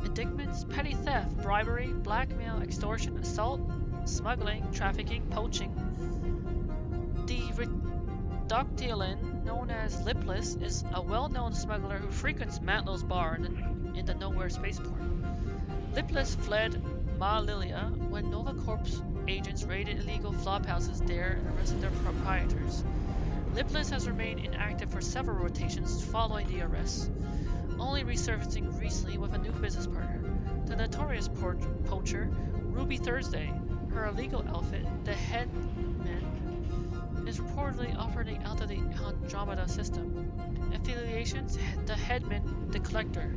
Indictments: petty theft, bribery, blackmail, extortion, assault, smuggling, trafficking, poaching. The Redactylan, known as Lipless, is a well-known smuggler who frequents Matlow's bar in the Nowhere spaceport. Lipless fled Ma Lilia when Nova Corp's agents raided illegal flophouses there and arrested their proprietors. Lipless has remained inactive for several rotations following the arrests, only resurfacing recently with a new business partner, the notorious poacher Ruby Thursday. Her illegal outfit, the Headman, is reportedly operating out of the Andromeda system. Affiliations: the Headman, the Collector.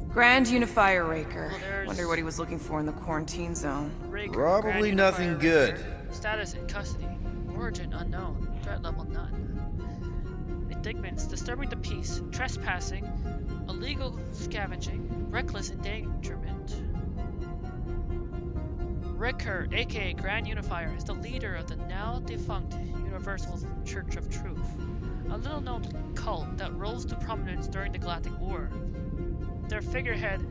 Grand Unifier Raker. Well, Wonder what he was looking for in the quarantine zone. Raker, Probably Grand nothing Unifier good. Raker. Status in custody. Origin unknown. Threat level none. Indictments: disturbing the peace, trespassing, illegal scavenging, reckless endangerment. Raker, aka Grand Unifier, is the leader of the now defunct Universal Church of Truth, a little-known cult that rose to prominence during the Galactic War. Their figurehead,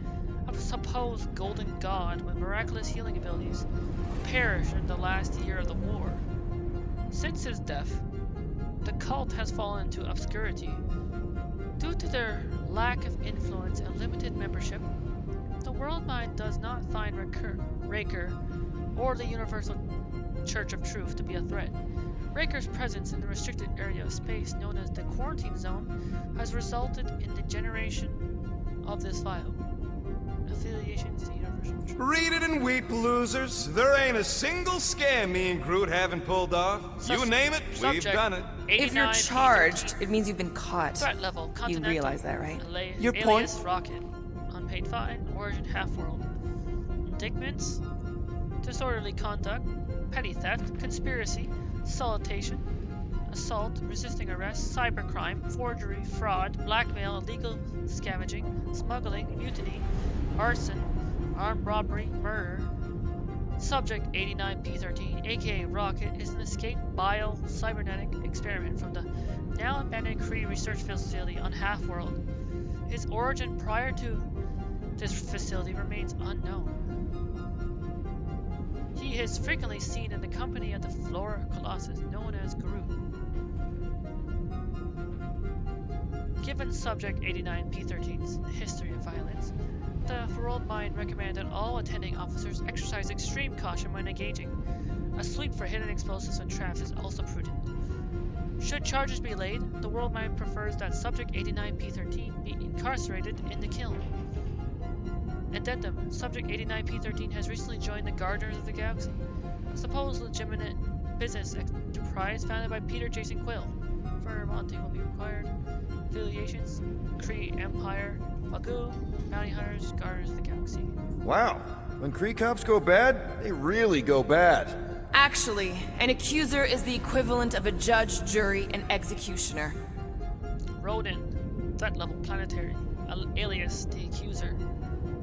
a supposed golden god with miraculous healing abilities, perished in the last year of the war. Since his death, the cult has fallen into obscurity. Due to their lack of influence and limited membership, the World Mind does not find Raker or the Universal Church of Truth to be a threat. Raker's presence in the restricted area of space known as the Quarantine Zone has resulted in the generation of this file. Affiliations to Universal Church. Read it and weep, losers. There ain't a single scam me and Groot haven't pulled off. You name it, we've done it. If you're charged, it means you've been caught. Threat level: You continental. realize that, right? Your Alias point? Rocket. Unpaid fine. Origin half-world. Indictments: disorderly conduct, petty theft, conspiracy, solicitation, assault, resisting arrest, cybercrime, forgery, fraud, blackmail, illegal scavenging, smuggling, mutiny, arson, armed robbery, murder. Subject 89P13, aka Rocket, is an escaped bio-cybernetic experiment from the now abandoned Kree research facility on Half-World. His origin prior to this facility remains unknown. He is frequently seen in the company of the Flora Colossus known as Groot. Given Subject 89P13's history of violence, the World Mind recommended all attending officers exercise extreme caution when engaging. A sweep for hidden explosives and traps is also prudent. Should charges be laid, the World Mind prefers that Subject 89P13 be incarcerated in the kiln. Addendum: Subject 89P13 has recently joined the Gardeners of the Galaxy, a supposed legitimate business enterprise founded by Peter Jason Quill. Further monitoring will be required. Affiliations: Kree Empire, Wagyu, Bounty Hunters, Gardeners of the Galaxy. Wow. When Kree cops go bad, they really go bad. Actually, an accuser is the equivalent of a judge, jury, and executioner. Rodin, threat level planetary, alias the Accuser.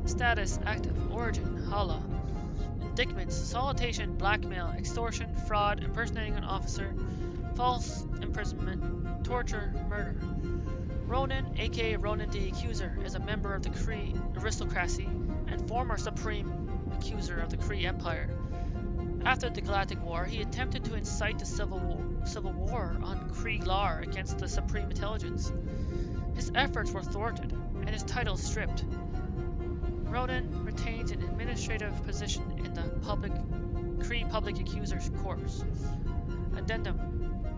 Status active. Origin Hala. Indictments: solicitation, blackmail, extortion, fraud, impersonating an officer, false imprisonment, torture, murder. Ronan, aka Ronan the Accuser, is a member of the Kree aristocracy and former Supreme Accuser of the Kree Empire. After the Galactic War, he attempted to incite the civil war on Kree Lar against the Supreme Intelligence. His efforts were thwarted, and his title stripped. Ronan retains an administrative position in the Kree Public Accuser's Corps. Addendum: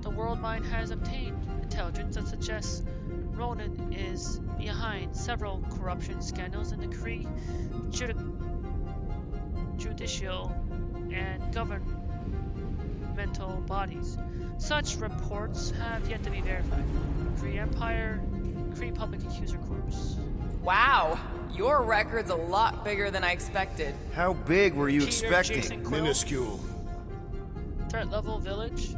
the world mind has obtained intelligence that suggests Ronan is behind several corruption scandals in the Kree judicial and governmental bodies. Such reports have yet to be verified. Kree Empire, Kree Public Accuser Corps. Wow, your record's a lot bigger than I expected. How big were you Peter expecting? Jason Quill. Minuscule. Threat level Village.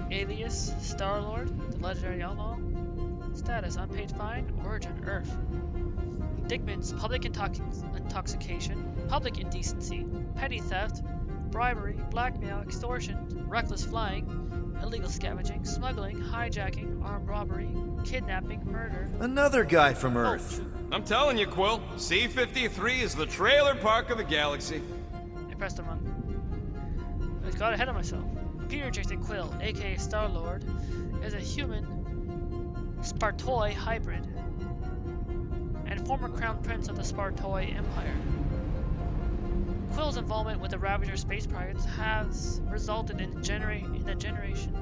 Alias Star-Lord, the legendary outlaw. Status unpaid fine, origin Earth. Indictments: public intoxication, public indecency, petty theft, bribery, blackmail, extortion, reckless flying, illegal scavenging, smuggling, hijacking, armed robbery, kidnapping, murder. Another guy from Earth. I'm telling you, Quill, C-53 is the trailer park of the galaxy. I pressed the wrong. I got ahead of myself. Peter Jason Quill, aka Star-Lord, is a human Spartoi hybrid and former crown prince of the Spartoi Empire. Quill's involvement with the Ravager space pirates has resulted in the generation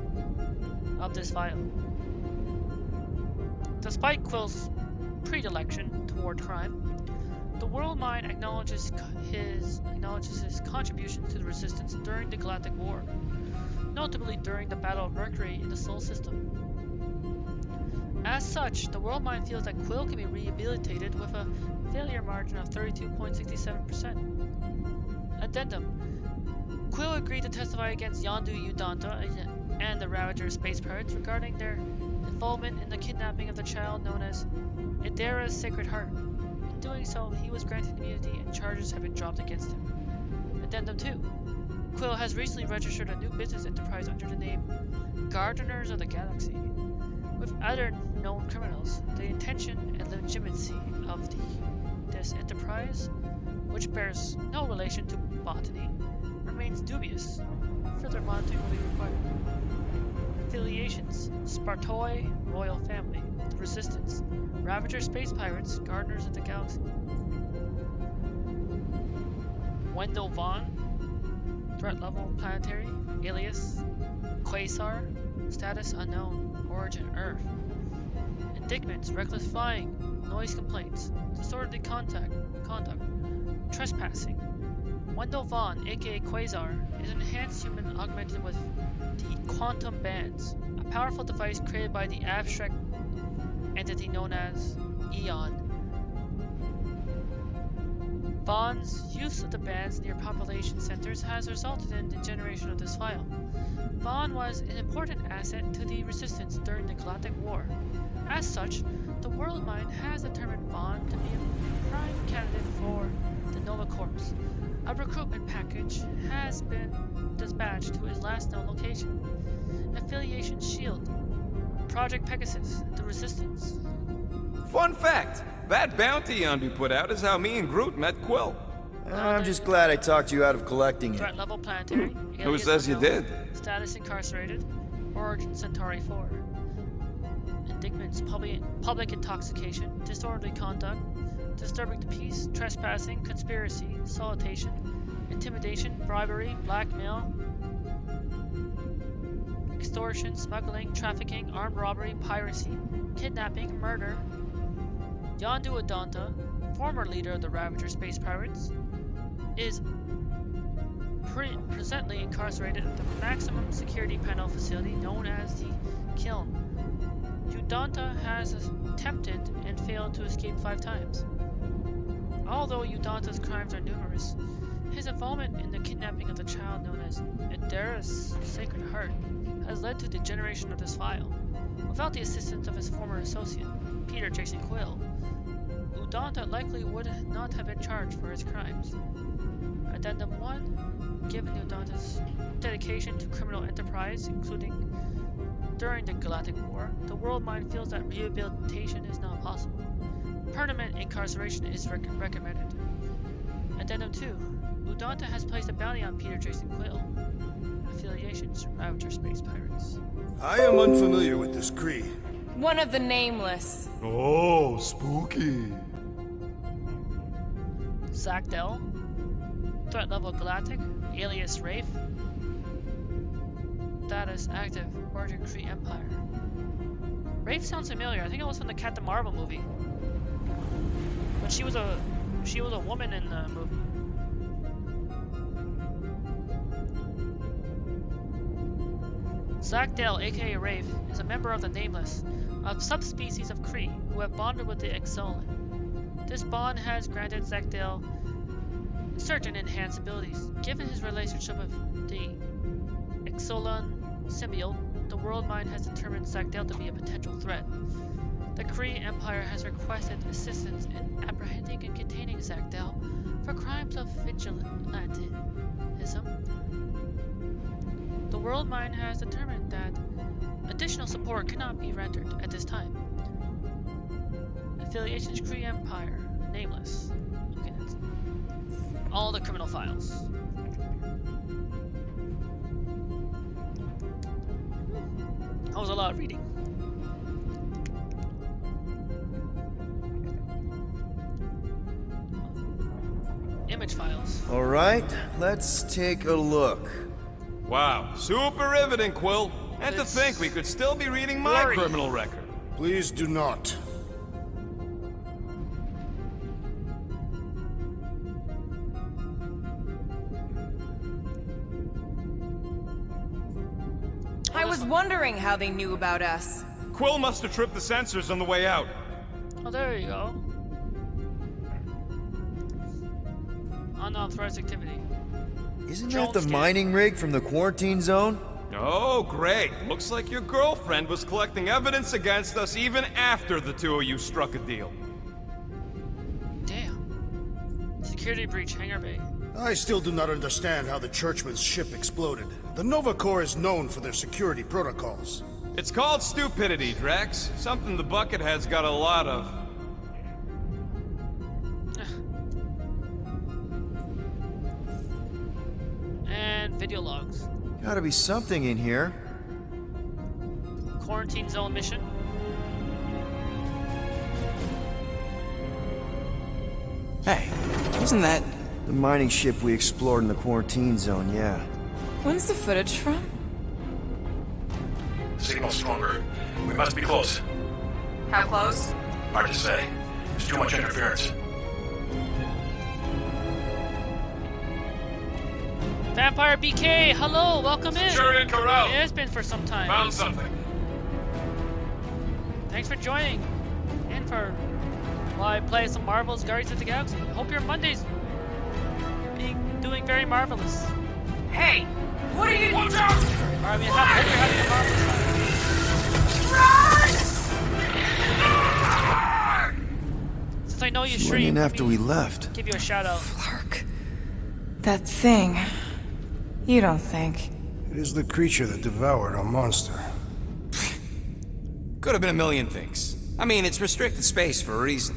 of this file. Despite Quill's predilection toward crime, the World Mind acknowledges his contribution to the Resistance during the Galactic War, notably during the Battle of Mercury in the Sol System. As such, the World Mind feels that Quill can be rehabilitated with a failure margin of 32.67%. Addendum: Quill agreed to testify against Yondu Udonta and the Ravager space pirates regarding their involvement in the kidnapping of the child known as Idera's Sacred Heart. In doing so, he was granted immunity and charges have been dropped against him. Addendum 2: Quill has recently registered a new business enterprise under the name Gardeners of the Galaxy with other known criminals. The intention and legitimacy of this enterprise, which bears no relation to botany, remains dubious. Further monitoring will be required. Affiliations: Spartoi Royal Family, the Resistance, Ravager Space Pirates, Gardeners of the Galaxy. Wendell Vaughn, threat level planetary, alias Quasar, status unknown, origin Earth. Indictments: reckless flying, noise complaints, disorderly conduct, trespassing. Wendell Vaughn, aka Quasar, is an enhanced human augmented with the quantum bands, a powerful device created by the abstract entity known as Eon. Vaughn's use of the bands near population centers has resulted in the generation of this file. Vaughn was an important asset to the Resistance during the Galactic War. As such, the World Mind has determined Vaughn to be a prime candidate for the Nova Corps. A recruitment package has been dispatched to his last known location. Affiliation Shield, Project Pegasus, the Resistance. Fun fact, that bounty Yondu put out is how me and Groot met Quill. I'm just glad I talked you out of collecting it. Threat level planetary. Who says you did? Status incarcerated. Origin Centauri 4. Indictments: public intoxication, disorderly conduct, disturbing the peace, trespassing, conspiracy, solicitation, intimidation, bribery, blackmail, extortion, smuggling, trafficking, armed robbery, piracy, kidnapping, murder. Yondu Udonta, former leader of the Ravager Space Pirates, is presently incarcerated at the maximum security panel facility known as the Kiln. Udonta has attempted and failed to escape 5 times. Although Udonta's crimes are numerous, his involvement in the kidnapping of the child known as Idera's Sacred Heart has led to the generation of this file. Without the assistance of his former associate, Peter Jason Quill, Udonta likely would not have been charged for his crimes. Addendum 1: Given Udonta's dedication to criminal enterprise, including during the Galactic War, the World Mind feels that rehabilitation is not possible. Permanent incarceration is recommended. Addendum 2: Udonta has placed a bounty on Peter Jason Quill. Affiliations: Ravager Space Pirates. I am unfamiliar with this Kree. One of the nameless. Oh, spooky. Zagdell, threat level galactic, alias Rafe. status active. Order Kree Empire. Rafe sounds familiar. I think it was from the Captain Marvel movie. But she was a woman in the movie. Zachdale, aka Rafe, is a member of the Nameless, a subspecies of Kree who have bonded with the Exolan. This bond has granted Zachdale certain enhanced abilities. Given his relationship with the Exolan symbiote, the World Mind has determined Zachdale to be a potential threat. The Kree Empire has requested assistance in apprehending and containing Zachdale for crimes of vigilantism. The World Mind has determined that additional support cannot be rendered at this time. Affiliations Kree Empire, Nameless. Okay, that's all the criminal files. That was a lot of reading. Image files. All right, let's take a look. Wow, super riveting, Quill. And to think we could still be reading my Glory. criminal record. Please do not. I was wondering how they knew about us. Quill must have tripped the sensors on the way out. Oh, there you go. Unauthorized activity. Isn't Drone that the scan. mining rig from the quarantine zone? Oh, great. Looks like your girlfriend was collecting evidence against us even after the two of you struck a deal. Damn. Security breach, hangar bay. I still do not understand how the Churchman's ship exploded. The Nova Corps is known for their security protocols. It's called stupidity, Drax. Something the Buckethead's got a lot of. And video logs. Gotta be something in here. Quarantine zone mission. Hey, isn't that... The mining ship we explored in the quarantine zone, yeah. When's the footage from? Signal stronger. We must be close. How close? Hard to say. There's too much interference. Vampire BK, hello, welcome in. Centurion Corral. Yeah, it's been for some time. Found something. Thanks for joining. And for while I play some Marvel's Guardians of the Galaxy. Hope your Monday's doing very marvelous. Hey, what are you? Watch out! Or, I mean, hope you're having a marvelous time. Since I know you She went stream, in let after me we left. give you a shout out. Flark. That thing. You don't think? It is the creature that devoured our monster. Could have been a million things. I mean, it's restricted space for a reason.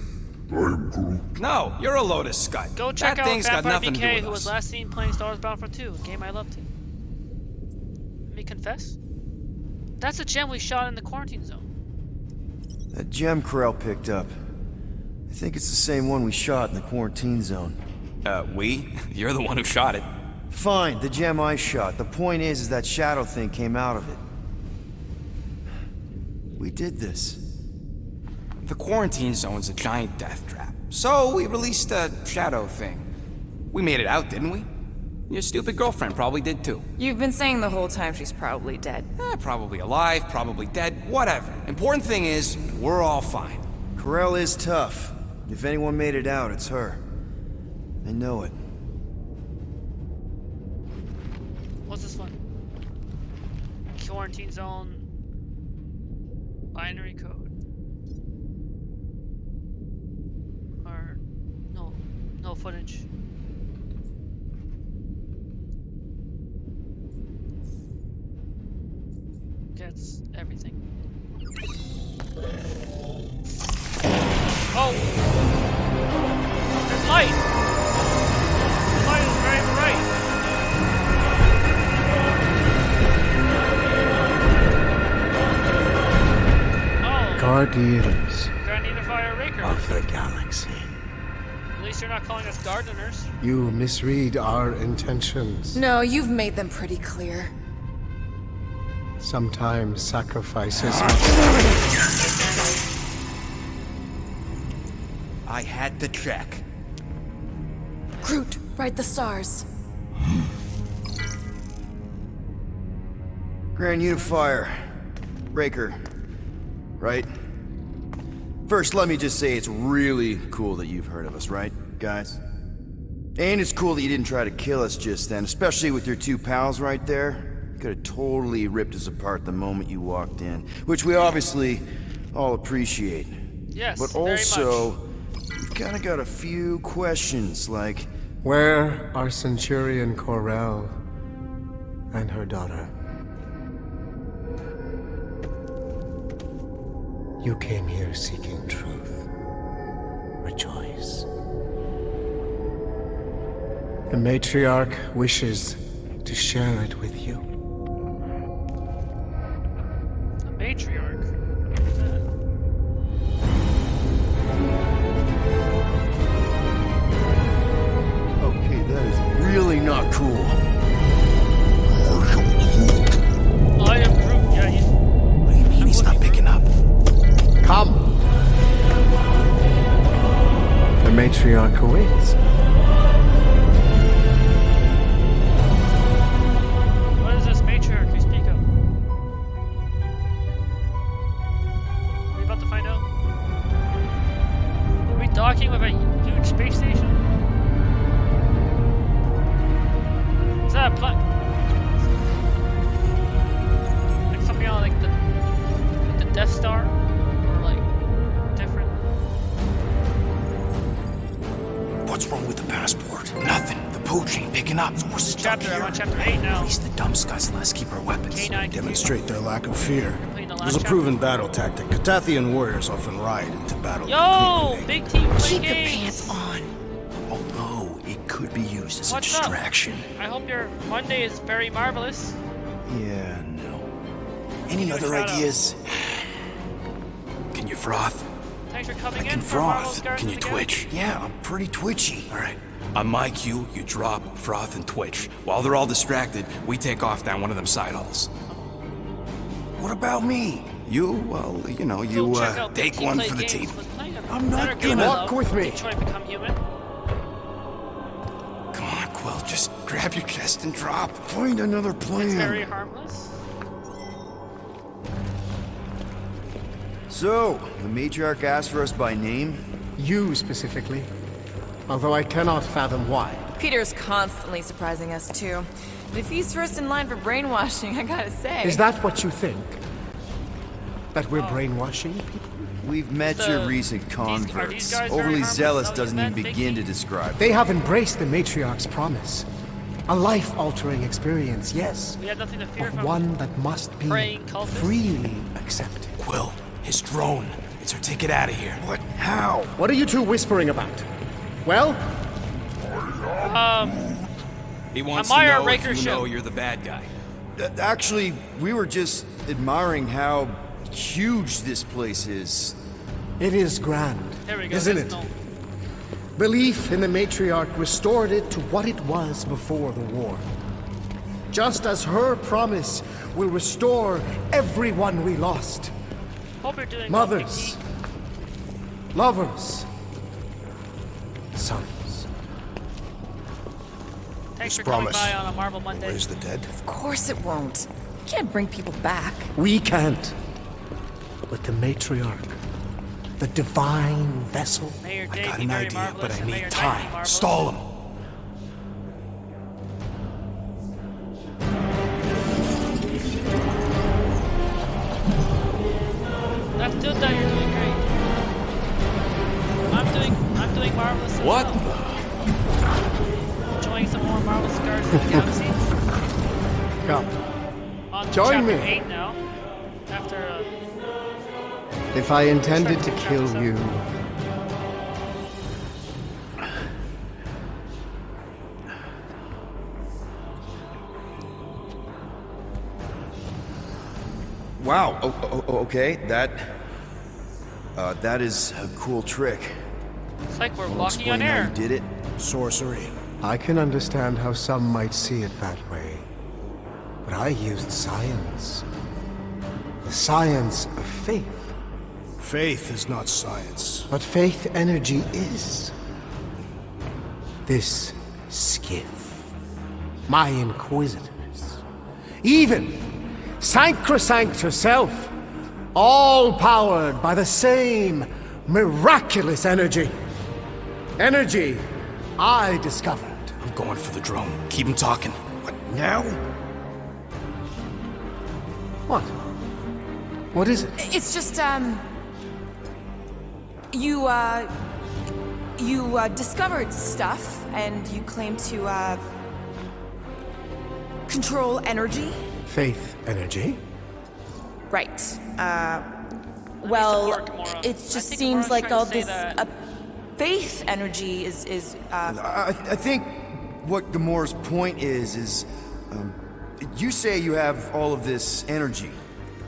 No, you're a Lotus Scud. Go check that out thing's got Vampire nothing to do BK, with who was us. last seen playing Star Wars Battlefront 2, a game I love to. Let me confess. That's the gem we shot in the quarantine zone. That gem Corral picked up. I think it's the same one we shot in the quarantine zone. We? You're the one who shot it. Fine, the gem I shot. The point is that shadow thing came out of it. We did this. The quarantine zone's a giant death trap. So we released a shadow thing. We made it out, didn't we? Your stupid girlfriend probably did too. You've been saying the whole time she's probably dead. Probably alive, probably dead, whatever. Important thing is, we're all fine. Corral is tough. If anyone made it out, it's her. I know it. What's this one? Quarantine zone. Binary code. Or no footage. Gets everything. Oh! There's light! The light is very bright. Guardians Gonna need to fire a raker. of the galaxy. At least you're not calling us gardeners. You misread our intentions. No, you've made them pretty clear. Sometimes sacrifices I had to check. Groot, write the stars. Grand Unifier. Breaker. Right? First, let me just say it's really cool that you've heard of us, right, guys? And it's cool that you didn't try to kill us just then, especially with your two pals right there. Could have totally ripped us apart the moment you walked in, which we obviously all appreciate. Yes, but also, we've kind of got a few questions, like... Where are Centurion Corell and her daughter? You came here seeking truth. Rejoice. The matriarch wishes to share it with you. The matriarch? Okay, that is really not cool. I am Groot, yeah, he's... What do you mean he's not picking up? Come! The matriarch awaits. What is this matriarch you speak of? Are we about to find out? Are we docking with a huge space station? Is that a planet? Like something on like the Death Star? Or like different? What's wrong with the passport? Nothing. The pooch ain't picking up. We're stuck Chapter, here. I'm on chapter 8 now. At least the dumb scuds let us keep our weapons. K9 Demonstrate their lack of fear. completing the It last was a chapter. proven battle tactic. Katathian warriors often ride into battle. Yo! Big team play Keep your games! pants on. Although, it could be used as What's a up? distraction. I hope your Monday is very marvelous. Yeah, no. Any Give it a other shout out. ideas? Can you froth? Thanks for coming I in can for Marvel's froth. Guardians Can you of the twitch? Yeah, I'm pretty twitchy. Alright. On my cue, you drop, froth, and twitch. While they're all distracted, we take off down one of them side halls. What about me? You, well, you know, Galaxy. you, Go check out Big take Team one Play for the Games team. with plenty of I'm not better game gonna- I Walk love. with me. Detroit Become Human. Come on, Quill, just grab your chest and drop. Find another It's very plan. harmless. So, the matriarch asked for us by name? You specifically. Although I cannot fathom why. Peter's constantly surprising us, too. And if he's first in line for brainwashing, I gotta say... Is that what you think? That we're brainwashing people? We've met So, your recent are these converts. guys very Overly harmless zealous zombies doesn't even then, Big begin to Team? describe They have embraced the matriarch's promise. A life-altering experience, yes. We have nothing to fear But from one that must be praying cultists. freely accepted. Quill, his drone. It's our ticket out of here. What? How? What are you two whispering about? Well, He wants Admire to know Raker if you ship. know you're the bad guy. Actually, we were just admiring how huge this place is. it is grand, There we go. isn't that's it? no- Belief in the matriarch restored it to what it was before the war. Just as her promise will restore everyone we lost. Hope you're doing well, Big Mothers, Team. lovers, sons. Thanks for This coming promise. by on a Marvel Monday. Where's the dead? Of course it won't. You can't bring people back. We can't. But the matriarch, the divine vessel, May your I day got be an very idea, marvelous but I and may need your night be time. marvelous. Stall him. That's good that you're doing great. I'm doing marvelous as What? well. Enjoying some more Marvel's Guardians of the Galaxy. come. On to Join chapter me. 8 now. After If I intended to kill you, Wow. Okay. That is a cool trick. it's like we're I'll walking explain on how air. you did it. sorcery. I can understand how some might see it that way. But I used science. The science of faith. Faith is not science. But faith energy is. This skiff. My inquisitors. Even Sacrosanct herself. All powered by the same miraculous energy. Energy I discovered. I'm going for the drone. Keep him talking. What, now? What? What is it? It's just, you discovered stuff, and you claim to, control energy? Faith energy? Right. Well, it just seems like all this, faith energy is. I think what Gamora's point is, you say you have all of this energy.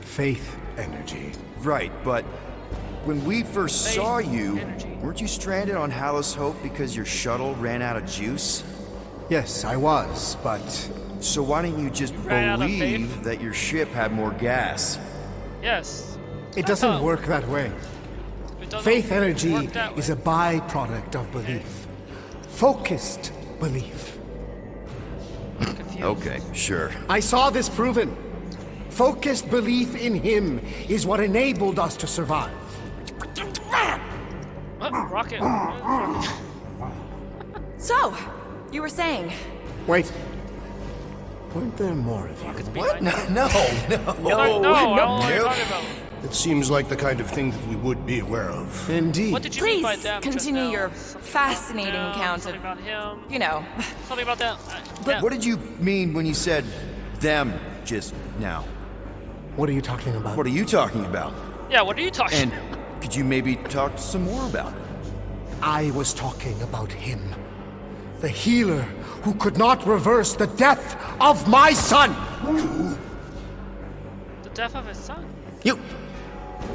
Faith energy. Right, but when we first saw you, weren't you stranded on Hallows Hope because your shuttle ran out of juice? Yes, I was, but... So why didn't you just believe that your ship had more gas? Yes. It doesn't work that way. Faith energy is a byproduct of belief. Focused belief. Okay, sure. I saw this proven. Focused belief in him is what enabled us to survive. Rocket. So, you were saying? Wait. Weren't there more of you? What? No. It seems like the kind of thing that we would be aware of. Indeed. What did you mean by Please them? continue your fascinating account of, about him. you know. Something about that. But what did you mean when you said them just now? What are you talking about? What are you talking about? Yeah, what are you talking about? And could you maybe talk some more about it? I was talking about him. The healer who could not reverse the death of my son! The death of his son? You!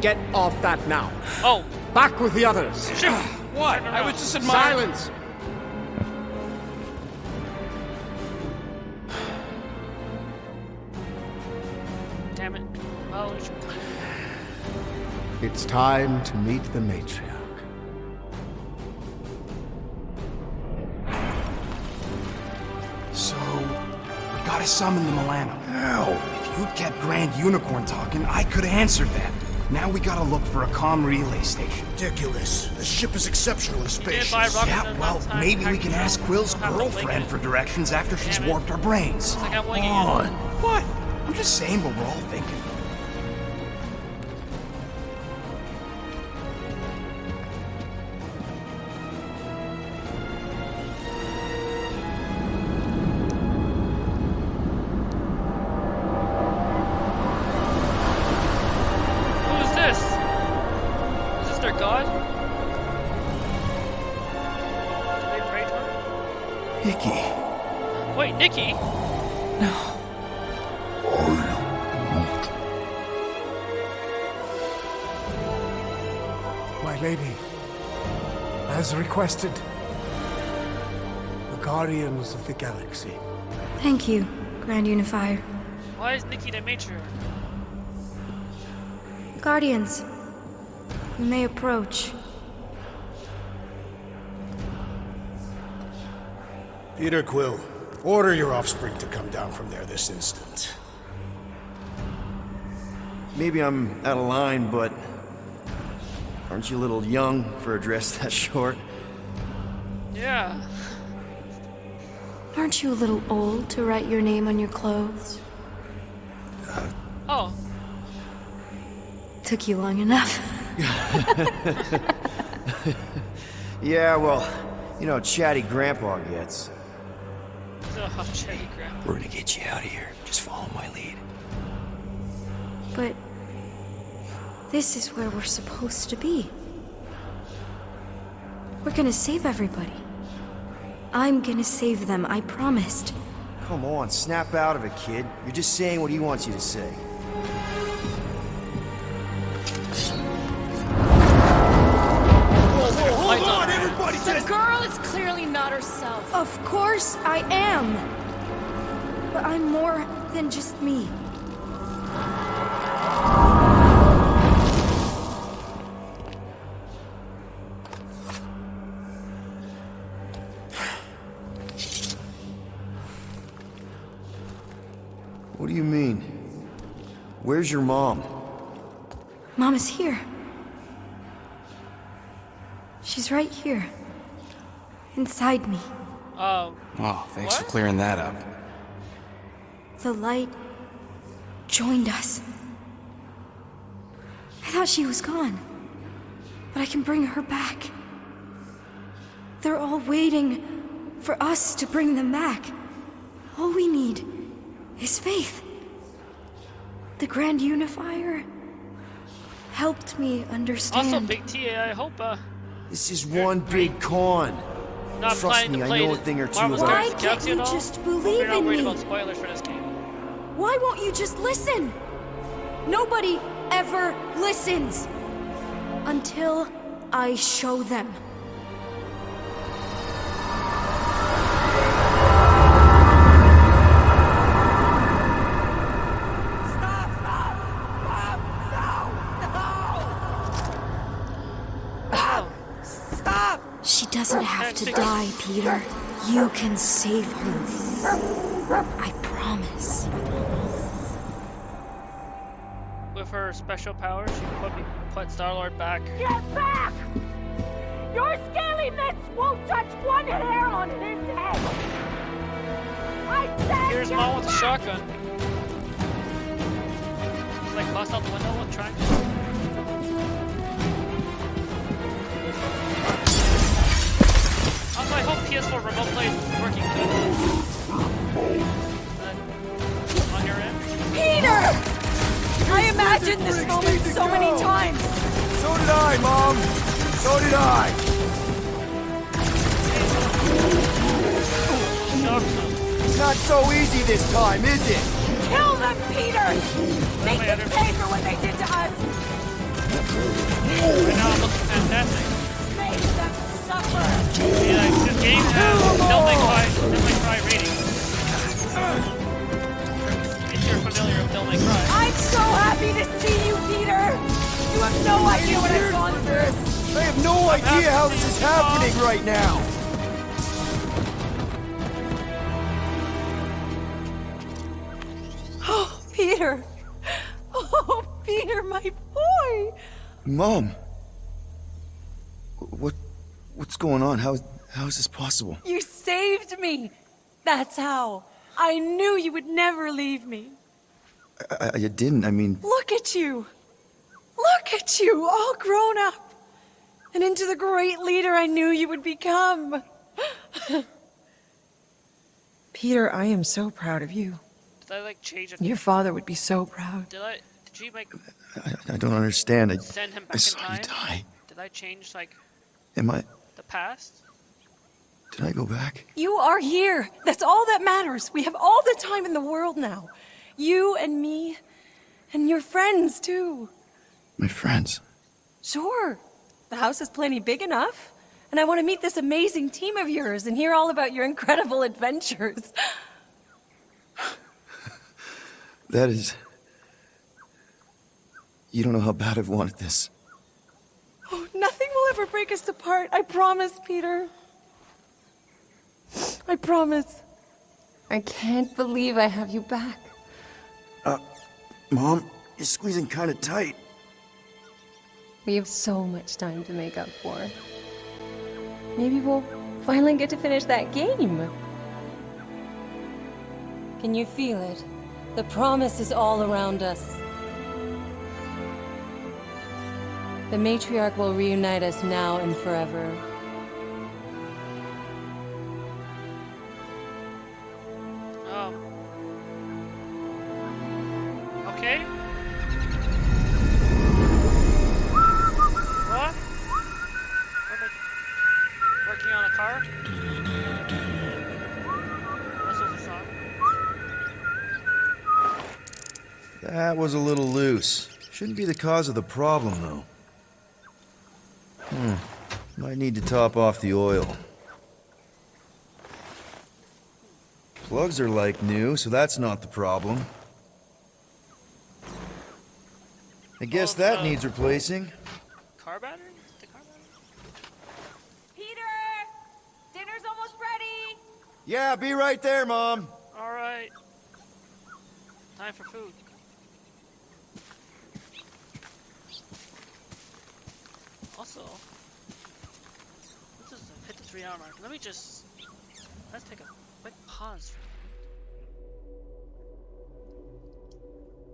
Get off that now. Oh. Back with the others. Shoot. What? I was just admiring... Silence! Damn it. Oh, It's time to meet the matriarch. So, we gotta summon the Milano. Ow! If you'd kept Grand Unicorn talking, I could've answered that. Now we gotta look for a comm relay station. Ridiculous. The ship is exceptionally spacious. Yeah, well, maybe we can ask Quill's girlfriend for directions after she's warped our brains. Come on. What? I'm just saying what we're all thinking. Nikki? No. My lady, as requested, the Guardians of the Galaxy. Thank you, Grand Unifier. Why is Nikki the matriarch? Guardians, you may approach. Peter Quill, order your offspring to come down from there this instant. Maybe I'm out of line, but aren't you a little young for a dress that short? Yeah. Aren't you a little old to write your name on your clothes? Oh. Took you long enough. Yeah, well, you know how chatty Grandpa gets. Oh, chatty Grandpa. We're gonna get you out of here. Just follow my lead. But this is where we're supposed to be. We're gonna save everybody. I'm gonna save them, I promised. Come on, snap out of it, kid. You're just saying what he wants you to say. Hold on, everybody! The girl is clearly not herself. Of course I am. But I'm more than just me. What do you mean? Where's your mom? Mom is here. She's right here. Inside me. Oh, thanks for clearing that up. The light joined us. I thought she was gone, but I can bring her back. They're all waiting for us to bring them back. All we need is faith. The Grand Unifier helped me understand. Also, Big T, I hope, This is one big con. not Trust planning me, to I play know a thing or two Marvel's about Guardians it. of the Galaxy at all. just We're believe not in worried me? about spoilers for this game. Why won't you just listen? Nobody ever listens until I show them. She doesn't have to die, Peter. You can save her. I promise. With her special powers, she can put Star-Lord back. Get back! Your scaly mitts won't touch one hair on his head! I said Here's get Mom with a back! shotgun. It's like bust out the window with triangle. Also, I hope PS4 remote play is working good. On your end? Peter! I imagined this moment so many times! So did I, Mom! So did I! It's not so easy this time, is it? Kill them, Peter! Make them pay for what they did to us! Right now, it looks fantastic. Make them suffer! Yeah, this game has Devil May Cry rating. If you're familiar with Devil May Cry. I'm so happy to see you, Peter! You have no idea what I've gone through! I have no idea how this is happening right now! Oh, Peter! Oh, Peter, my boy! Mom! What's going on? How is this possible? You saved me! That's how. I knew you would never leave me. I didn't, I mean... Look at you! Look at you, all grown up! And into the great leader I knew you would become! Peter, I am so proud of you. Did I like change it? Your father would be so proud. Did you make I don't understand. send him back I saw in time? you die. Did I change like Am I... the past? Did I go back? You are here! That's all that matters! We have all the time in the world now. You and me, and your friends too. My friends? Sure. The house is plenty big enough. And I want to meet this amazing team of yours and hear all about your incredible adventures. That is... You don't know how bad I've wanted this. Oh, nothing will ever break us apart. I promise, Peter. I promise. I can't believe I have you back. Mom, you're squeezing kind of tight. We have so much time to make up for. Maybe we'll finally get to finish that game. Can you feel it? The promise is all around us. The matriarch will reunite us now and forever. Okay. What? Working on a car? This was a song. That was a little loose. Shouldn't be the cause of the problem, though. Might need to top off the oil. Plugs are like new, so that's not the problem. I guess that needs replacing. Car battery? The car battery? Peter! Dinner's almost ready! Yeah, be right there, Mom. Alright. Time for food. Also, let's just hit the 3 hour mark. Let's take a quick pause for a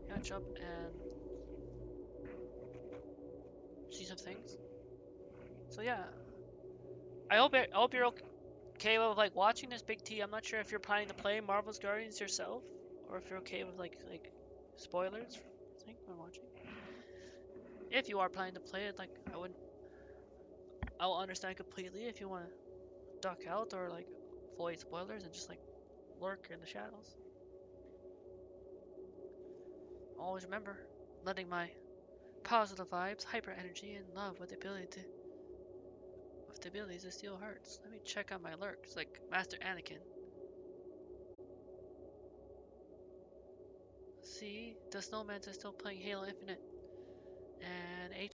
minute. Catch up and see some things. So yeah, I hope you're okay with like watching this, Big T. I'm not sure if you're planning to play Marvel's Guardians yourself, or if you're okay with like spoilers. I think when watching. If you are planning to play it, like I'll understand completely if you want to duck out or like avoid spoilers and just like lurk in the shadows. Always remember, letting my positive vibes, hyper energy, and love with the abilities to steal hearts. Let me check on my lurks, like Master Anakin. See, the Snowman's is still playing Halo Infinite.